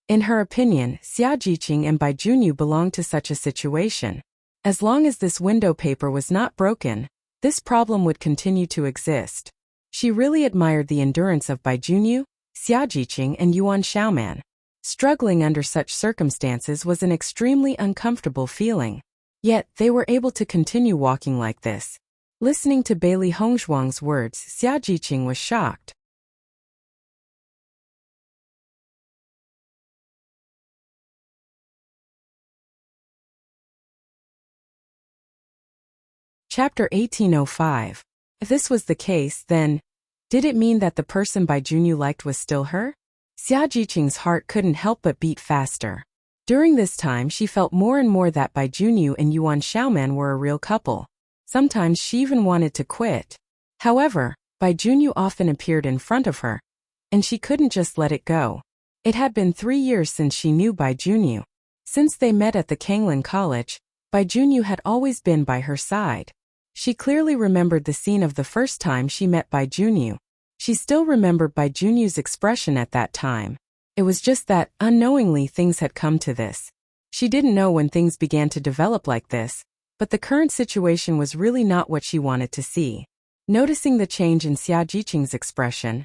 In her opinion, Xia Jiqing and Bai Junyu belonged to such a situation. As long as this window paper was not broken, this problem would continue to exist. She really admired the endurance of Bai Junyu, Xia Jiqing, and Yuan Xiaoman. Struggling under such circumstances was an extremely uncomfortable feeling. Yet, they were able to continue walking like this. Listening to Bailey Hongzhuang's words, Xia Jiqing was shocked. Chapter 1805. If this was the case, then, did it mean that the person Bai Junyu liked was still her? Xia Jiqing's heart couldn't help but beat faster. During this time she felt more and more that Bai Junyu and Yuan Xiaoman were a real couple. Sometimes she even wanted to quit. However, Bai Junyu often appeared in front of her, and she couldn't just let it go. It had been 3 years since she knew Bai Junyu. Since they met at the Kanglin College, Bai Junyu had always been by her side. She clearly remembered the scene of the first time she met Bai Junyu. She still remembered Bai Junyu's expression at that time. It was just that, unknowingly, things had come to this. She didn't know when things began to develop like this, but the current situation was really not what she wanted to see. Noticing the change in Xia Jiqing's expression,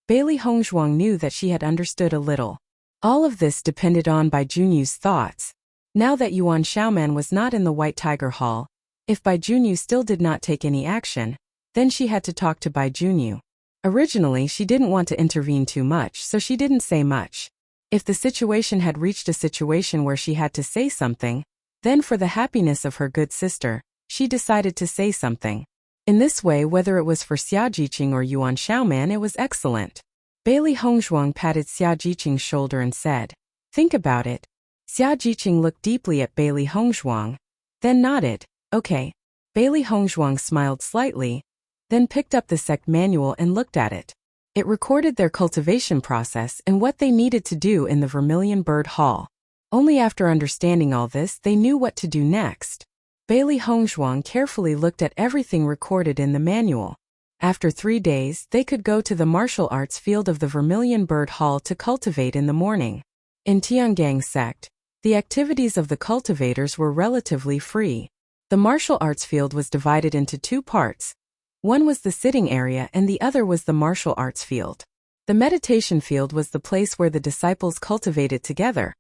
Bailey Hongzhuang knew that she had understood a little. All of this depended on Bai Junyu's thoughts. Now that Yuan Xiaoman was not in the White Tiger Hall, if Bai Junyu still did not take any action, then she had to talk to Bai Junyu. Originally she didn't want to intervene too much, so she didn't say much. If the situation had reached a situation where she had to say something, then for the happiness of her good sister, she decided to say something. In this way, whether it was for Xia Jiqing or Yuan Xiaoman, it was excellent. Bailey Hongzhuang patted Xia Jiqing's shoulder and said, "Think about it." Xia Jiqing looked deeply at Bailey Hongzhuang, then nodded. Okay. Bailey Hongzhuang smiled slightly, then picked up the sect manual and looked at it. It recorded their cultivation process and what they needed to do in the Vermilion Bird Hall. Only after understanding all this they knew what to do next. Bailey Hongzhuang carefully looked at everything recorded in the manual. After 3 days, they could go to the martial arts field of the Vermilion Bird Hall to cultivate in the morning. In Tiangang sect, the activities of the cultivators were relatively free. The martial arts field was divided into 2 parts. One was the sitting area and the other was the martial arts field. The meditation field was the place where the disciples cultivated together,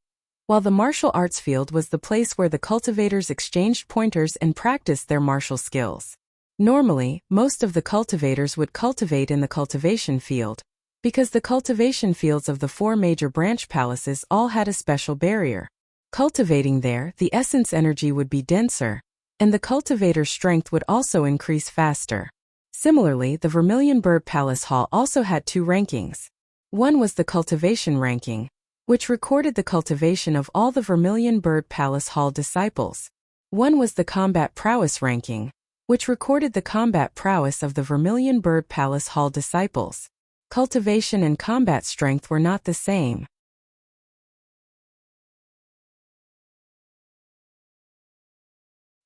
while the martial arts field was the place where the cultivators exchanged pointers and practiced their martial skills. Normally, most of the cultivators would cultivate in the cultivation field, because the cultivation fields of the 4 major branch palaces all had a special barrier. Cultivating there, the essence energy would be denser, and the cultivator's strength would also increase faster. Similarly, the Vermilion Bird Palace Hall also had 2 rankings. One was the cultivation ranking, which recorded the cultivation of all the Vermilion Bird Palace Hall disciples. One was the combat prowess ranking, which recorded the combat prowess of the Vermilion Bird Palace Hall disciples. Cultivation and combat strength were not the same.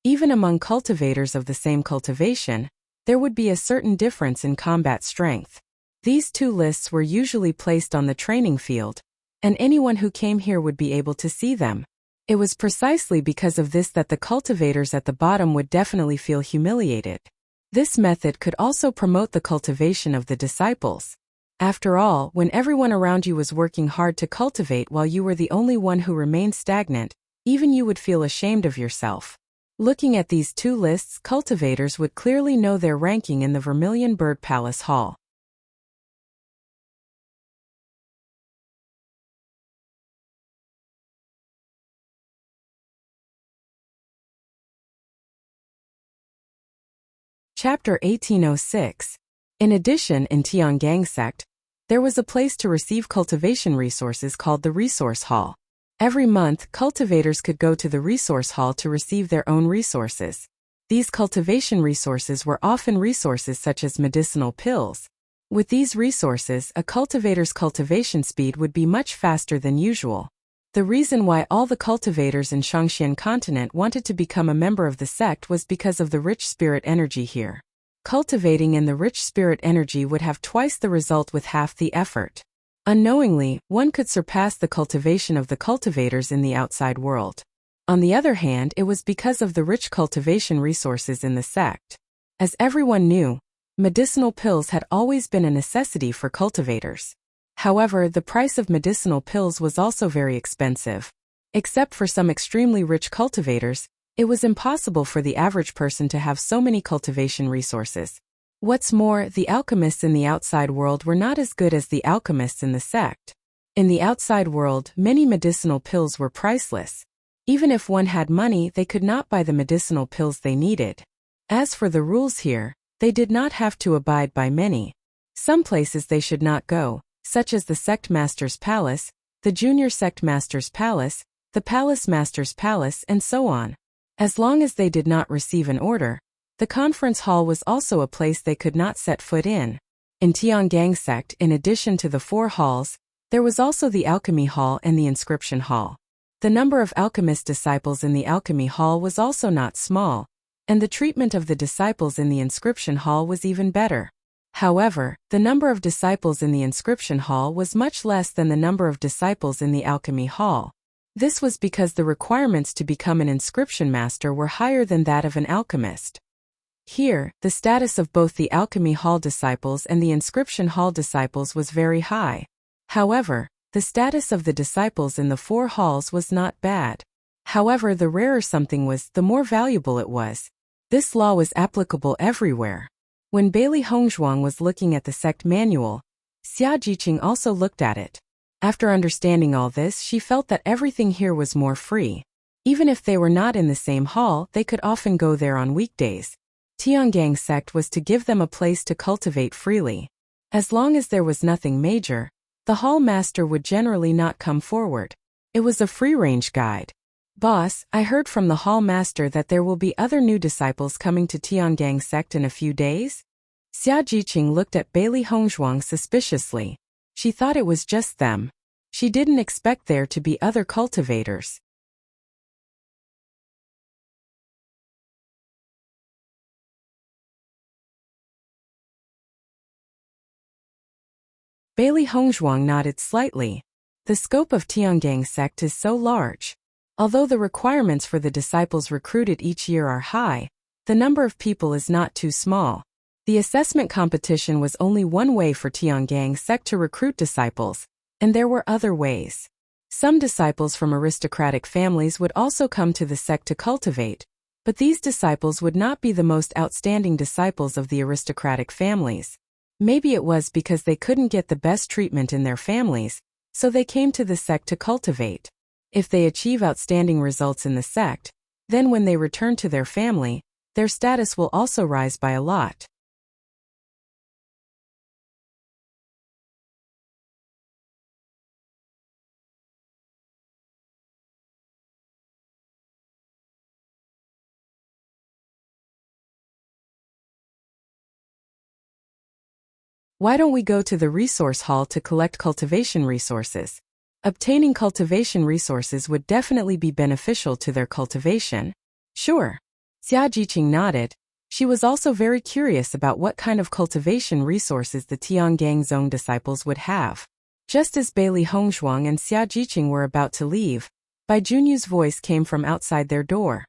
Even among cultivators of the same cultivation, there would be a certain difference in combat strength. These two lists were usually placed on the training field, and anyone who came here would be able to see them. It was precisely because of this that the cultivators at the bottom would definitely feel humiliated. This method could also promote the cultivation of the disciples. After all, when everyone around you was working hard to cultivate while you were the only one who remained stagnant, even you would feel ashamed of yourself. Looking at these two lists, cultivators would clearly know their ranking in the Vermilion Bird Palace Hall. Chapter 1806. In addition, in Tiangang sect, there was a place to receive cultivation resources called the Resource Hall. Every month, cultivators could go to the Resource Hall to receive their own resources. These cultivation resources were often resources such as medicinal pills. With these resources, a cultivator's cultivation speed would be much faster than usual. The reason why all the cultivators in Shangxian continent wanted to become a member of the sect was because of the rich spirit energy here. Cultivating in the rich spirit energy would have twice the result with half the effort. Unknowingly, one could surpass the cultivation of the cultivators in the outside world. On the other hand, it was because of the rich cultivation resources in the sect. As everyone knew, medicinal pills had always been a necessity for cultivators. However, the price of medicinal pills was also very expensive. Except for some extremely rich cultivators, it was impossible for the average person to have so many cultivation resources. What's more, the alchemists in the outside world were not as good as the alchemists in the sect. In the outside world, many medicinal pills were priceless. Even if one had money, they could not buy the medicinal pills they needed. As for the rules here, they did not have to abide by many. Some places they should not go, such as the Sect Master's Palace, the Junior Sect Master's Palace, the Palace Master's Palace, and so on. As long as they did not receive an order, the conference hall was also a place they could not set foot in. In Tiangang sect, in addition to the 4 halls, there was also the Alchemy Hall and the Inscription Hall. The number of alchemist disciples in the Alchemy Hall was also not small, and the treatment of the disciples in the Inscription Hall was even better. However, the number of disciples in the Inscription Hall was much less than the number of disciples in the Alchemy Hall. This was because the requirements to become an inscription master were higher than that of an alchemist. Here, the status of both the Alchemy Hall disciples and the Inscription Hall disciples was very high. However, the status of the disciples in the 4 halls was not bad. However, the rarer something was, the more valuable it was. This law was applicable everywhere. When Bailey Hongzhuang was looking at the sect manual, Xia Jiqing also looked at it. After understanding all this, she felt that everything here was more free. Even if they were not in the same hall, they could often go there on weekdays. Tiangang sect was to give them a place to cultivate freely. As long as there was nothing major, the hall master would generally not come forward. It was a free-range guide. Boss, I heard from the hall master that there will be other new disciples coming to Tiangang sect in a few days? Xia Jiqing looked at Bailey Hongzhuang suspiciously. She thought it was just them. She didn't expect there to be other cultivators. Bailey Hongzhuang nodded slightly. The scope of Tiangang sect is so large. Although the requirements for the disciples recruited each year are high, the number of people is not too small. The assessment competition was only one way for Tiangang sect to recruit disciples, and there were other ways. Some disciples from aristocratic families would also come to the sect to cultivate, but these disciples would not be the most outstanding disciples of the aristocratic families. Maybe it was because they couldn't get the best treatment in their families, so they came to the sect to cultivate. If they achieve outstanding results in the sect, then when they return to their family, their status will also rise by a lot. Why don't we go to the resource hall to collect cultivation resources? Obtaining cultivation resources would definitely be beneficial to their cultivation. Sure. Xia Jiqing nodded. She was also very curious about what kind of cultivation resources the Tiangang Zong disciples would have. Just as Bailey Hongzhuang and Xia Jiqing were about to leave, Bai Junyu's voice came from outside their door.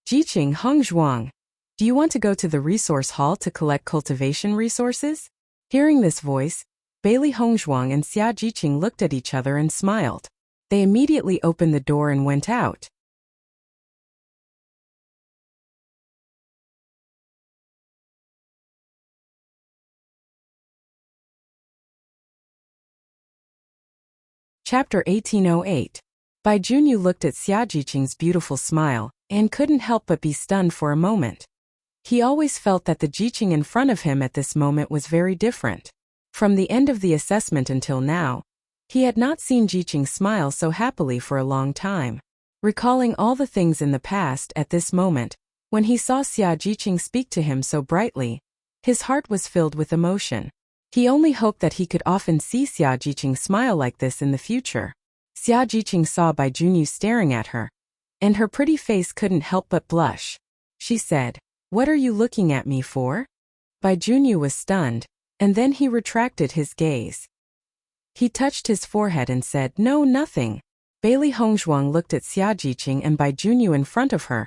Jiqing, Hongzhuang, do you want to go to the resource hall to collect cultivation resources? Hearing this voice, Bailey Hongzhuang and Xia Jiqing looked at each other and smiled. They immediately opened the door and went out. Chapter 1808. Bai Junyu looked at Xia Jiqing's beautiful smile and couldn't help but be stunned for a moment. He always felt that the Jiqing in front of him at this moment was very different. From the end of the assessment until now, he had not seen Jiqing smile so happily for a long time. Recalling all the things in the past at this moment, when he saw Xia Jiqing speak to him so brightly, his heart was filled with emotion. He only hoped that he could often see Xia Jiqing smile like this in the future. Xia Jiqing saw Bai Junyu staring at her, and her pretty face couldn't help but blush. She said, "What are you looking at me for?" Bai Junyu was stunned, and then he retracted his gaze. He touched his forehead and said, "No, nothing." Bailey Hongzhuang looked at Xia Jiqing and Bai Junyu in front of her,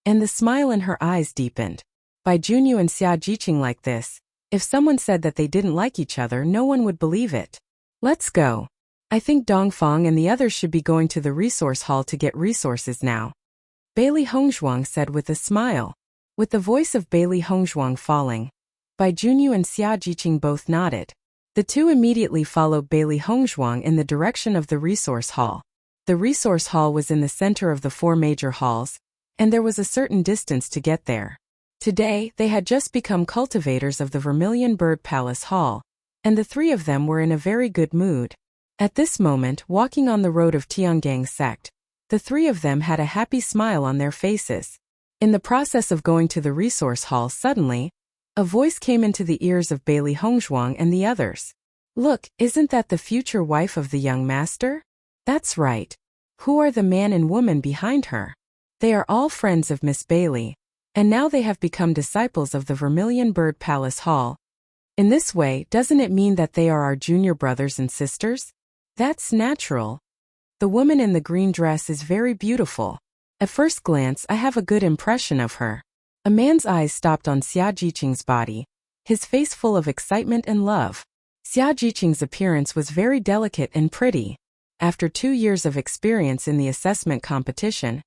and the smile in her eyes deepened. Bai Junyu and Xia Jiqing like this, if someone said that they didn't like each other, no one would believe it. Let's go. I think Dongfang and the others should be going to the resource hall to get resources now. Bailey Hongzhuang said with a smile. With the voice of Bailey Hongzhuang falling, Bai Junyu and Xia Jiqing both nodded. The two immediately followed Bailey Hongzhuang in the direction of the resource hall. The resource hall was in the center of the four major halls, and there was a certain distance to get there. Today, they had just become cultivators of the Vermilion Bird Palace Hall, and the three of them were in a very good mood. At this moment, walking on the road of Tiangang sect, the three of them had a happy smile on their faces. In the process of going to the resource hall, suddenly, a voice came into the ears of Bailey Hongzhuang and the others. "Look, isn't that the future wife of the young master?" "That's right. Who are the man and woman behind her?" "They are all friends of Miss Bailey, and now they have become disciples of the Vermilion Bird Palace Hall. In this way, doesn't it mean that they are our junior brothers and sisters?" "That's natural. The woman in the green dress is very beautiful. At first glance, I have a good impression of her." A man's eyes stopped on Xia Jiqing's body, his face full of excitement and love. Xia Jiqing's appearance was very delicate and pretty. After 2 years of experience in the assessment competition,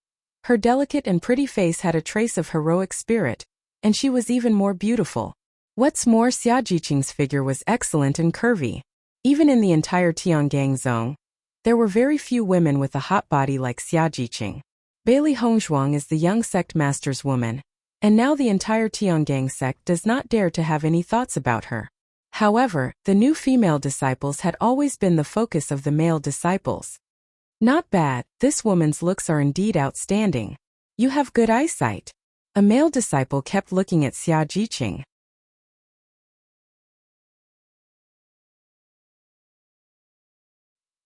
her delicate and pretty face had a trace of heroic spirit, and she was even more beautiful. What's more, Xia Jiqing's figure was excellent and curvy. Even in the entire Tiangang Zone, there were very few women with a hot body like Xia Jiqing. Bailey Hongzhuang is the young sect master's woman, and now the entire Tiangang sect does not dare to have any thoughts about her. However, the new female disciples had always been the focus of the male disciples. "Not bad, this woman's looks are indeed outstanding. You have good eyesight." A male disciple kept looking at Xia Jiqing.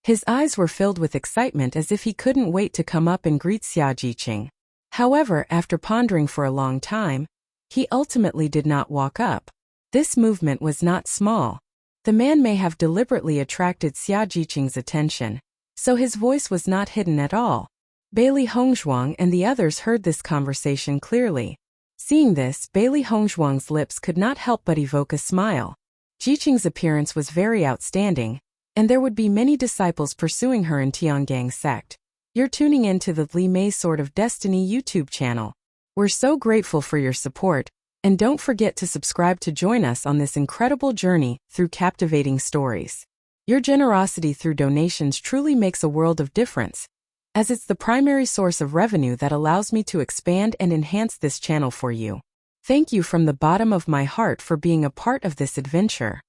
His eyes were filled with excitement as if he couldn't wait to come up and greet Xia Jiqing. However, after pondering for a long time, he ultimately did not walk up. This movement was not small. The man may have deliberately attracted Xia Jiqing's attention, so his voice was not hidden at all. Bailey Hongzhuang and the others heard this conversation clearly. Seeing this, Bailey Hongzhuang's lips could not help but evoke a smile. Jiqing's appearance was very outstanding, and there would be many disciples pursuing her in Tiangang sect. You're tuning in to the Li Mei Sword of Destiny YouTube channel. We're so grateful for your support, and don't forget to subscribe to join us on this incredible journey through captivating stories. Your generosity through donations truly makes a world of difference, as it's the primary source of revenue that allows me to expand and enhance this channel for you. Thank you from the bottom of my heart for being a part of this adventure.